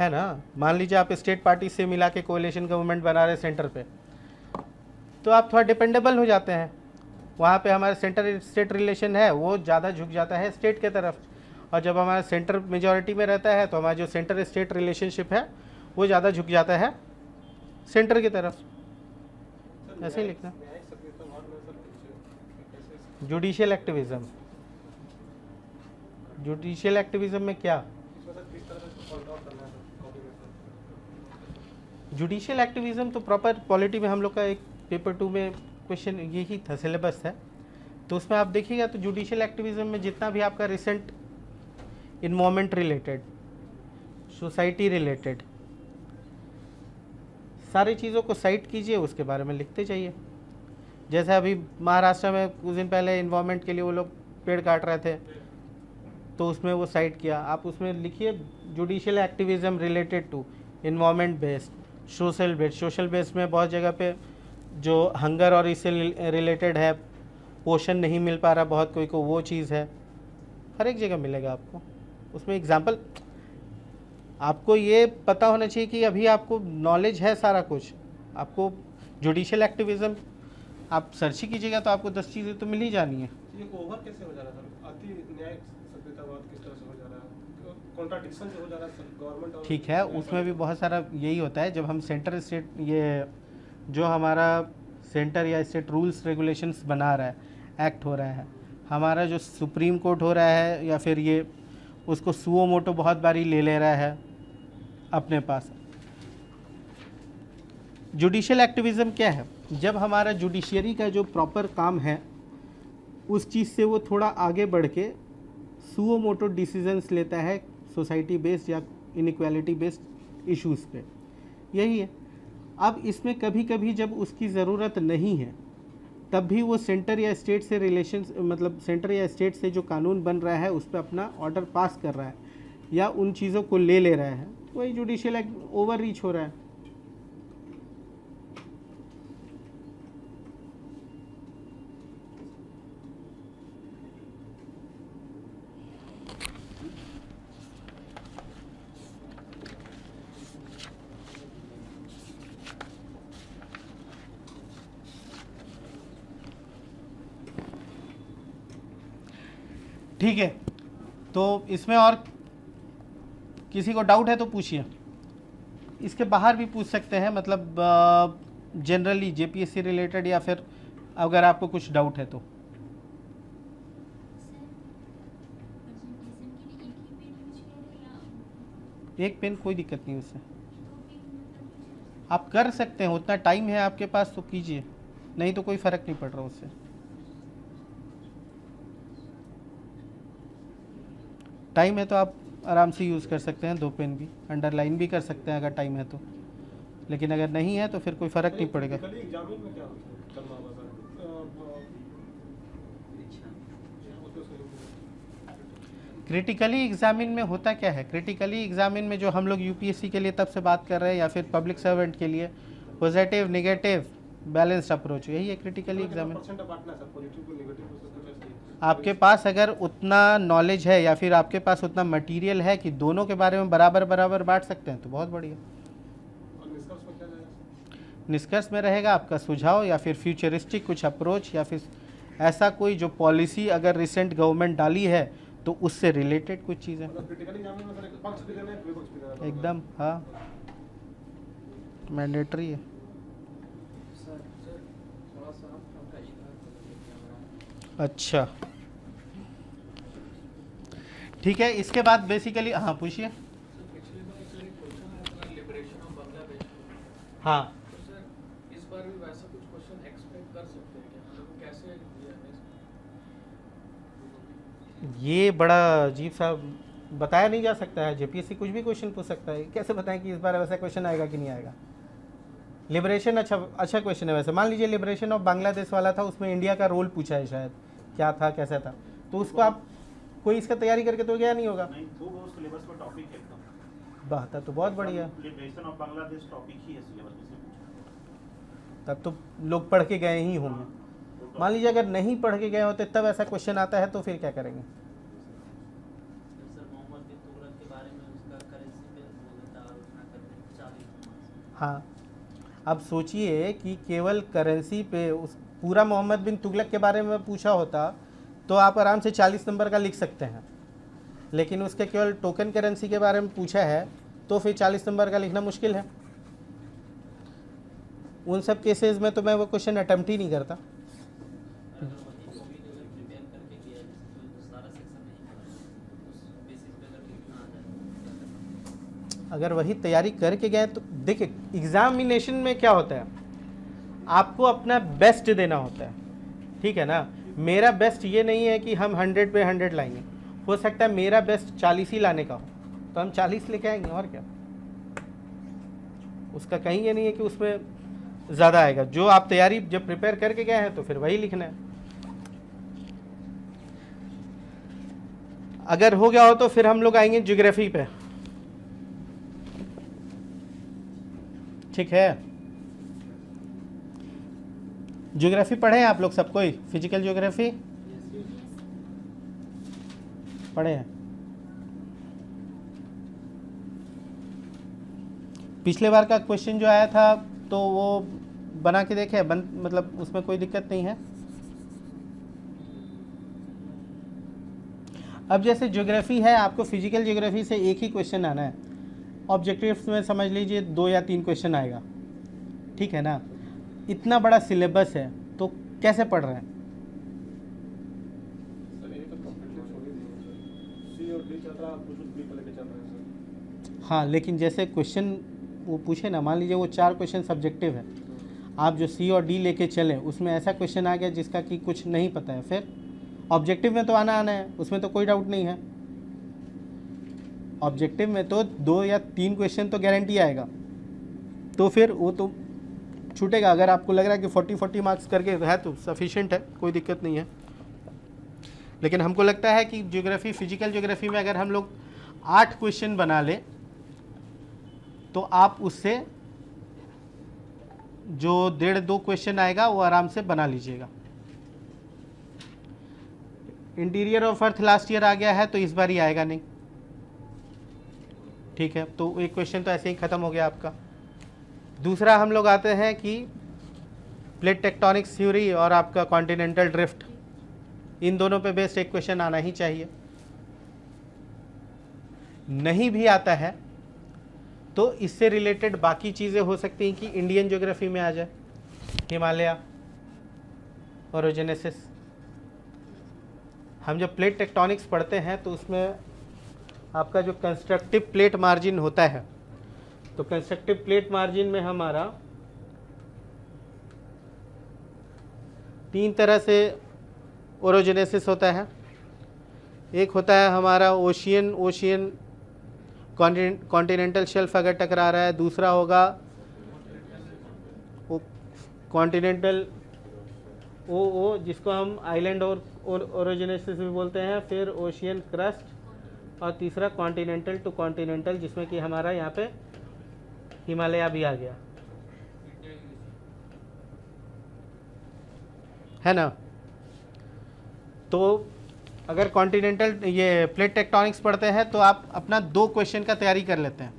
ना। मान लीजिए आप स्टेट पार्टी से मिला के कोएलिशन गवर्नमेंट बना रहे सेंटर पे, तो आप थोड़ा डिपेंडेबल हो जाते हैं। वहाँ पे हमारा सेंटर स्टेट रिलेशन है वो ज़्यादा झुक जाता है स्टेट के तरफ, और जब हमारा सेंटर मेजॉरिटी में रहता है तो हमारा जो सेंटर स्टेट रिलेशनशिप है वो ज़्यादा झुक जाता है सेंटर की तरफ। ऐसे ही लिखना। जुडिशियल एक्टिविज्म, जुडिशियल एक्टिविज्म में क्या, जुडिशियल एक्टिविज्म तो प्रॉपर पॉलिटी में हम लोग का एक पेपर 2 में क्वेश्चन यही था, सिलेबस है, तो उसमें आप देखिएगा तो जुडिशियल एक्टिविज्म में जितना भी आपका recent involvement related, society related सारी चीज़ों को साइट कीजिए, उसके बारे में लिखते जाइए। जैसे अभी महाराष्ट्र में कुछ दिन पहले इन्वॉल्वमेंट के लिए वो लोग पेड़ काट रहे थे, तो उसमें वो साइट किया, आप उसमें लिखिए judicial activism related to involvement based, social based. Social based में बहुत जगह पे जो हंगर और इससे रिलेटेड है, पोषण नहीं मिल पा रहा बहुत कोई को, वो चीज़ है, हर एक जगह मिलेगा आपको उसमें एग्जाम्पल। आपको ये पता होना चाहिए कि अभी आपको नॉलेज है सारा कुछ। आपको जुडिशियल एक्टिविज्म आप सर्च ही कीजिएगा तो आपको 10 चीज़ें तो मिल ही जानी है। ये ओवर कैसे हो जा रहा है सर? अति न्याय सभ्यतावाद किस तरह से हो जा रहा है? कॉन्ट्राडिक्शन जो हो जा रहा है गवर्नमेंट और ठीक है, उसमें भी बहुत सारा यही होता है। जब हम सेंटर स्टेट, ये जो हमारा सेंटर या स्टेट रूल्स रेगुलेशंस बना रहा है, एक्ट हो रहा है, हमारा जो सुप्रीम कोर्ट हो रहा है या फिर ये उसको सुओ मोटो बहुत बारी ले रहा है अपने पास। जुडिशियल एक्टिविज़म क्या है? जब हमारा जुडिशियरी का जो प्रॉपर काम है उस चीज़ से वो थोड़ा आगे बढ़ के सुओ मोटो डिसीजंस लेता है सोसाइटी बेस्ड या इनइक्वालिटी बेस्ड इश्यूज़ पे, यही है। अब इसमें कभी कभी जब उसकी ज़रूरत नहीं है तब भी वो सेंटर या स्टेट से रिलेशंस, मतलब सेंटर या स्टेट से जो कानून बन रहा है उस पर अपना ऑर्डर पास कर रहा है या उन चीज़ों को ले रहा है, वही जुडिशियल एक्ट ओवर रीच हो रहा है। ठीक है, तो इसमें और किसी को डाउट है तो पूछिए। इसके बाहर भी पूछ सकते हैं, मतलब जनरली जेपीएससी रिलेटेड या फिर अगर आपको कुछ डाउट है तो। एक पेन, कोई दिक्कत नहीं उससे, आप कर सकते हैं, उतना टाइम है आपके पास तो कीजिए, नहीं तो कोई फ़र्क नहीं पड़ रहा उससे। टाइम है तो आप आराम से यूज़ कर सकते हैं, 2 पेन भी, अंडरलाइन भी कर सकते हैं अगर टाइम है तो, लेकिन अगर नहीं है तो फिर कोई फ़र्क नहीं पड़ेगा। एग्जामिन में क्या करना होगा सर? क्रिटिकली एग्जामिन में होता क्या है? क्रिटिकली एग्जामिन में जो हम लोग यूपीएससी के लिए तब से बात कर रहे हैं या फिर पब्लिक सर्वेंट के लिए, पॉजिटिव नेगेटिव बैलेंस्ड अप्रोच, यही है क्रिटिकली एग्जामिन। आपके पास अगर उतना नॉलेज है या फिर आपके पास उतना मटेरियल है कि दोनों के बारे में बराबर बराबर बांट सकते हैं तो बहुत बढ़िया। निष्कर्ष में रहेगा आपका सुझाव या फिर फ्यूचरिस्टिक कुछ अप्रोच या फिर ऐसा कोई जो पॉलिसी अगर रिसेंट गवर्नमेंट डाली है तो उससे रिलेटेड कुछ चीज़ें एकदम, हाँ, मैंडेटरी है। अच्छा, ठीक है, इसके बाद बेसिकली, हाँ पूछिए। हाँ, इस बार भी वैसा कुछ क्वेश्चन एक्सपेक्ट कर सकते हैं क्या? मतलब कैसे ये बड़ा अजीब सा बताया नहीं जा सकता है। जेपीएससी कुछ भी क्वेश्चन पूछ सकता है, कैसे बताएं कि इस बार वैसा क्वेश्चन आएगा कि नहीं आएगा? लिबरेशन अच्छा क्वेश्चन है वैसे। मान लीजिए लिबरेशन ऑफ बांग्लादेश वाला था, उसमें इंडिया का रोल पूछा है शायद, क्या था कैसा था, तो उसको आप कोई इसका तैयारी करके तो गया नहीं होगा। नहीं, तो वो सिलेबस में टॉपिक है एकदम। बेहतर तो बहुत बढ़िया, लिबरेशन ऑफ बांग्लादेश टॉपिक ही है सिलेबस में। तब तो लोग पढ़ के गए ही होंगे। मान लीजिए अगर नहीं पढ़ के गए होते तब ऐसा क्वेश्चन आता है तो फिर क्या करेंगे? हाँ, अब सोचिए कि केवल करेंसी पे उस पूरा मोहम्मद बिन तुगलक के बारे में पूछा होता तो आप आराम से 40 नंबर का लिख सकते हैं, लेकिन उसके केवल टोकन करेंसी के बारे में पूछा है तो फिर 40 नंबर का लिखना मुश्किल है। उन सब केसेस में तो मैं वो क्वेश्चन अटेम्प्ट ही नहीं करता। अगर वही तैयारी करके गए तो देखिए, एग्जामिनेशन में क्या होता है, आपको अपना बेस्ट देना होता है, ठीक है ना। मेरा बेस्ट ये नहीं है कि हम 100 पे 100 लाएंगे, हो सकता है मेरा बेस्ट 40 ही लाने का हो तो हम 40 लेके आएंगे, और क्या। उसका कहीं ये नहीं है कि उसमें ज़्यादा आएगा। जो आप तैयारी जब प्रिपेयर करके गए हैं तो फिर वही लिखना है। अगर हो गया हो तो फिर हम लोग आएंगे ज्योग्राफी पे, ठीक है। ज्योग्राफी पढ़े हैं आप लोग सब कोई? फिजिकल ज्योग्राफी पढ़े हैं? पिछले बार का क्वेश्चन जो आया था तो वो बना के देखे, मतलब उसमें कोई दिक्कत नहीं है। अब जैसे ज्योग्राफी है, आपको फिजिकल ज्योग्राफी से एक ही क्वेश्चन आना है, ऑब्जेक्टिव्स में समझ लीजिए 2 या 3 क्वेश्चन आएगा, ठीक है ना। इतना बड़ा सिलेबस है तो कैसे पढ़ रहे हैं? सर ये तो कंप्लीटली छोड़ ही दिए सर, सी और डी चल रहा है, कुछ बी को लेके चल रहे हैं सर। हाँ, लेकिन जैसे क्वेश्चन वो पूछे ना, मान लीजिए वो 4 क्वेश्चन सब्जेक्टिव है, आप जो सी और डी लेके चले उसमें ऐसा क्वेश्चन आ गया जिसका कि कुछ नहीं पता है, फिर ऑब्जेक्टिव में तो आना है, उसमें तो कोई डाउट नहीं है। ऑब्जेक्टिव में तो 2 या 3 क्वेश्चन तो गारंटी आएगा, तो फिर वो तो छूटेगा। अगर आपको लग रहा है कि 40 मार्क्स करके है तो सफिशिएंट है, कोई दिक्कत नहीं है। लेकिन हमको लगता है कि ज्योग्राफी, फिजिकल ज्योग्राफी में अगर हम लोग 8 क्वेश्चन बना ले तो आप उससे जो 1.5-2 क्वेश्चन आएगा वो आराम से बना लीजिएगा। Interior of earth last year आ गया है तो इस बार ही आएगा नहीं, ठीक है। तो एक क्वेश्चन तो ऐसे ही ख़त्म हो गया आपका। दूसरा हम लोग आते हैं कि प्लेट टेक्टोनिक्स थ्योरी और आपका कॉन्टिनेंटल ड्रिफ्ट, इन दोनों पे बेस्ड एक क्वेश्चन आना ही चाहिए। नहीं भी आता है तो इससे रिलेटेड बाकी चीज़ें हो सकती हैं कि इंडियन ज्योग्राफी में आ जाए, हिमालय, ओरोजेनेसिस। हम जब प्लेट टेक्टोनिक्स पढ़ते हैं तो उसमें आपका जो कंस्ट्रक्टिव प्लेट मार्जिन होता है, तो कंस्ट्रक्टिव प्लेट मार्जिन में हमारा 3 तरह से ओरोजेनेसिस होता है। एक होता है हमारा ओशियन कॉन्टिनेंटल शेल्फ अगर टकरा रहा है, दूसरा होगा कॉन्टिनेंटल ओ जिसको हम आइलैंड और ओरोजेनेसिस भी बोलते हैं, फिर ओशियन क्रस्ट, और तीसरा कॉन्टिनेंटल टू कॉन्टिनेंटल जिसमें कि हमारा यहाँ पे हिमालय भी आ गया है ना। तो अगर कॉन्टिनेंटल ये प्लेट टेक्टोनिक्स पढ़ते हैं तो आप अपना 2 क्वेश्चन का तैयारी कर लेते हैं।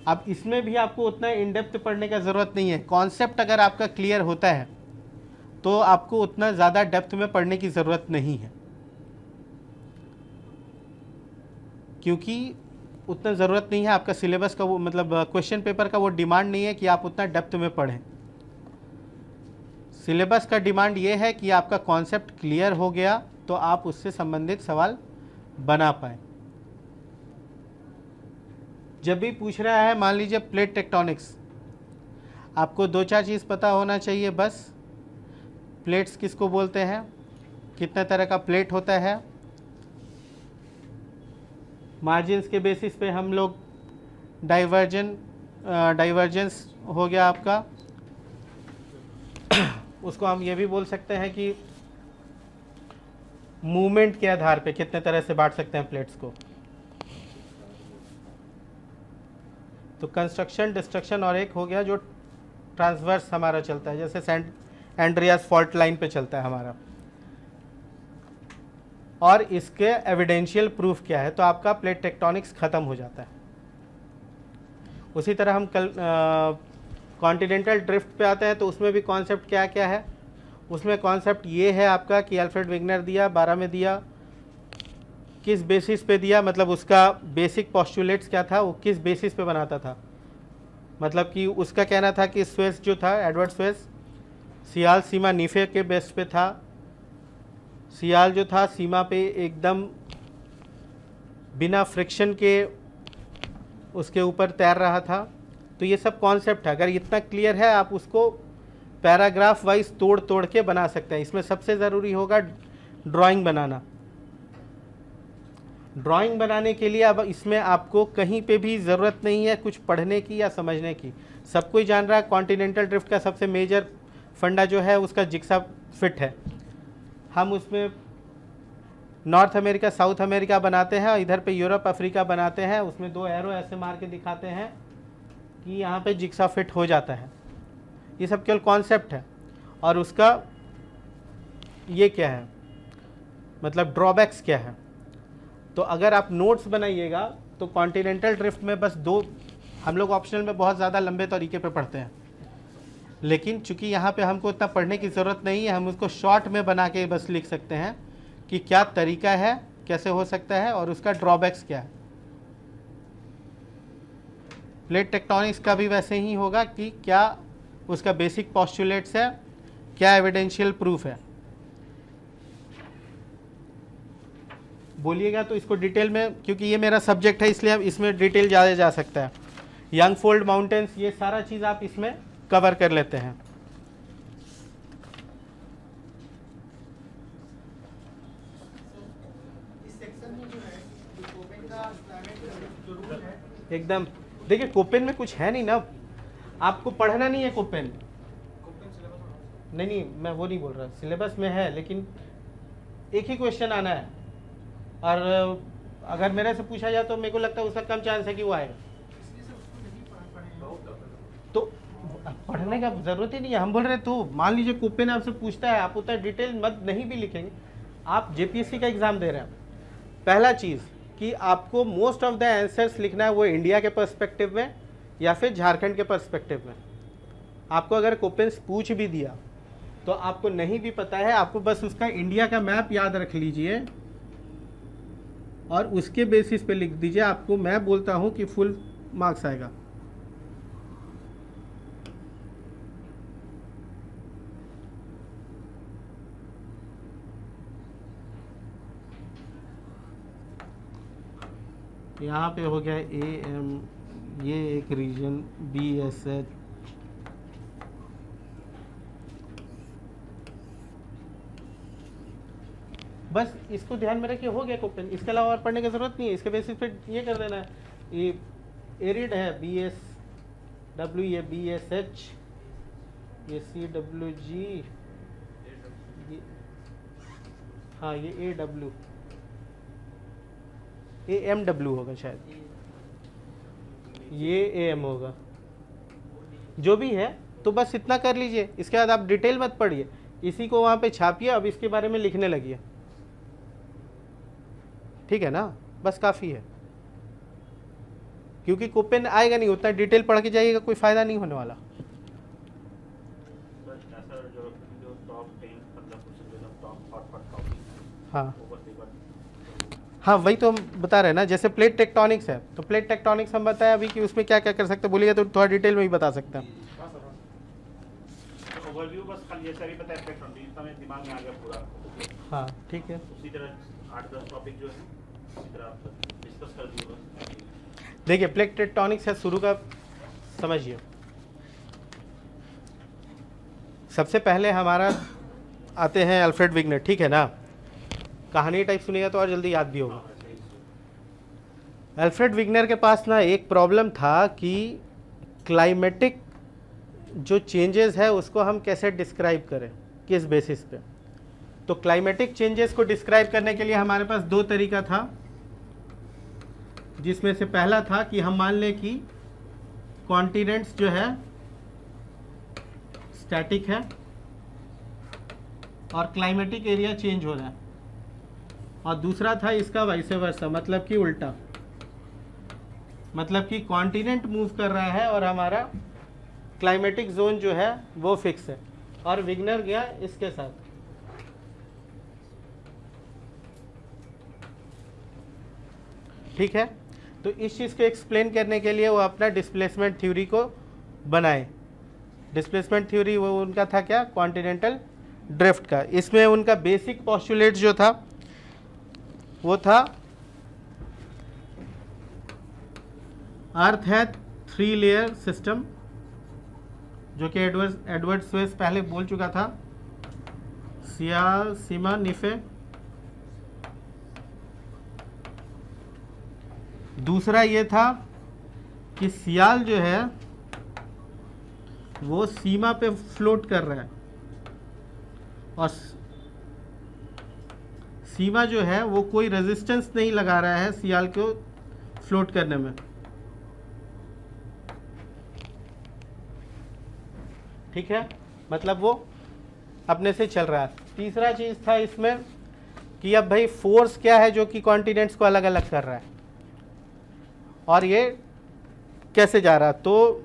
अब इसमें भी आपको उतना इन डेप्थ पढ़ने का ज़रूरत नहीं है। कॉन्सेप्ट अगर आपका क्लियर होता है तो आपको उतना ज़्यादा डेप्थ में पढ़ने की ज़रूरत नहीं है, क्योंकि उतना ज़रूरत नहीं है। आपका सिलेबस का वो मतलब क्वेश्चन पेपर का वो डिमांड नहीं है कि आप उतना डेप्थ में पढ़ें। सिलेबस का डिमांड ये है कि आपका कॉन्सेप्ट क्लियर हो गया तो आप उससे संबंधित सवाल बना पाए। जब भी पूछ रहा है, मान लीजिए प्लेट टेक्टोनिक्स, आपको 2-4 चीज़ पता होना चाहिए बस। प्लेट्स किसको बोलते हैं, कितने तरह का प्लेट होता है, मार्जिन्स के बेसिस पे हम लोग डाइवर्जेंस हो गया आपका, उसको हम ये भी बोल सकते हैं कि मूवमेंट के आधार पे कितने तरह से बांट सकते हैं प्लेट्स को। तो कंस्ट्रक्शन, डिस्ट्रक्शन, और एक हो गया जो ट्रांसवर्स हमारा चलता है, जैसे सेंट एंड्रियास फॉल्ट लाइन पे चलता है हमारा, और इसके एविडेंशियल प्रूफ क्या है, तो आपका प्लेट टेक्टोनिक्स खत्म हो जाता है। उसी तरह हम कल कॉन्टिनेंटल ड्रिफ्ट पे आते हैं तो उसमें भी कॉन्सेप्ट क्या क्या है। उसमें कॉन्सेप्ट ये है आपका कि अल्फ्रेड वेगनर दिया 12 में दिया, किस बेसिस पे दिया, मतलब उसका बेसिक पोस्टुलेट्स क्या था, वो किस बेसिस पे बनाता था। मतलब कि उसका कहना था कि स्वेस जो था, एडवर्ड स्वेस, सियाल सीमा नीफे के बेस पे था। सियाल जो था सीमा पे एकदम बिना फ्रिक्शन के उसके ऊपर तैर रहा था। तो ये सब कॉन्सेप्ट है, अगर इतना क्लियर है आप उसको पैराग्राफ वाइज तोड़ तोड़ के बना सकते हैं। इसमें सबसे ज़रूरी होगा ड्राइंग बनाना। ड्राइंग बनाने के लिए अब इसमें आपको कहीं पे भी ज़रूरत नहीं है कुछ पढ़ने की या समझने की। सब कोई जान रहा है कॉन्टिनेंटल ड्रिफ्ट का सबसे मेजर फंडा जो है उसका जिग्सा फिट है। हम उसमें नॉर्थ अमेरिका, साउथ अमेरिका बनाते हैं और इधर पे यूरोप, अफ्रीका बनाते हैं। उसमें 2 एरो ऐसे मार के दिखाते हैं कि यहाँ पे जिग्सा फिट हो जाता है। ये सब केवल कॉन्सेप्ट है। और उसका ये क्या है, मतलब ड्रॉबैक्स क्या है। तो अगर आप नोट्स बनाइएगा तो कॉन्टिनेंटल ड्रिफ्ट में बस 2, हम लोग ऑप्शनल में बहुत ज़्यादा लंबे तरीके पे पढ़ते हैं, लेकिन चूंकि यहाँ पे हमको इतना पढ़ने की ज़रूरत नहीं है, हम उसको शॉर्ट में बना के बस लिख सकते हैं कि क्या तरीका है, कैसे हो सकता है और उसका ड्रॉबैक्स क्या है। प्लेट टेक्टोनिक्स का भी वैसे ही होगा कि क्या उसका बेसिक पोस्टुलेट्स है, क्या एविडेंशियल प्रूफ है। बोलिएगा तो इसको डिटेल में, क्योंकि ये मेरा सब्जेक्ट है इसलिए अब इसमें डिटेल ज़्यादा जा सकता है। यंग फोल्ड माउंटेन्स, ये सारा चीज़ आप इसमें कवर कर लेते हैं। इस सेक्शन में जो है जो कोपेन का क्लाइमेट जो रूल है, एकदम देखिए, कोपेन में कुछ है नहीं ना, आपको पढ़ना नहीं है कोपेन। कोपेन सिलेबस में नहीं नहीं, मैं वो नहीं बोल रहा, सिलेबस में है लेकिन एक ही क्वेश्चन आना है, और अगर मेरे से पूछा जाए तो मेरे को लगता है उसका कम चांस है कि वो आएगा। इसलिए सर उसको नहीं पढ़े हैं। बहुत टफ है। तो पढ़ने का ज़रूरत ही नहीं है। हम बोल रहे तो मान लीजिए कोपेन आपसे पूछता है, आप उतना डिटेल मत नहीं भी लिखेंगे, आप जेपीएससी का एग्ज़ाम दे रहे हैं, पहला चीज़ कि आपको मोस्ट ऑफ द आंसर्स लिखना है वो इंडिया के पर्सपेक्टिव में या फिर झारखंड के पर्सपेक्टिव में। आपको अगर कोपेन्स पूछ भी दिया तो आपको नहीं भी पता है, आपको बस उसका इंडिया का मैप याद रख लीजिए और उसके बेसिस पे लिख दीजिए। आपको मैं बोलता हूँ कि फुल मार्क्स आएगा। यहाँ पे हो गया AM, ये एक रीजन BSH, बस इसको ध्यान में रखिए, हो गया कोपेन। इसके अलावा और पढ़ने की ज़रूरत नहीं है। इसके बेसिस पे ये कर देना है, ये एरिड है BSW, ये BSH, ये CWG, हाँ ये AW, AMW होगा शायद, ये AM होगा, जो भी है। तो बस इतना कर लीजिए, इसके बाद आप डिटेल मत पढ़िए, इसी को वहाँ पे छापिए, अब इसके बारे में लिखने लगिए, ठीक है ना, बस काफ़ी है। क्योंकि कोपेन आएगा नहीं, उतना डिटेल पढ़ के जाइएगा, कोई फ़ायदा नहीं होने वाला। सर जो टॉप 10 मतलब टॉप हॉट टॉपिक, हाँ हाँ, वही तो हम बता रहे हैं ना। जैसे प्लेट टेक्टोनिक्स है, तो प्लेट टेक्टोनिक्स हम बताएं अभी कि उसमें क्या क्या कर सकते हैं, बोलिएगा तो थोड़ा डिटेल में ही बता सकते हैं। हाँ सर, हाँ। तो ओवरव्यू बस खाली ऐसा भी बताया, इफेक्ट ऑन हमें दिमाग में आ गया पूरा। हाँ ठीक है, उसी तरह 8-10 टॉपिक जो है उसी तरह आप डिस्कस कर दिए बस। देखिए प्लेट टेक्टोनिक्स है, शुरू का समझिए। सबसे पहले हमारा आते हैं अल्फ्रेड विग्नर, ठीक है ना। कहानी टाइप सुनिएगा तो और जल्दी याद भी होगा। अल्फ्रेड विग्नर के पास ना एक प्रॉब्लम था कि क्लाइमेटिक जो चेंजेस है उसको हम कैसे डिस्क्राइब करें, किस बेसिस पे। तो क्लाइमेटिक चेंजेस को डिस्क्राइब करने के लिए हमारे पास दो तरीका था, जिसमें से पहला था कि हम मान लें कि कॉन्टिनेंट्स जो है स्टैटिक है और क्लाइमेटिक एरिया चेंज हो रहा है, और दूसरा था इसका वाइस वर्सा, मतलब कि उल्टा, मतलब कि कॉन्टिनेंट मूव कर रहा है और हमारा क्लाइमेटिक जोन जो है वो फिक्स है। और विग्नर गया इसके साथ, ठीक है। तो इस चीज़ को एक्सप्लेन करने के लिए वो अपना डिस्प्लेसमेंट थ्योरी को बनाए। डिस्प्लेसमेंट थ्योरी वो उनका था क्या, कॉन्टिनेंटल ड्रिफ्ट का। इसमें उनका बेसिक पोस्टुलेट जो था वो था अर्थ है 3 लेयर सिस्टम, जो कि एडवर्ड स्वेस पहले बोल चुका था, सियाल, सीमा, निफे। दूसरा ये था कि सियाल जो है वो सीमा पे फ्लोट कर रहा है, और सीमा जो है वो कोई रेजिस्टेंस नहीं लगा रहा है सियाल को फ्लोट करने में, ठीक है, मतलब वो अपने से चल रहा है। तीसरा चीज़ था इसमें कि अब भाई फोर्स क्या है जो कि कॉन्टिनेंट्स को अलग अलग कर रहा है और ये कैसे जा रहा है। तो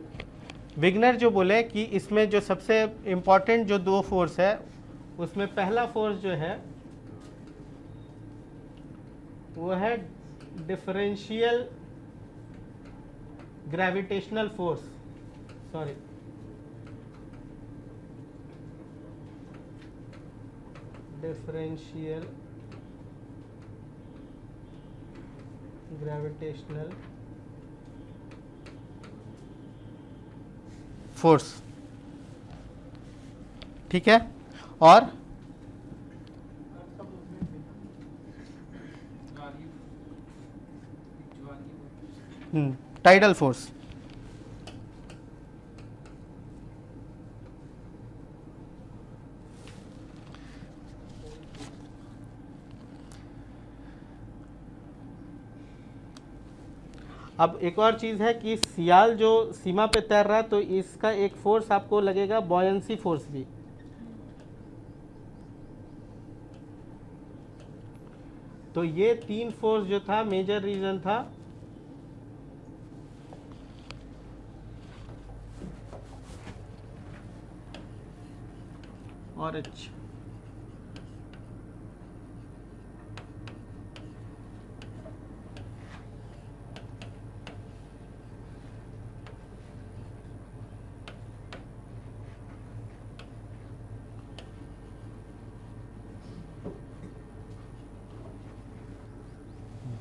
विग्नर जो बोले कि इसमें जो सबसे इम्पॉर्टेंट जो दो फोर्स है, उसमें पहला फोर्स जो है वो है differential gravitational force, sorry differential gravitational force. ठीक है, और टाइडल फोर्स। अब एक और चीज़ है कि सियाल जो सीमा पे तैर रहा है तो इसका एक फोर्स आपको लगेगा बॉयंसी फोर्स भी। तो ये तीन फोर्स जो था मेजर रीजन था और अच्छा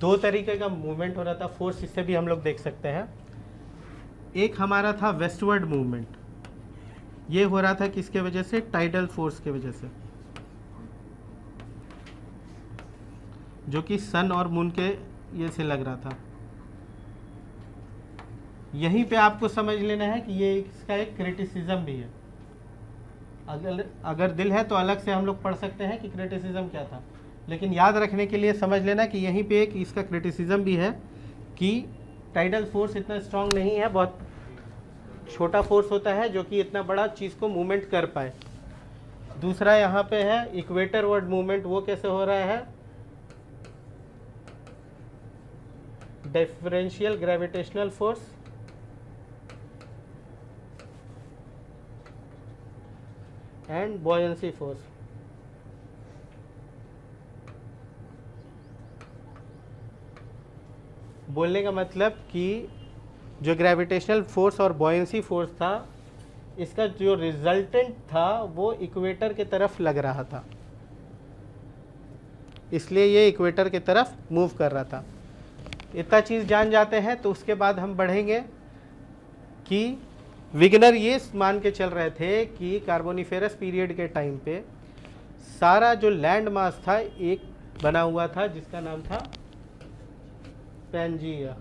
दो तरीके का मूवमेंट हो रहा था फोर्स, इससे भी हम लोग देख सकते हैं। एक हमारा था वेस्टवर्ड मूवमेंट, ये हो रहा था किसके वजह से, टाइडल फोर्स के वजह से, जो कि सन और मून के ये से लग रहा था। यहीं पे आपको समझ लेना है कि ये इसका एक क्रिटिसिज्म भी है। अगर दिल है तो अलग से हम लोग पढ़ सकते हैं कि क्रिटिसिज्म क्या था, लेकिन याद रखने के लिए समझ लेना कि यहीं पे एक इसका क्रिटिसिज्म भी है कि टाइडल फोर्स इतना स्ट्रांग नहीं है, बहुत छोटा फोर्स होता है जो कि इतना बड़ा चीज़ को मूवमेंट कर पाए। दूसरा यहाँ पे है इक्वेटर वर्ड मूवमेंट, वो कैसे हो रहा है, differential gravitational force and buoyancy force. बोलने का मतलब कि जो ग्रेविटेशनल फोर्स और बॉयंसी फोर्स था, इसका जो रिजल्टेंट था वो इक्वेटर के तरफ लग रहा था, इसलिए ये इक्वेटर के तरफ मूव कर रहा था। इतना चीज़ जान जाते हैं तो उसके बाद हम बढ़ेंगे कि विगनर ये मान के चल रहे थे कि कार्बोनिफेरस पीरियड के टाइम पे सारा जो लैंड मास था एक बना हुआ था जिसका नाम था पैंजिया,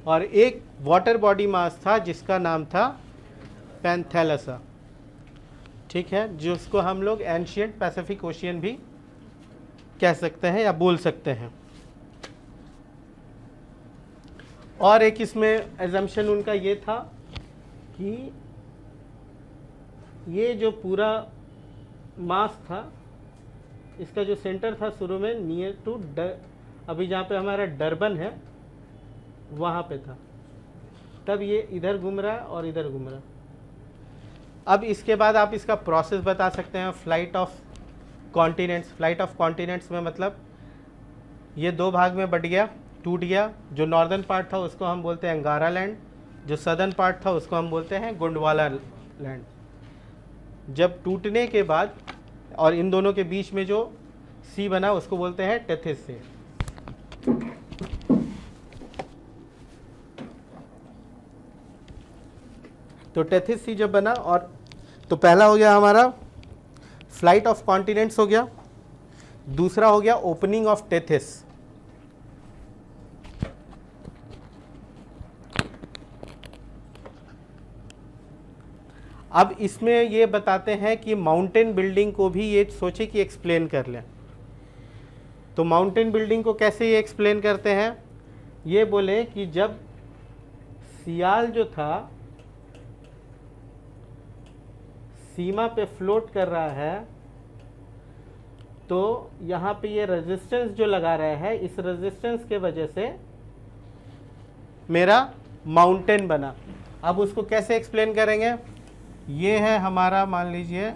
और एक वाटर बॉडी मास था जिसका नाम था पैंथैलसा। ठीक है, जिसको हम लोग एंशिएंट पैसिफिक ओशियन भी कह सकते हैं या बोल सकते हैं। और एक इसमें एजम्पशन उनका ये था कि ये जो पूरा मास था इसका जो सेंटर था शुरू में नियर टू अभी जहाँ पे हमारा डरबन है वहाँ पे था, तब ये इधर घूम रहा है और इधर घूम रहा है। अब इसके बाद आप इसका प्रोसेस बता सकते हैं, flight of continents. Flight of continents में मतलब ये दो भाग में बट गया, टूट गया। जो नॉर्दर्न पार्ट था उसको हम बोलते हैं अंगारा लैंड, जो सदर्न पार्ट था उसको हम बोलते हैं गोंडवाना लैंड। जब टूटने के बाद और इन दोनों के बीच में जो सी बना उसको बोलते हैं टेथिस सी। तो टेथिस सी जब बना, और तो पहला हो गया हमारा फ्लाइट ऑफ कॉन्टिनेंट्स हो गया, दूसरा हो गया ओपनिंग ऑफ टेथिस। अब इसमें ये बताते हैं कि माउंटेन बिल्डिंग को भी ये सोचे कि एक्सप्लेन कर लें। तो माउंटेन बिल्डिंग को कैसे ये एक्सप्लेन करते हैं, ये बोले कि जब सियाल जो था सीमा पे फ्लोट कर रहा है तो यहाँ पे ये रेजिस्टेंस जो लगा रहा है, इस रेजिस्टेंस के वजह से मेरा माउंटेन बना। अब उसको कैसे एक्सप्लेन करेंगे, ये है हमारा मान लीजिए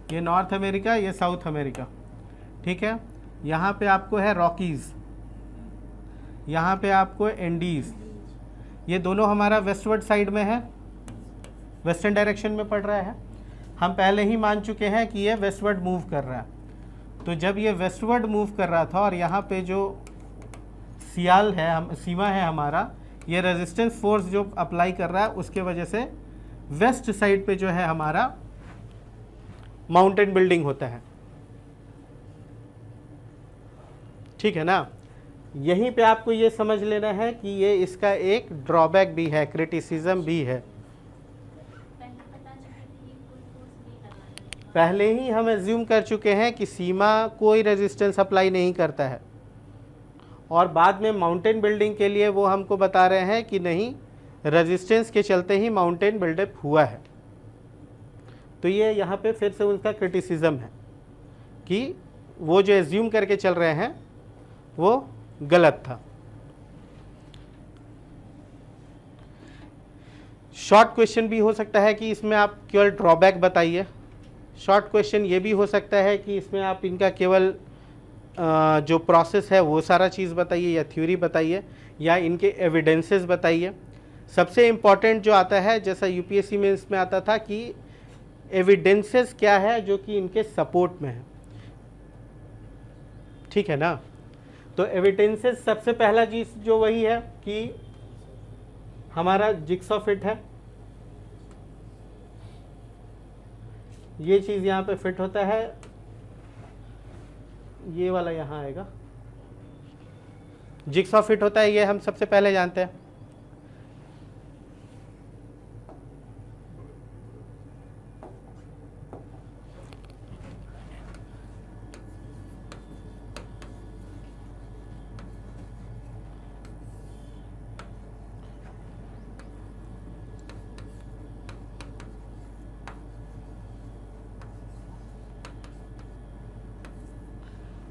ये नॉर्थ अमेरिका, ये साउथ अमेरिका, ठीक है। यहाँ पे आपको है रॉकीज़, यहाँ पे आपको एंडीज़, ये दोनों हमारा वेस्टवर्ड साइड में है, वेस्टर्न डायरेक्शन में पड़ रहा है। हम पहले ही मान चुके हैं कि ये वेस्टवर्ड मूव कर रहा है। तो जब ये वेस्टवर्ड मूव कर रहा था और यहाँ पे जो सियाल है, हम सीमा है हमारा, ये रेजिस्टेंस फोर्स जो अप्लाई कर रहा है उसके वजह से वेस्ट साइड पे जो है हमारा माउंटेन बिल्डिंग होता है, ठीक है ना। यहीं पे आपको ये समझ लेना है कि ये इसका एक ड्रॉबैक भी है, क्रिटिसिज्म भी है। पहले ही हम एज्यूम कर चुके हैं कि सीमा कोई रेजिस्टेंस अप्लाई नहीं करता है, और बाद में माउंटेन बिल्डिंग के लिए वो हमको बता रहे हैं कि नहीं, रेजिस्टेंस के चलते ही माउंटेन बिल्डअप हुआ है। तो ये यहाँ पे फिर से उनका क्रिटिसिज्म है कि वो जो एज्यूम करके चल रहे हैं वो गलत था। शॉर्ट क्वेश्चन भी हो सकता है कि इसमें आप केवल ड्रॉबैक बताइए। शॉर्ट क्वेश्चन ये भी हो सकता है कि इसमें आप इनका केवल जो प्रोसेस है वो सारा चीज़ बताइए, या थ्योरी बताइए, या इनके एविडेंसेस बताइए। सबसे इम्पॉर्टेंट जो आता है, जैसा यूपीएससी में इसमें आता था कि एविडेंसेस क्या है जो कि इनके सपोर्ट में है, ठीक है ना। तो एविडेंसेस सबसे पहला चीज़ जो वही है कि हमारा जिक्सॉ फिट है, ये चीज़ यहाँ पे फिट होता है, ये वाला यहाँ आएगा, जिक्सॉ फिट होता है, ये हम सबसे पहले जानते हैं।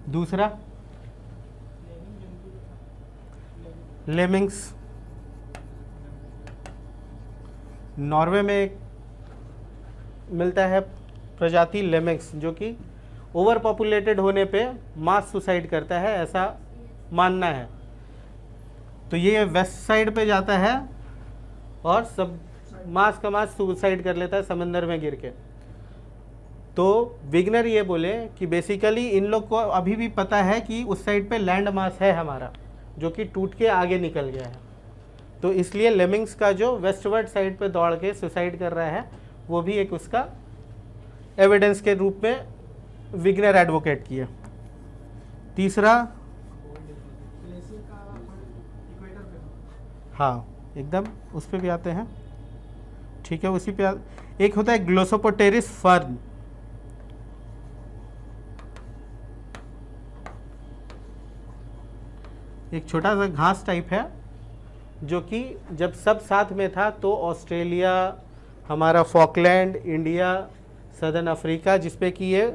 दूसरा लेमिंग्स, नॉर्वे में एक मिलता है प्रजाति लेमिंग्स, जो कि ओवर पॉपुलेटेड होने पे मास सुसाइड करता है, ऐसा मानना है। तो ये वेस्ट साइड पे जाता है और सब मास का मास सुसाइड कर लेता है समंदर में गिर के। तो विग्नर ये बोले कि बेसिकली इन लोग को अभी भी पता है कि उस साइड पे लैंड मास है हमारा, जो कि टूट के आगे निकल गया है। तो इसलिए लेमिंग्स का जो वेस्टवर्ड साइड पे दौड़ के सुसाइड कर रहा है, वो भी एक उसका एविडेंस के रूप में विग्नर एडवोकेट किया। तीसरा, हाँ एकदम उस पर भी आते हैं, ठीक है, उसी पे एक होता है ग्लोसोपोटेरिस फर्न। एक छोटा सा घास टाइप है जो कि जब सब साथ में था तो ऑस्ट्रेलिया, हमारा फॉकलैंड, इंडिया, सदर्न अफ्रीका, जिसपे कि ये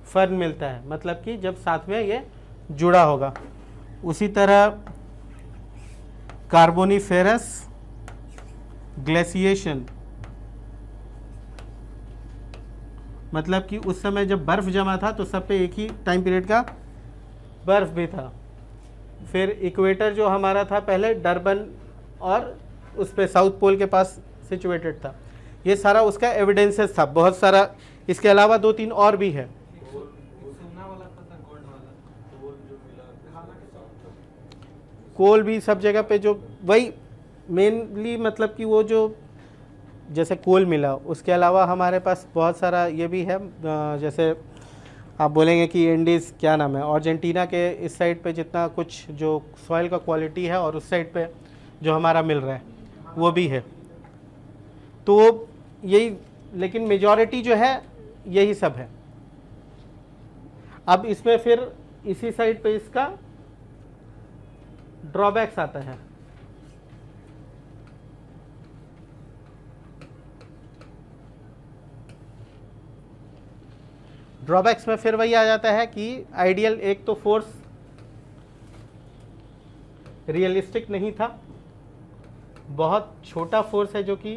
फर्न मिलता है, मतलब कि जब साथ में ये जुड़ा होगा। उसी तरह कार्बोनिफेरस ग्लेशिएशन, मतलब कि उस समय जब बर्फ जमा था तो सब पे एक ही टाइम पीरियड का बर्फ भी था। फिर इक्वेटर जो हमारा था पहले डरबन, और उस पे साउथ पोल के पास सिचुएटेड था। ये सारा उसका एविडेंसेस था, बहुत सारा। इसके अलावा 2-3 और भी है। कोल भी सब जगह पे, जो वही मेनली मतलब कि वो जो जैसे कोल मिला, उसके अलावा हमारे पास बहुत सारा ये भी है। जैसे आप बोलेंगे कि इंडीज़ क्या नाम है, अर्जेंटीना के इस साइड पे जितना कुछ जो सॉइल का क्वालिटी है और उस साइड पे जो हमारा मिल रहा है वो भी है। तो यही, लेकिन मेजॉरिटी जो है यही सब है। अब इसमें फिर इसी साइड पे इसका ड्रॉबैक्स आता है। ड्रॉबैक्स में फिर वही आ जाता है कि आइडियल, एक तो फोर्स रियलिस्टिक नहीं था, बहुत छोटा फोर्स है जो कि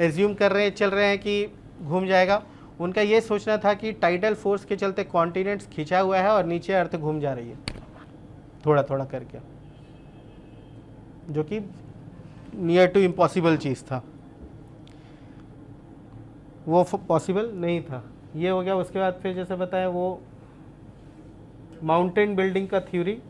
एज्यूम कर रहे चल रहे हैं कि घूम जाएगा। उनका ये सोचना था कि टाइडल फोर्स के चलते कॉन्टिनेंट्स खिंचा हुआ है और नीचे अर्थ घूम जा रही है थोड़ा थोड़ा करके, जो कि नियर टू इम्पॉसिबल चीज़ था, वो पॉसिबल नहीं था। ये हो गया। उसके बाद फिर जैसे बताया वो माउंटेन बिल्डिंग का थ्योरी,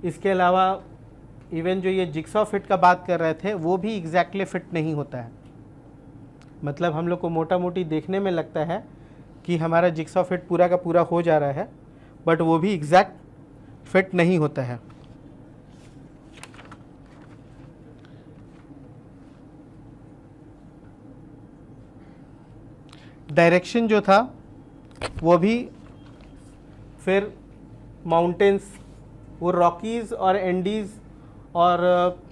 इसके अलावा इवन जो ये जिक्सॉ फिट का बात कर रहे थे वो भी एग्जैक्टली फिट नहीं होता है। मतलब हम लोग को मोटा मोटी देखने में लगता है कि हमारा जिक्सॉ फिट पूरा का पूरा हो जा रहा है, बट वो भी एग्जैक्ट फिट नहीं होता है। डायरेक्शन जो था वो भी फिर माउंटेन्स, वो रॉकीज़ और एंडीज़ और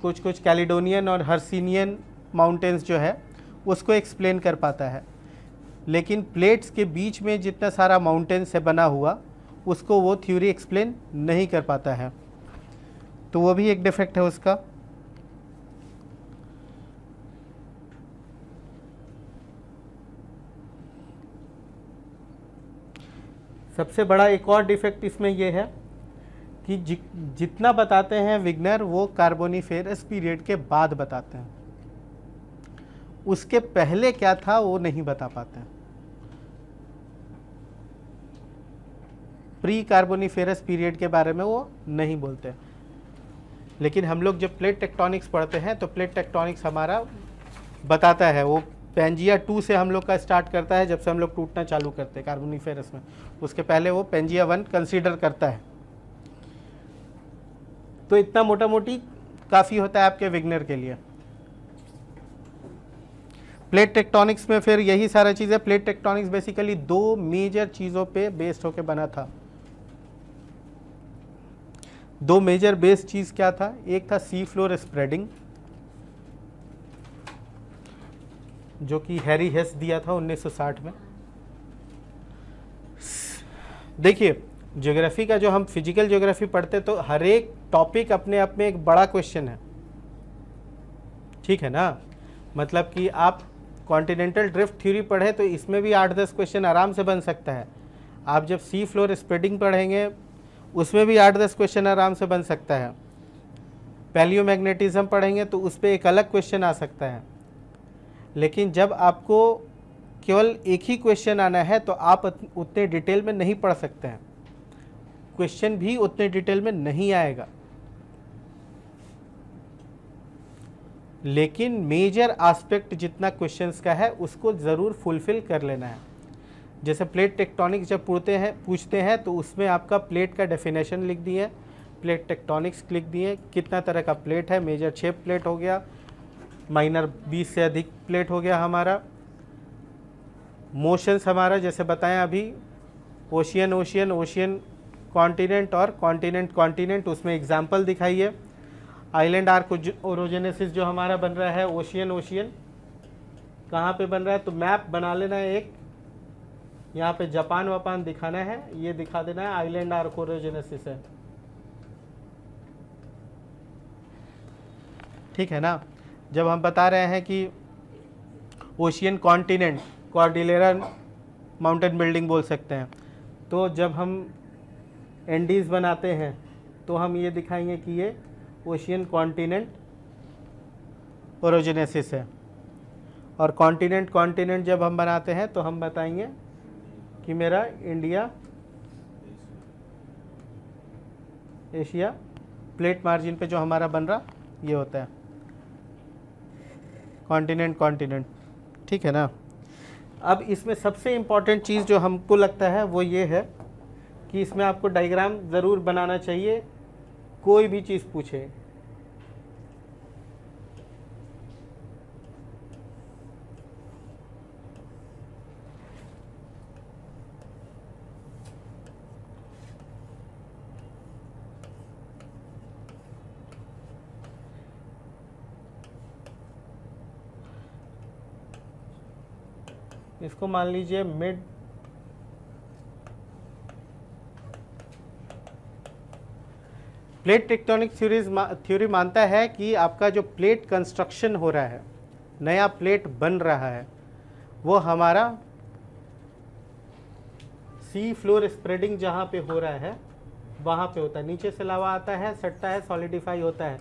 कुछ कुछ कैलिडोनियन और हर्सिनियन माउंटेन्स जो है उसको एक्सप्लेन कर पाता है, लेकिन प्लेट्स के बीच में जितना सारा माउंटेन से बना हुआ उसको वो थ्योरी एक्सप्लेन नहीं कर पाता है। तो वो भी एक डिफेक्ट है उसका। सबसे बड़ा एक और डिफेक्ट इसमें ये है कि जितना बताते हैं विग्नर वो कार्बोनिफेरस पीरियड के बाद बताते हैं, उसके पहले क्या था वो नहीं बता पाते हैं। प्री कार्बोनिफेरस पीरियड के बारे में वो नहीं बोलते। लेकिन हम लोग जब प्लेट टेक्टोनिक्स पढ़ते हैं तो प्लेट टेक्टोनिक्स हमारा बताता है, वो पेंजिया 2 से हम लोग का स्टार्ट करता है, जब से हम लोग टूटना चालू करते हैं कार्बोनिफेरस में, उसके पहले वो पेंजिया 1 कंसीडर करता है। तो इतना मोटा मोटी काफ़ी होता है आपके विग्नर के लिए। प्लेट टेक्टोनिक्स में फिर यही सारा चीज़ें। प्लेट टेक्टोनिक्स बेसिकली 2 मेजर चीज़ों पे बेस्ड होके बना था। 2 मेजर बेस्ड चीज़ क्या था? एक था सी फ्लोर स्प्रेडिंग, जो कि हैरी हेस दिया था 1960 में। देखिए ज्योग्राफी का जो हम फिजिकल ज्योग्राफी पढ़ते तो हर एक टॉपिक अपने आप में एक बड़ा क्वेश्चन है, ठीक है ना। मतलब कि आप कॉन्टिनेंटल ड्रिफ्ट थ्योरी पढ़े तो इसमें भी 8-10 क्वेश्चन आराम से बन सकता है। आप जब सी फ्लोर स्प्रेडिंग पढ़ेंगे उसमें भी 8-10 क्वेश्चन आराम से बन सकता है। पैलियोमैग्नेटिज्म पढ़ेंगे तो उस पर एक अलग क्वेश्चन आ सकता है। लेकिन जब आपको केवल एक ही क्वेश्चन आना है तो आप उतने डिटेल में नहीं पढ़ सकते हैं, क्वेश्चन भी उतने डिटेल में नहीं आएगा। लेकिन मेजर एस्पेक्ट जितना क्वेश्चंस का है उसको ज़रूर फुलफिल कर लेना है। जैसे प्लेट टेक्टोनिक्स जब पूछते हैं तो उसमें आपका प्लेट का डेफिनेशन लिख दिए, प्लेट टेक्टोनिक्स लिख दिए, कितना तरह का प्लेट है, मेजर 6 प्लेट हो गया, माइनर 20 से अधिक प्लेट हो गया हमारा। मोशंस हमारा जैसे बताएं अभी, ओशियन ओशियन, ओशियन कॉन्टिनेंट और कॉन्टिनेंट कॉन्टिनेंट, उसमें एग्जाम्पल दिखाइए। आइलैंड आर्क ओरोजेनेसिस जो हमारा बन रहा है ओशियन ओशियन कहाँ पे बन रहा है, तो मैप बना लेना है एक, यहाँ पे जापान वापान दिखाना है, ये दिखा देना है आइलैंड आर्क ओरोजेनेसिस है, ठीक है ना। जब हम बता रहे हैं कि ocean continent, Cordillera mountain building बोल सकते हैं, तो जब हम एंडीज बनाते हैं तो हम ये दिखाएंगे कि ये ओशियन कॉन्टिनेंट ओरोजेनेसिस है। और कॉन्टिनेंट कॉन्टिनेंट जब हम बनाते हैं तो हम बताएंगे कि मेरा इंडिया एशिया प्लेट मार्जिन पे जो हमारा बन रहा ये होता है कॉन्टिनेंट कॉन्टिनेंट, ठीक है ना। अब इसमें सबसे इम्पॉर्टेंट चीज़ जो हमको लगता है वो ये है कि इसमें आपको डायग्राम ज़रूर बनाना चाहिए, कोई भी चीज़ पूछे। इसको मान लीजिए मिड प्लेट टेक्टोनिक थ्योरी मानता है कि आपका जो प्लेट कंस्ट्रक्शन हो रहा है, नया प्लेट बन रहा है, वो हमारा सी फ्लोर स्प्रेडिंग जहाँ पे हो रहा है वहाँ पे होता है। नीचे से लावा आता है, सटता है, सॉलिडिफाई होता है,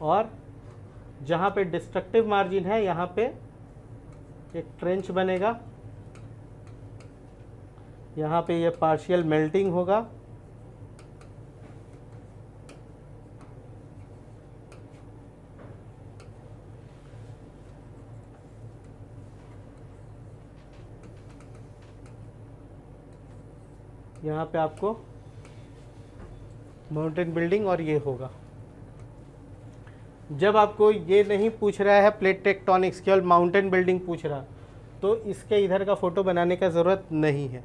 और जहाँ पे डिस्ट्रक्टिव मार्जिन है यहाँ पे एक ट्रेंच बनेगा, यहाँ पे ये पार्शियल मेल्टिंग होगा, यहाँ पे आपको माउंटेन बिल्डिंग और ये होगा। जब आपको ये नहीं पूछ रहा है प्लेट टेक्टोनिक्स, केवल माउंटेन बिल्डिंग पूछ रहा, तो इसके इधर का फोटो बनाने का ज़रूरत नहीं है।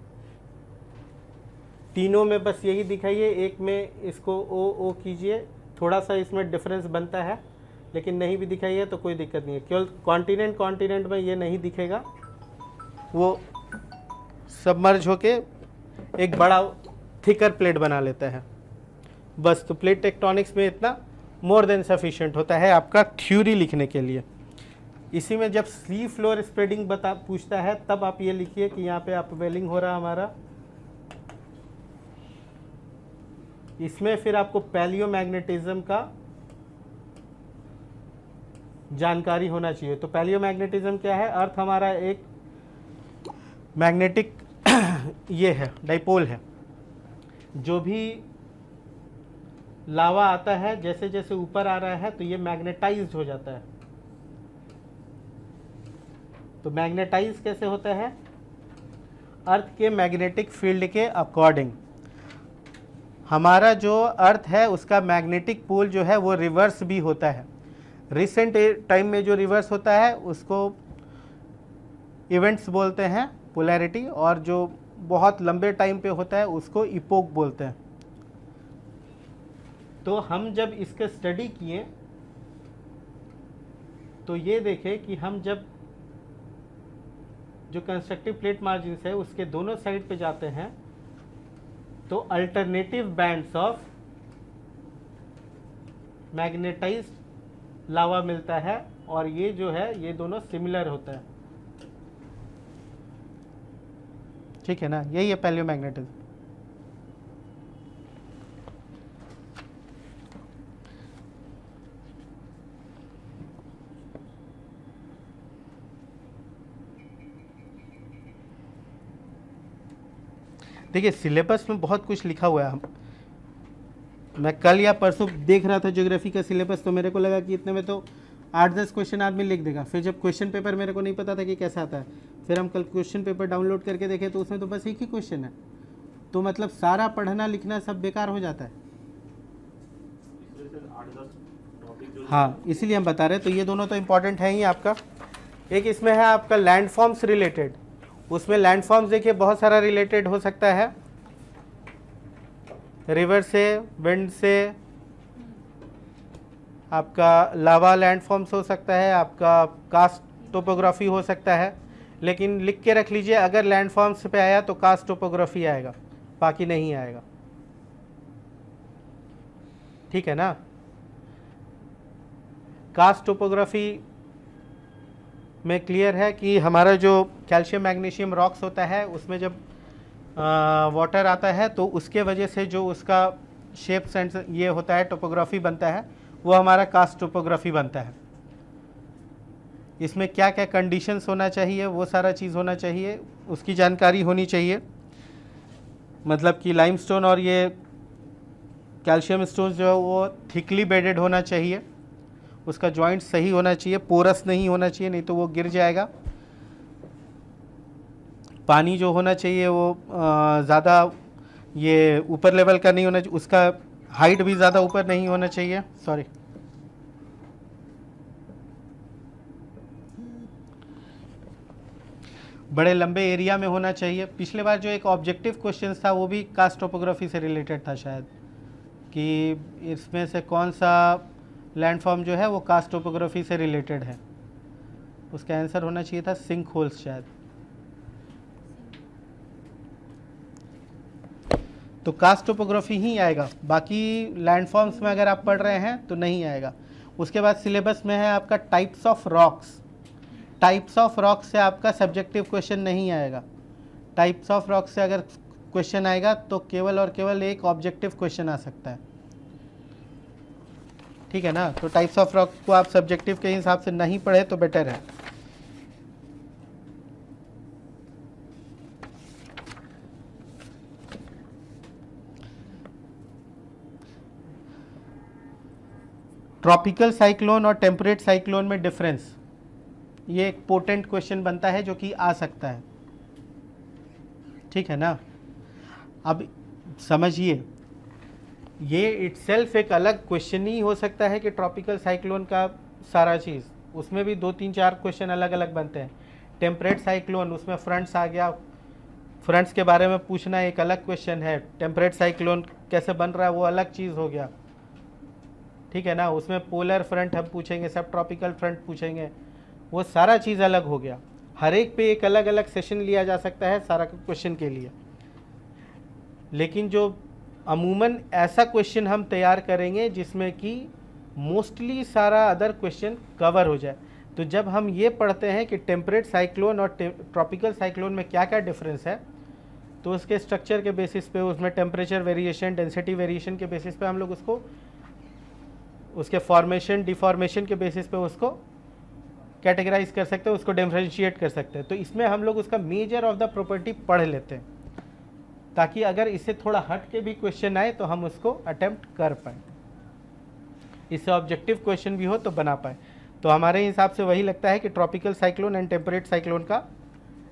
तीनों में बस यही दिखाइए, एक में इसको ओ ओ कीजिए, थोड़ा सा इसमें डिफरेंस बनता है, लेकिन नहीं भी दिखाइए तो कोई दिक्कत नहीं है। केवल कॉन्टिनेंट में ये नहीं दिखेगा, वो सबमर्ज होके एक बड़ा थिकर प्लेट बना लेता है बस। तो प्लेट टेक्टोनिक्स में इतना मोर देन सफिशिएंट होता है आपका थ्योरी लिखने के लिए। इसी में जब सी फ्लोर स्प्रेडिंग पूछता है तब आप ये लिखिए कि यहाँ पे अपवेलिंग हो रहा है हमारा। इसमें फिर आपको पैलियोमैग्नेटिज्म का जानकारी होना चाहिए। तो पैलियोमैग्नेटिज्म क्या है? अर्थ हमारा एक मैग्नेटिक ये है, डाइपोल है। जो भी लावा आता है जैसे जैसे ऊपर आ रहा है तो ये मैग्नेटाइज्ड हो जाता है। तो मैग्नेटाइज कैसे होता है? अर्थ के मैग्नेटिक फील्ड के अकॉर्डिंग। हमारा जो अर्थ है उसका मैग्नेटिक पोल जो है वो रिवर्स भी होता है। रिसेंट टाइम में जो रिवर्स होता है उसको इवेंट्स बोलते हैं, पोलैरिटी, और जो बहुत लंबे टाइम पे होता है उसको इपोक बोलते हैं। तो हम जब इसके स्टडी किए तो ये देखे कि हम जब जो कंस्ट्रक्टिव प्लेट मार्जिन है उसके दोनों साइड पे जाते हैं तो अल्टरनेटिव बैंड्स ऑफ मैग्नेटाइज्ड लावा मिलता है, और ये जो है ये दोनों सिमिलर होता है। ठीक है ना? यही है पैलियोमैग्नेटिज्म। देखिए सिलेबस में बहुत कुछ लिखा हुआ है। मैं कल या परसों देख रहा था ज्योग्राफी का सिलेबस, तो मेरे को लगा कि इतने में तो 8-10 क्वेश्चन आदमी लिख देगा। फिर जब क्वेश्चन पेपर मेरे को नहीं पता था कि कैसा आता है, फिर हम कल क्वेश्चन पेपर डाउनलोड करके देखे तो उसमें तो बस एक ही क्वेश्चन है। तो मतलब सारा पढ़ना लिखना सब बेकार हो जाता है। हाँ, इसीलिए हम बता रहे हैं। तो ये दोनों तो इम्पॉर्टेंट है ही आपका। एक इसमें है आपका लैंडफॉर्म्स रिलेटेड। उसमें लैंडफॉर्म्स देखिए बहुत सारा रिलेटेड हो सकता है, रिवर से, विंड से, आपका लावा लैंडफॉर्म्स हो सकता है, आपका कास्ट टोपोग्राफी हो सकता है। लेकिन लिख के रख लीजिए, अगर लैंडफॉर्म्स पे आया तो कास्ट टोपोग्राफी आएगा, बाकी नहीं आएगा। ठीक है ना? कास्ट टोपोग्राफी में क्लियर है कि हमारा जो कैल्शियम मैग्नीशियम रॉक्स होता है उसमें जब वाटर आता है तो उसके वजह से जो उसका शेप सेंस ये होता है, टोपोग्राफी बनता है, वो हमारा कास्ट टोपोग्राफी बनता है। इसमें क्या क्या कंडीशंस होना चाहिए, वो सारा चीज़ होना चाहिए, उसकी जानकारी होनी चाहिए। मतलब कि लाइमस्टोन और ये कैल्शियम स्टोन जो है वो थिकली बेडेड होना चाहिए, उसका जॉइंट सही होना चाहिए, पोरस नहीं होना चाहिए, नहीं तो वो गिर जाएगा। पानी जो होना चाहिए वो ज़्यादा ये ऊपर लेवल का नहीं होना चाहिए, उसका हाइट भी ज़्यादा ऊपर नहीं होना चाहिए। सॉरी, बड़े लंबे एरिया में होना चाहिए। पिछले बार जो एक ऑब्जेक्टिव क्वेश्चन था वो भी कास्ट टोपोग्राफी से रिलेटेड था शायद, कि इसमें से कौन सा लैंडफॉर्म जो है वो कास्ट टोपोग्राफी से रिलेटेड है। उसका आंसर होना चाहिए था सिंक होल्स शायद। तो कास्ट टोपोग्राफी ही आएगा, बाकी लैंडफॉर्म्स में अगर आप पढ़ रहे हैं तो नहीं आएगा। उसके बाद सिलेबस में है आपका types of rocks. Types of rocks से आपका सब्जेक्टिव क्वेश्चन नहीं आएगा। टाइप्स ऑफ रॉक्स से अगर क्वेश्चन आएगा तो केवल और केवल एक ऑब्जेक्टिव क्वेश्चन आ सकता है, ठीक है ना। तो टाइप्स ऑफ रॉक को आप सब्जेक्टिव के हिसाब से नहीं पढ़े तो बेटर है। ट्रॉपिकल साइक्लोन और टेम्परेट साइक्लोन में डिफरेंस, ये एक पोटेंट क्वेश्चन बनता है जो कि आ सकता है, ठीक है ना। अब समझिए, ये इटसेल्फ एक अलग क्वेश्चन ही हो सकता है कि ट्रॉपिकल साइक्लोन का सारा चीज़, उसमें भी 2-3-4 क्वेश्चन अलग अलग बनते हैं। टेम्परेट साइक्लोन, उसमें फ्रंट्स आ गया, फ्रंट्स के बारे में पूछना एक अलग क्वेश्चन है। टेम्परेट साइक्लोन कैसे बन रहा है वो अलग चीज़ हो गया, ठीक है ना। उसमें पोलर फ्रंट हम पूछेंगे, सब ट्रॉपिकल फ्रंट पूछेंगे, वो सारा चीज़ अलग हो गया। हर एक पे एक अलग अलग सेशन लिया जा सकता है सारा क्वेश्चन के लिए। लेकिन जो अमूमन ऐसा क्वेश्चन हम तैयार करेंगे जिसमें कि मोस्टली सारा अदर क्वेश्चन कवर हो जाए। तो जब हम ये पढ़ते हैं कि टेम्परेट साइक्लोन और ट्रॉपिकल साइक्लोन में क्या क्या डिफरेंस है, तो उसके स्ट्रक्चर के बेसिस पे, उसमें टेम्परेचर वेरिएशन, डेंसिटी वेरिएशन के बेसिस पे हम लोग उसको, उसके फॉर्मेशन डिफॉर्मेशन के बेसिस पे उसको कैटेगराइज कर सकते हैं, उसको डिफरेंशिएट कर सकते हैं। तो इसमें हम लोग उसका मेजर ऑफ द प्रॉपर्टी पढ़ लेते हैं, ताकि अगर इससे थोड़ा हट के भी क्वेश्चन आए तो हम उसको अटेम्प्ट कर पाए, इससे ऑब्जेक्टिव क्वेश्चन भी हो तो बना पाए। तो हमारे हिसाब से वही लगता है कि tropical cyclone and temperate cyclone का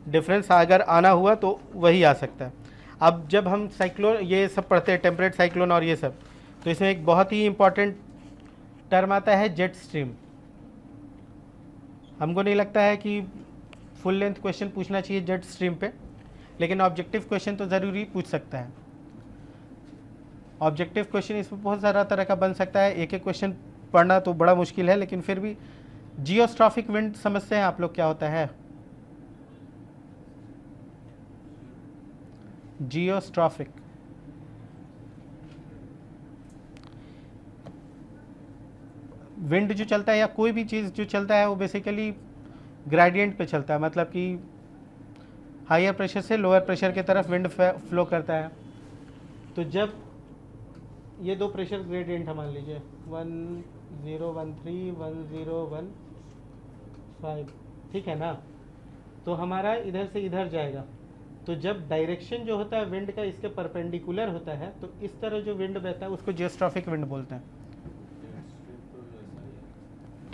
डिफरेंस अगर आना हुआ तो वही आ सकता है। अब जब हम साइक्लोन ये सब पढ़ते हैं, टेम्परेट साइक्लोन और ये सब, तो इसमें एक बहुत ही इंपॉर्टेंट टर्म आता है जेट स्ट्रीम। हमको नहीं लगता है कि फुल लेंथ क्वेश्चन पूछना चाहिए जेट स्ट्रीम पे, लेकिन ऑब्जेक्टिव क्वेश्चन तो ज़रूरी पूछ सकता है। ऑब्जेक्टिव क्वेश्चन इसमें बहुत सारा तरह का बन सकता है, एक एक क्वेश्चन पढ़ना तो बड़ा मुश्किल है, लेकिन फिर भी जियोस्ट्रॉफिक विंड समझते हैं आप लोग क्या होता है? जियोस्ट्रॉफिक विंड जो चलता है या कोई भी चीज़ जो चलता है वो बेसिकली ग्रेडियंट पे चलता है, मतलब कि हायर प्रेशर से लोअर प्रेशर की तरफ विंड फ्लो करता है। तो जब ये दो प्रेशर ग्रेडियंट मान लीजिए 1013 1015, ठीक है ना, तो हमारा इधर से इधर जाएगा। तो जब डायरेक्शन जो होता है विंड का इसके परपेंडिकुलर होता है, तो इस तरह जो विंड बहता है उसको जियोस्ट्रॉफिक विंड बोलते हैं,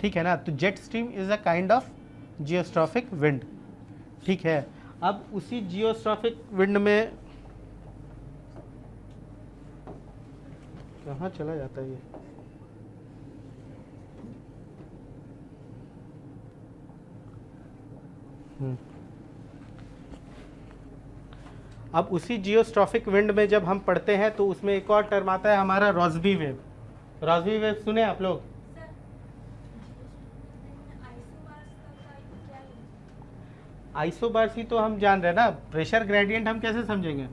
ठीक है ना। तो jet stream is a kind of geostrophic wind, ठीक है। अब उसी जियोस्ट्रॉफिक विंड में कहाँ चला जाता है ये, अब उसी जियोस्ट्रॉफिक विंड में जब हम पढ़ते हैं तो उसमें एक और टर्म आता है हमारा रॉस्बी वेव। रॉस्बी वेव सुने आप लोग? आइसोबार्स ही तो हम जान रहे हैं ना, प्रेशर ग्रेडियंट हम कैसे समझेंगे?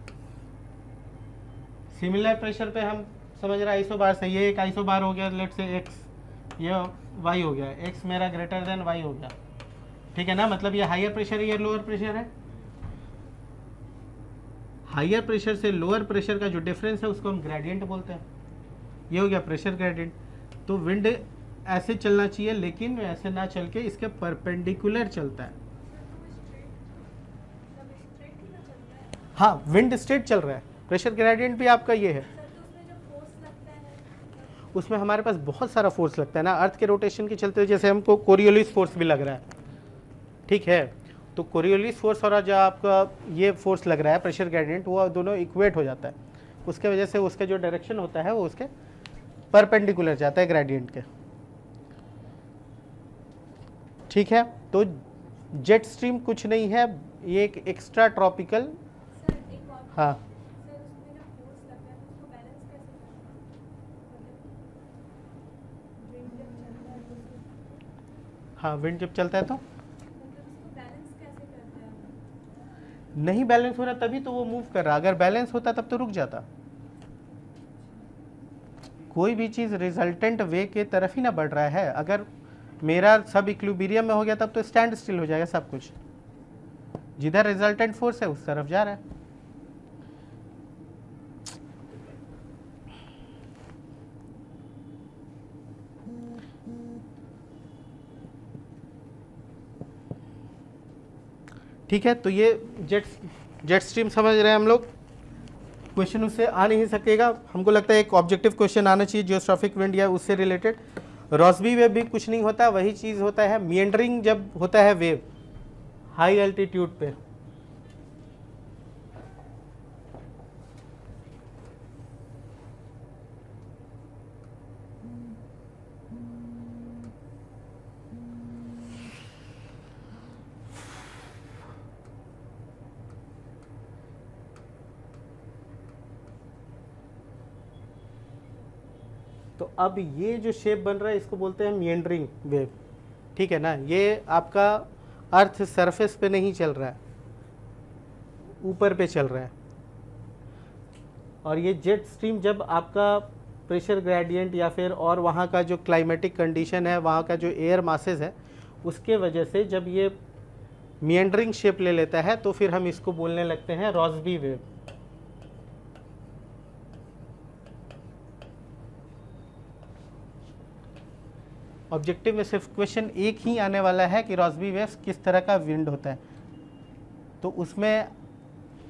सिमिलर प्रेशर पे हम समझ रहे हैं आइसोबार्स है। ये एक आइसोबार हो गया, लेट से एक्स, ये वाई हो गया, एक्स मेरा ग्रेटर देन वाई हो गया, ठीक है ना। मतलब ये हायर प्रेशर है, ये लोअर प्रेशर है। हायर प्रेशर से लोअर प्रेशर का जो डिफरेंस है उसको हम ग्रेडियंट बोलते हैं। ये हो गया प्रेशर ग्रेडियंट। तो विंड ऐसे चलना चाहिए, लेकिन ऐसे ना चल के इसके परपेंडिकुलर चलता है। हाँ, विंड स्ट्रेट चल रहा है, प्रेशर ग्रेडियंट भी आपका ये है। उसमें हमारे पास बहुत सारा फोर्स लगता है ना, अर्थ के रोटेशन के चलते, जैसे हमको कोरियोलिस फोर्स भी लग रहा है, ठीक है। तो कोरियोलिस फोर्स और जो आपका ये फोर्स लग रहा है प्रेशर ग्रेडियंट, वो दोनों इक्वेट हो जाता है। उसके वजह से उसका जो डायरेक्शन होता है वो उसके परपेंडिकुलर जाता है ग्रेडियंट के, ठीक है। तो जेट स्ट्रीम कुछ नहीं है, ये एक एक्स्ट्रा ट्रॉपिकल, हाँ हाँ, विंड जब चलता है तो नहीं बैलेंस हो रहा तभी तो वो मूव कर रहा, अगर बैलेंस होता तब तो रुक जाता। कोई भी चीज़ रिजल्टेंट वे के तरफ ही ना बढ़ रहा है, अगर मेरा सब इक्विलिब्रियम में हो गया तब तो स्टैंड स्टिल हो जाएगा सब कुछ। जिधर रिजल्टेंट फोर्स है उस तरफ जा रहा है। ठीक है, तो ये जेट स्ट्रीम समझ रहे हैं हम लोग। क्वेश्चन उससे आ नहीं सकेगा, हमको लगता है एक ऑब्जेक्टिव क्वेश्चन आना चाहिए जियोस्ट्रॉफिक विंड या उससे रिलेटेड। रॉसबी वेव भी कुछ नहीं होता, वही चीज़ होता है मिएंडरिंग जब होता है वेव हाई एल्टीट्यूड पे। तो अब ये जो शेप बन रहा है इसको बोलते हैं मिएंडरिंग वेव, ठीक है ना। ये आपका अर्थ सरफेस पे नहीं चल रहा है, ऊपर पे चल रहा है। और ये जेट स्ट्रीम जब आपका प्रेशर ग्रेडियंट या फिर और वहाँ का जो क्लाइमेटिक कंडीशन है, वहाँ का जो एयर मासेस है, उसके वजह से जब ये मिएंडरिंग शेप ले लेता है तो फिर हम इसको बोलने लगते हैं रॉसबी वेव। ऑब्जेक्टिव में सिर्फ क्वेश्चन एक ही आने वाला है कि रॉसबी वेव्स किस तरह का विंड होता है। तो उसमें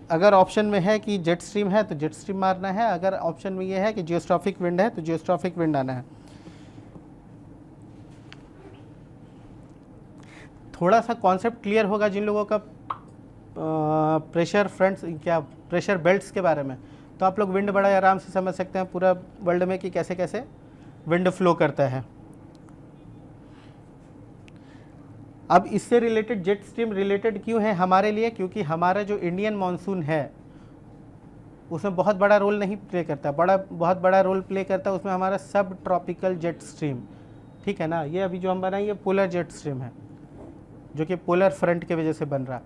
अगर ऑप्शन में है कि जेट स्ट्रीम है तो जेट स्ट्रीम मारना है, अगर ऑप्शन में ये है कि जियोस्ट्रॉफिक विंड है तो जियोस्ट्रॉफिक विंड आना है। थोड़ा सा कॉन्सेप्ट क्लियर होगा जिन लोगों का प्रेशर फ्रंट्स क्या प्रेशर बेल्ट्स के बारे में, तो आप लोग विंड बड़ा आराम से समझ सकते हैं पूरा वर्ल्ड में कि कैसे कैसे विंड फ्लो करता है। अब इससे रिलेटेड जेट स्ट्रीम रिलेटेड क्यों है हमारे लिए, क्योंकि हमारा जो इंडियन मानसून है उसमें बहुत बड़ा रोल नहीं प्ले करता, बहुत बड़ा रोल प्ले करता है उसमें हमारा सब ट्रॉपिकल जेट स्ट्रीम, ठीक है ना। ये अभी जो हम बनाए ये पोलर जेट स्ट्रीम है जो कि पोलर फ्रंट के वजह से बन रहा।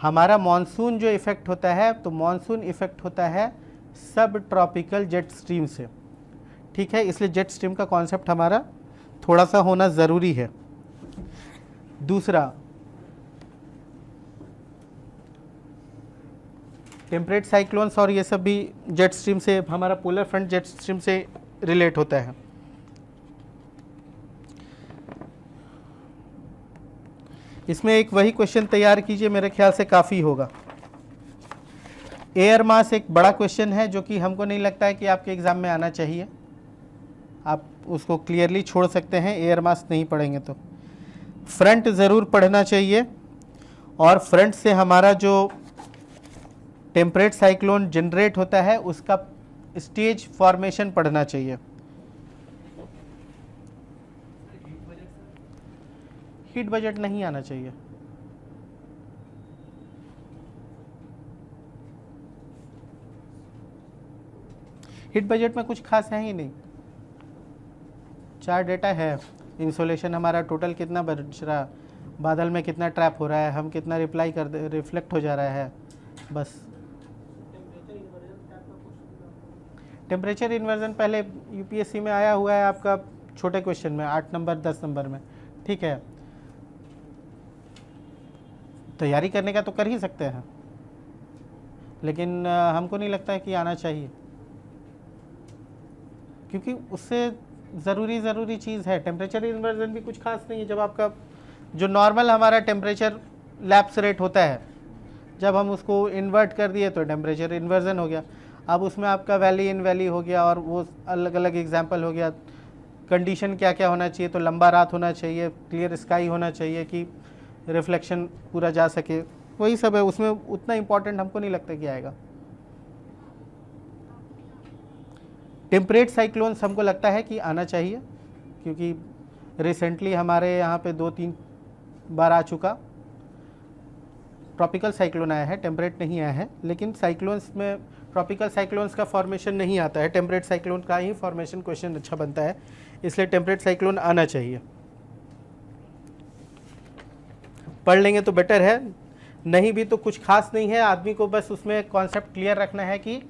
हमारा मानसून जो इफ़ेक्ट होता है तो मानसून इफ़ेक्ट होता है सब ट्रॉपिकल जेट स्ट्रीम से, ठीक है। इसलिए जेट स्ट्रीम का कॉन्सेप्ट हमारा थोड़ा सा होना ज़रूरी है। दूसरा, टेम्परेट साइक्लोन्स और ये सब भी जेट स्ट्रीम से, हमारा पोलर फ्रंट जेट स्ट्रीम से रिलेट होता है। इसमें एक वही क्वेश्चन तैयार कीजिए, मेरे ख्याल से काफ़ी होगा। एयर मास एक बड़ा क्वेश्चन है जो कि हमको नहीं लगता है कि आपके एग्ज़ाम में आना चाहिए, आप उसको क्लियरली छोड़ सकते हैं, एयर मास नहीं पढ़ेंगे तो। फ्रंट ज़रूर पढ़ना चाहिए, और फ्रंट से हमारा जो टेम्परेट साइक्लोन जनरेट होता है उसका स्टेज फॉर्मेशन पढ़ना चाहिए। हीट बजट नहीं आना चाहिए। हीट बजट में कुछ खास है ही नहीं, 4 डेटा है। इंसोलेशन हमारा टोटल कितना बच रहा, बादल में कितना ट्रैप हो रहा है, हम कितना रिप्लाई कर रिफ्लेक्ट हो जा रहा है, बस। टेम्परेचर इन्वर्जन पहले यूपीएससी में आया हुआ है आपका छोटे क्वेश्चन में 8 नंबर 10 नंबर में, ठीक है। तैयारी करने का तो कर ही सकते हैं, लेकिन हमको नहीं लगता है कि आना चाहिए, क्योंकि उससे ज़रूरी चीज़ है। टेम्परेचर इन्वर्जन भी कुछ खास नहीं है। जब आपका जो नॉर्मल हमारा टेम्परेचर लैप्स रेट होता है, जब हम उसको इन्वर्ट कर दिए तो टेम्परेचर इन्वर्जन हो गया। अब उसमें आपका वैली इन वैली हो गया, और वो अलग अलग एग्जाम्पल हो गया। कंडीशन क्या क्या होना चाहिए, तो लंबा रात होना चाहिए, क्लियर स्काई होना चाहिए कि रिफ्लेक्शन पूरा जा सके, वही सब है। उसमें उतना इम्पोर्टेंट हमको नहीं लगता कि आएगा। टेम्परेट साइक्लोन्स हमको लगता है कि आना चाहिए, क्योंकि रिसेंटली हमारे यहाँ पे 2-3 बार आ चुका। ट्रॉपिकल साइक्लोन आया है, टेम्परेट नहीं आया है, लेकिन साइक्लोन्स में ट्रॉपिकल साइक्लोन्स का फॉर्मेशन नहीं आता है, टेम्परेट साइक्लोन का ही फॉर्मेशन क्वेश्चन अच्छा बनता है, इसलिए टेम्परेट साइक्लोन आना चाहिए। पढ़ लेंगे तो बेटर है, नहीं भी तो कुछ खास नहीं है, आदमी को बस उसमें कॉन्सेप्ट क्लियर रखना है कि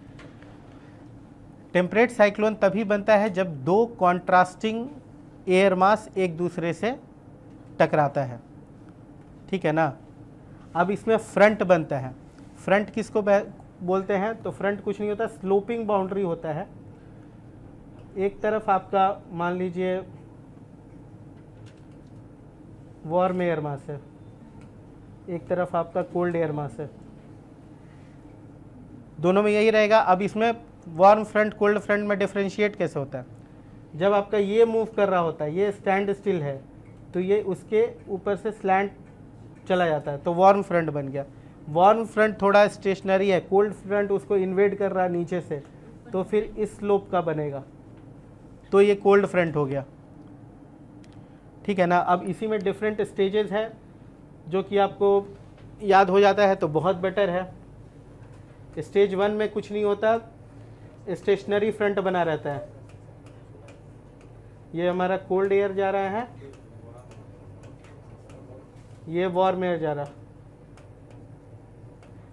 टेम्परेट साइक्लोन तभी बनता है जब दो कॉन्ट्रास्टिंग एयर मास एक दूसरे से टकराता है, ठीक है ना। अब इसमें फ्रंट बनता है। फ्रंट किसको बोलते हैं? तो फ्रंट कुछ नहीं होता, स्लोपिंग बाउंड्री होता है। एक तरफ आपका मान लीजिए वार्म एयर मास है, एक तरफ आपका कोल्ड एयर मास है, दोनों में यही रहेगा। अब इसमें वार्म फ्रंट कोल्ड फ्रंट में डिफरेंशिएट कैसे होता है? जब आपका ये मूव कर रहा होता है, ये स्टैंड स्टिल है, तो ये उसके ऊपर से स्लैंट चला जाता है, तो वार्म फ्रंट बन गया। वार्म फ्रंट थोड़ा स्टेशनरी है, कोल्ड फ्रंट उसको इन्वेड कर रहा है नीचे से, तो फिर इस स्लोप का बनेगा, तो ये कोल्ड फ्रंट हो गया, ठीक है ना। अब इसी में डिफरेंट स्टेजेस है, जो कि आपको याद हो जाता है तो बहुत बेटर है। स्टेज 1 में कुछ नहीं होता, स्टेशनरी फ्रंट बना रहता है। ये हमारा कोल्ड एयर जा रहा है, ये वार्म एयर जा रहा।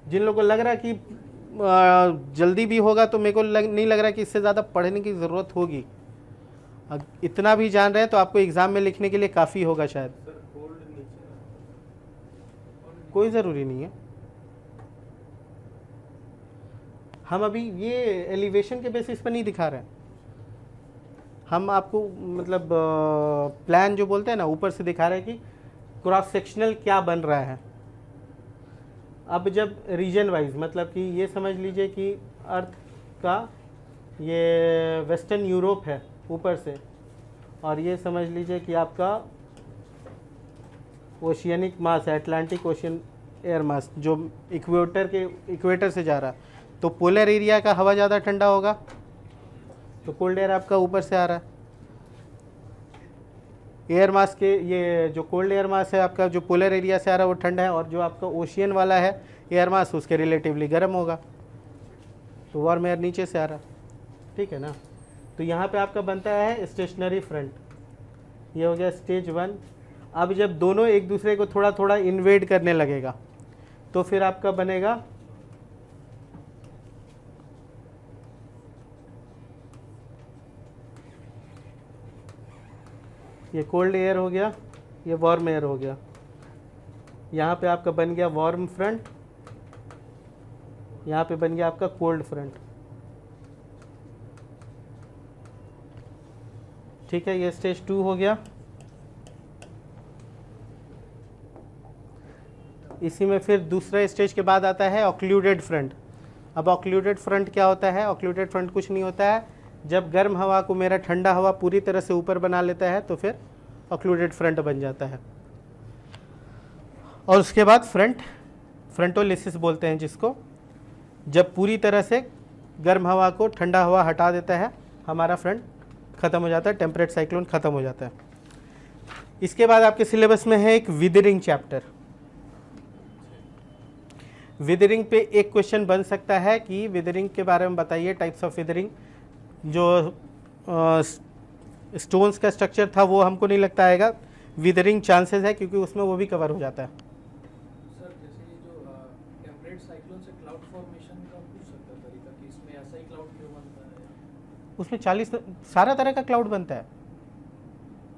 जिन लोगों को लग रहा है कि जल्दी भी होगा, तो मेरे को नहीं लग रहा कि इससे ज़्यादा पढ़ने की ज़रूरत होगी। इतना भी जान रहे हैं तो आपको एग्ज़ाम में लिखने के लिए काफ़ी होगा शायद। कोई ज़रूरी नहीं है। हम अभी ये एलिवेशन के बेसिस पर नहीं दिखा रहे हैं, हम आपको मतलब प्लान जो बोलते हैं ना, ऊपर से दिखा रहे हैं कि क्रॉस सेक्शनल क्या बन रहा है। अब जब रीजन वाइज, मतलब कि ये समझ लीजिए कि अर्थ का ये वेस्टर्न यूरोप है ऊपर से, और ये समझ लीजिए कि आपका ओशियनिक मास है, अटलांटिक ओशियन एयर मास, जो इक्वेटर से जा रहा है। तो पोलर एरिया का हवा ज़्यादा ठंडा होगा, तो कोल्ड एयर आपका ऊपर से आ रहा है। एयर मास के ये जो कोल्ड एयर मास है आपका, जो पोलर एरिया से आ रहा है वो ठंडा है, और जो आपका ओशियन वाला है एयर मास, उसके रिलेटिवली गर्म होगा, तो वार्म एयर नीचे से आ रहा है, ठीक है ना। तो यहाँ पे आपका बनता है स्टेशनरी फ्रंट, ये हो गया स्टेज 1। अब जब दोनों एक दूसरे को थोड़ा थोड़ा इन्वेड करने लगेगा, तो फिर आपका बनेगा ये कोल्ड एयर हो गया, ये वार्म एयर हो गया। यहाँ पे आपका बन गया वार्म फ्रंट, यहाँ पे बन गया आपका कोल्ड फ्रंट, ठीक है। ये स्टेज 2 हो गया। इसी में फिर दूसरा स्टेज के बाद आता है ऑक्लूडेड फ्रंट। अब ऑक्लूडेड फ्रंट क्या होता है? ऑक्लूडेड फ्रंट कुछ नहीं होता है, जब गर्म हवा को मेरा ठंडा हवा पूरी तरह से ऊपर बना लेता है, तो फिर ऑक्लूडेड फ्रंट बन जाता है। और उसके बाद फ्रंटोलिसिस बोलते हैं जिसको, जब पूरी तरह से गर्म हवा को ठंडा हवा हटा देता है, हमारा फ्रंट ख़त्म हो जाता है, टेम्परेट साइक्लोन ख़त्म हो जाता है। इसके बाद आपके सिलेबस में है एक विदरिंग चैप्टर। विदरिंग पे एक क्वेश्चन बन सकता है कि विदरिंग के बारे में बताइए, टाइप्स ऑफ विदरिंग। जो स्टोन्स का स्ट्रक्चर था वो हमको नहीं लगता आएगा, विदरिंग चांसेस है क्योंकि उसमें वो भी कवर हो जाता है। सर जैसे ये जो टेम्परेट साइक्लोन से क्लाउड फॉर्मेशन का पूछ सकता तरीका कि इसमें ऐसा ही क्लाउड क्यों बनता है? उसमें 40 सारा तरह का क्लाउड बनता है,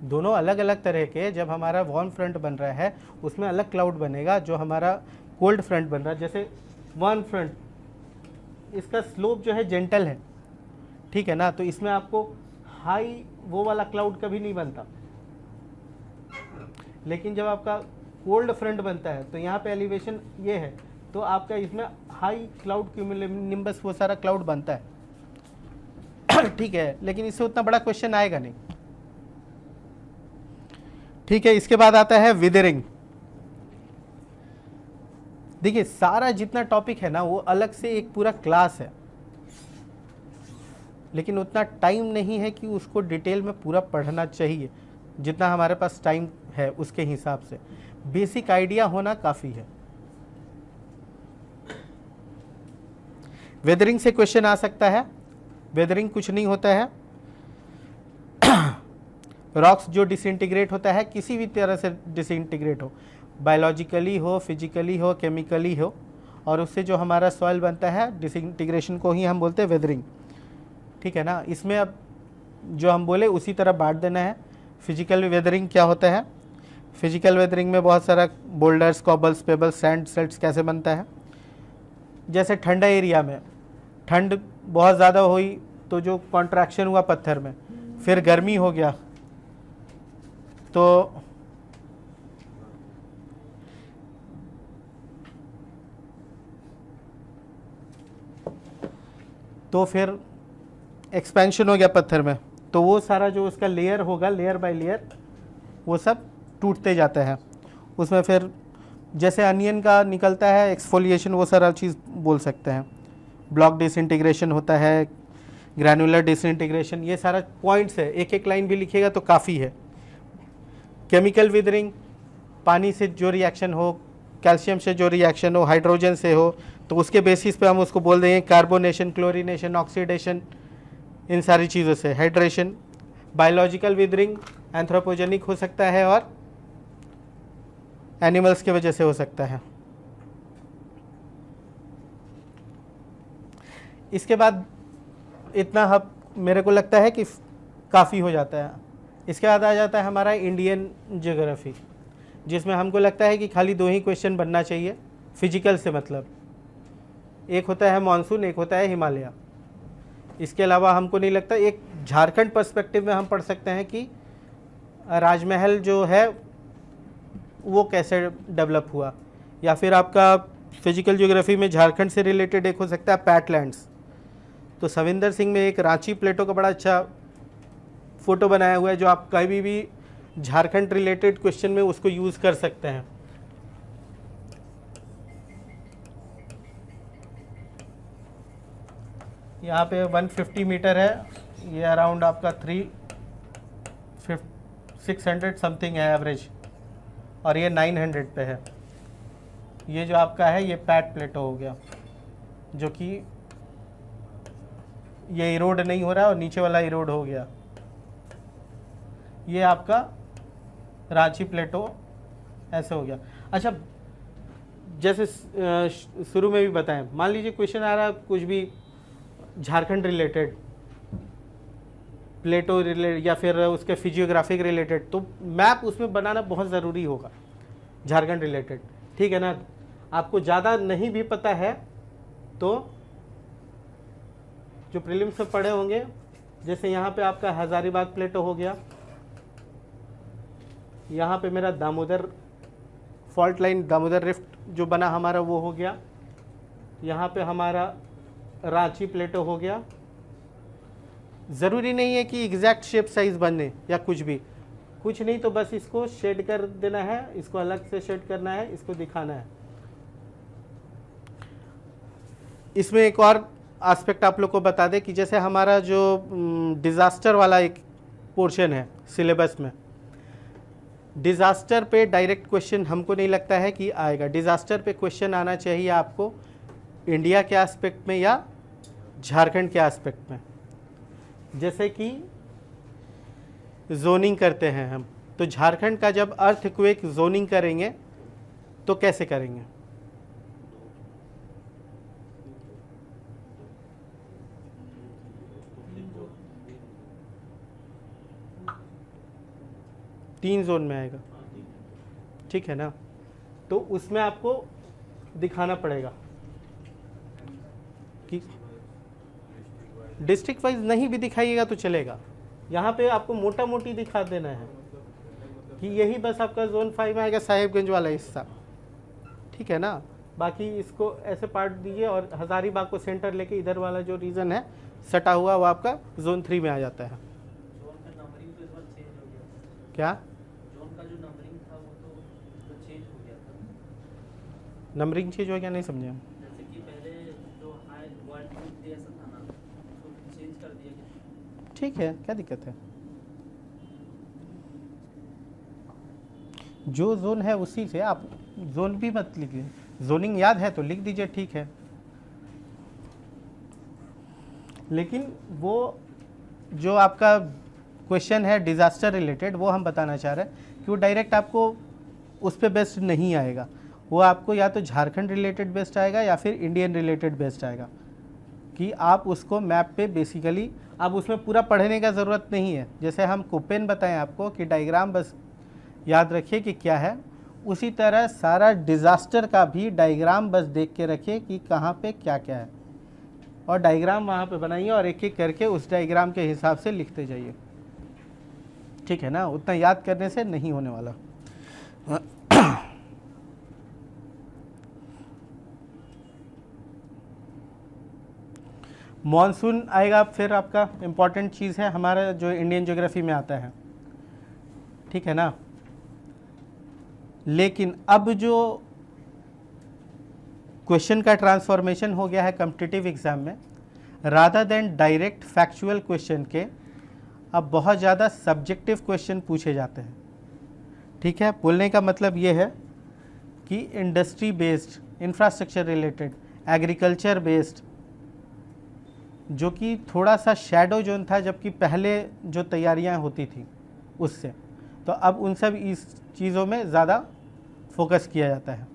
दोनों अलग अलग तरह के। जब हमारा वार्म फ्रंट बन रहा है उसमें अलग क्लाउड बनेगा, जो हमारा कोल्ड फ्रंट बन रहा है। जैसे वार्म फ्रंट, इसका स्लोप जो है जेंटल है, ठीक है ना, तो इसमें आपको हाई वो वाला क्लाउड कभी नहीं बनता। लेकिन जब आपका कोल्ड फ्रंट बनता है तो यहाँ पे एलिवेशन ये है, तो आपका इसमें हाई क्लाउड क्यूमुलोनिम्बस वो सारा क्लाउड बनता है ठीक है, लेकिन इससे उतना बड़ा क्वेश्चन आएगा नहीं, ठीक है। इसके बाद आता है विदरिंग। देखिए सारा जितना टॉपिक है ना वो अलग से एक पूरा क्लास है, लेकिन उतना टाइम नहीं है कि उसको डिटेल में पूरा पढ़ना चाहिए। जितना हमारे पास टाइम है उसके हिसाब से बेसिक आइडिया होना काफ़ी है। वेदरिंग से क्वेश्चन आ सकता है। वेदरिंग कुछ नहीं होता है, रॉक्स जो डिसइंटीग्रेट होता है, किसी भी तरह से डिसइंटीग्रेट हो, बायोलॉजिकली हो, फिजिकली हो, केमिकली हो, और उससे जो हमारा सॉइल बनता है डिसइंटीग्रेशन को ही हम बोलते हैं वेदरिंग। ठीक है ना। इसमें अब जो हम बोले उसी तरह बांट देना है। फिजिकल वेदरिंग क्या होता है? फिजिकल वेदरिंग में बहुत सारा बोल्डर्स, कॉबल्स, पेबल्स, सैंड, सेल्ट्स कैसे बनता है। जैसे ठंडा एरिया में ठंड बहुत ज़्यादा हुई तो जो कॉन्ट्रैक्शन हुआ पत्थर में, फिर गर्मी हो गया तो फिर एक्सपेंशन हो गया पत्थर में, तो वो सारा जो उसका लेयर होगा, लेयर बाय लेयर वो सब टूटते जाता है। उसमें फिर जैसे अनियन का निकलता है एक्सफोलिएशन, वो सारा चीज़ बोल सकते हैं। ब्लॉक डिसइंटीग्रेशन होता है, ग्रैनुलर डिसइंटीग्रेशन, ये सारा पॉइंट्स है। एक एक लाइन भी लिखिएगा तो काफ़ी है। केमिकल विदरिंग, पानी से जो रिएक्शन हो, कैल्शियम से जो रिएक्शन हो, हाइड्रोजन से हो, तो उसके बेसिस पे हम उसको बोल देंगे कार्बोनेशन, क्लोरीनेशन, ऑक्सीडेशन, इन सारी चीज़ों से। हाइड्रेशन। बायोलॉजिकल विदरिंग एंथ्रोपोजेनिक हो सकता है और एनिमल्स की वजह से हो सकता है। इसके बाद इतना हम, मेरे को लगता है कि काफ़ी हो जाता है। इसके बाद आ जाता है हमारा इंडियन ज्योग्राफी, जिसमें हमको लगता है कि खाली 2 ही क्वेश्चन बनना चाहिए फिजिकल से, मतलब एक होता है मानसून, एक होता है हिमालय। इसके अलावा हमको नहीं लगता। एक झारखंड पर्सपेक्टिव में हम पढ़ सकते हैं कि राजमहल जो है वो कैसे डेवलप हुआ, या फिर आपका फिजिकल ज्योग्राफी में झारखंड से रिलेटेड एक हो सकता है पैटलैंड्स। तो सविंदर सिंह में एक रांची प्लेटो का बड़ा अच्छा फोटो बनाया हुआ है, जो आप कभी भी झारखंड रिलेटेड क्वेश्चन में उसको यूज़ कर सकते हैं। यहाँ पे 150 मीटर है, ये अराउंड आपका 600 समथिंग है एवरेज, और ये 900 पे है। ये जो आपका है ये पैट प्लेटो हो गया, जो कि ये इरोड नहीं हो रहा है और नीचे वाला इरोड हो गया। ये आपका रांची प्लेटो ऐसे हो गया। अच्छा, जैसे शुरू में भी बताएं, मान लीजिए क्वेश्चन आ रहा है कुछ भी झारखंड रिलेटेड, प्लेटो रिलेटेड, या फिर उसके फिजियोग्राफिक रिलेटेड, तो मैप उसमें बनाना बहुत ज़रूरी होगा झारखंड रिलेटेड। ठीक है ना। आपको ज़्यादा नहीं भी पता है तो जो प्रीलिम्स में पढ़े होंगे, जैसे यहाँ पे आपका हजारीबाग प्लेटो हो गया, यहाँ पे मेरा Damodar fault line, Damodar rift जो बना हमारा वो हो गया, यहाँ पे हमारा रांची प्लेटो हो गया। ज़रूरी नहीं है कि एग्जैक्ट शेप साइज बने या कुछ भी, कुछ नहीं तो बस इसको शेड कर देना है, इसको अलग से शेड करना है, इसको दिखाना है। इसमें एक और एस्पेक्ट आप लोग को बता दें कि जैसे हमारा जो डिज़ास्टर वाला एक पोर्शन है सिलेबस में, डिज़ास्टर पे डायरेक्ट क्वेश्चन हमको नहीं लगता है कि आएगा। डिज़ास्टर पे क्वेश्चन आना चाहिए आपको इंडिया के एस्पेक्ट में या झारखंड के एस्पेक्ट में। जैसे कि जोनिंग करते हैं हम, तो झारखंड का जब अर्थक्वेक जोनिंग करेंगे तो कैसे करेंगे? तीन जोन में आएगा, ठीक है ना। तो उसमें आपको दिखाना पड़ेगा कि डिस्ट्रिक्ट वाइज नहीं भी दिखाइएगा तो चलेगा। यहाँ पे आपको मोटा मोटी दिखा देना है कि यही बस आपका जोन 5 में आएगा, साहिबगंज वाला हिस्सा, ठीक है ना। बाकी इसको ऐसे पार्ट दीजिए और हजारीबाग को सेंटर लेके इधर वाला जो रीजन है सटा हुआ वो आपका जोन 3 में आ जाता है। जोन का नंबरिंग तो इस बार चेंज हो गया। क्या जोन का जो नंबरिंग था वो तो चेंज हो गया था। नंबरिंग चीज हो गया, नहीं समझे हम। जैसे कि पहले जो हाई वर्ल्ड ऐसा था ना, तो चेंज कर दिया गया। ठीक है, क्या दिक्कत है। जो जोन है उसी से आप जोन भी मत लिखिए, जोनिंग याद है तो लिख दीजिए, ठीक है। लेकिन वो जो आपका क्वेश्चन है डिज़ास्टर रिलेटेड, वो हम बताना चाह रहे हैं कि वो डायरेक्ट आपको उस पे बेस्ड नहीं आएगा, वो आपको या तो झारखंड रिलेटेड बेस्ड आएगा या फिर इंडियन रिलेटेड बेस्ड आएगा, कि आप उसको मैप पे बेसिकली अब उसमें पूरा पढ़ने का ज़रूरत नहीं है। जैसे हम कोपेन बताएं आपको कि डायग्राम बस याद रखिए कि क्या है, उसी तरह सारा डिज़ास्टर का भी डायग्राम बस देख के रखिए कि कहाँ पे क्या क्या है, और डायग्राम वहाँ पे बनाइए और एक एक करके उस डायग्राम के हिसाब से लिखते जाइए, ठीक है ना। उतना याद करने से नहीं होने वाला। मॉनसून आएगा फिर, आपका इम्पॉर्टेंट चीज़ है हमारा जो इंडियन ज्योग्राफी में आता है, ठीक है ना। लेकिन अब जो क्वेश्चन का ट्रांसफॉर्मेशन हो गया है कॉम्पिटिटिव एग्जाम में, rather than direct factual question के अब बहुत ज़्यादा सब्जेक्टिव क्वेश्चन पूछे जाते हैं, ठीक है। बोलने का मतलब ये है कि industry based, infrastructure related, agriculture based, जो कि थोड़ा सा शैडो जोन था जबकि पहले जो तैयारियां होती थी उससे, तो अब उन सब इस चीज़ों में ज़्यादा फोकस किया जाता है।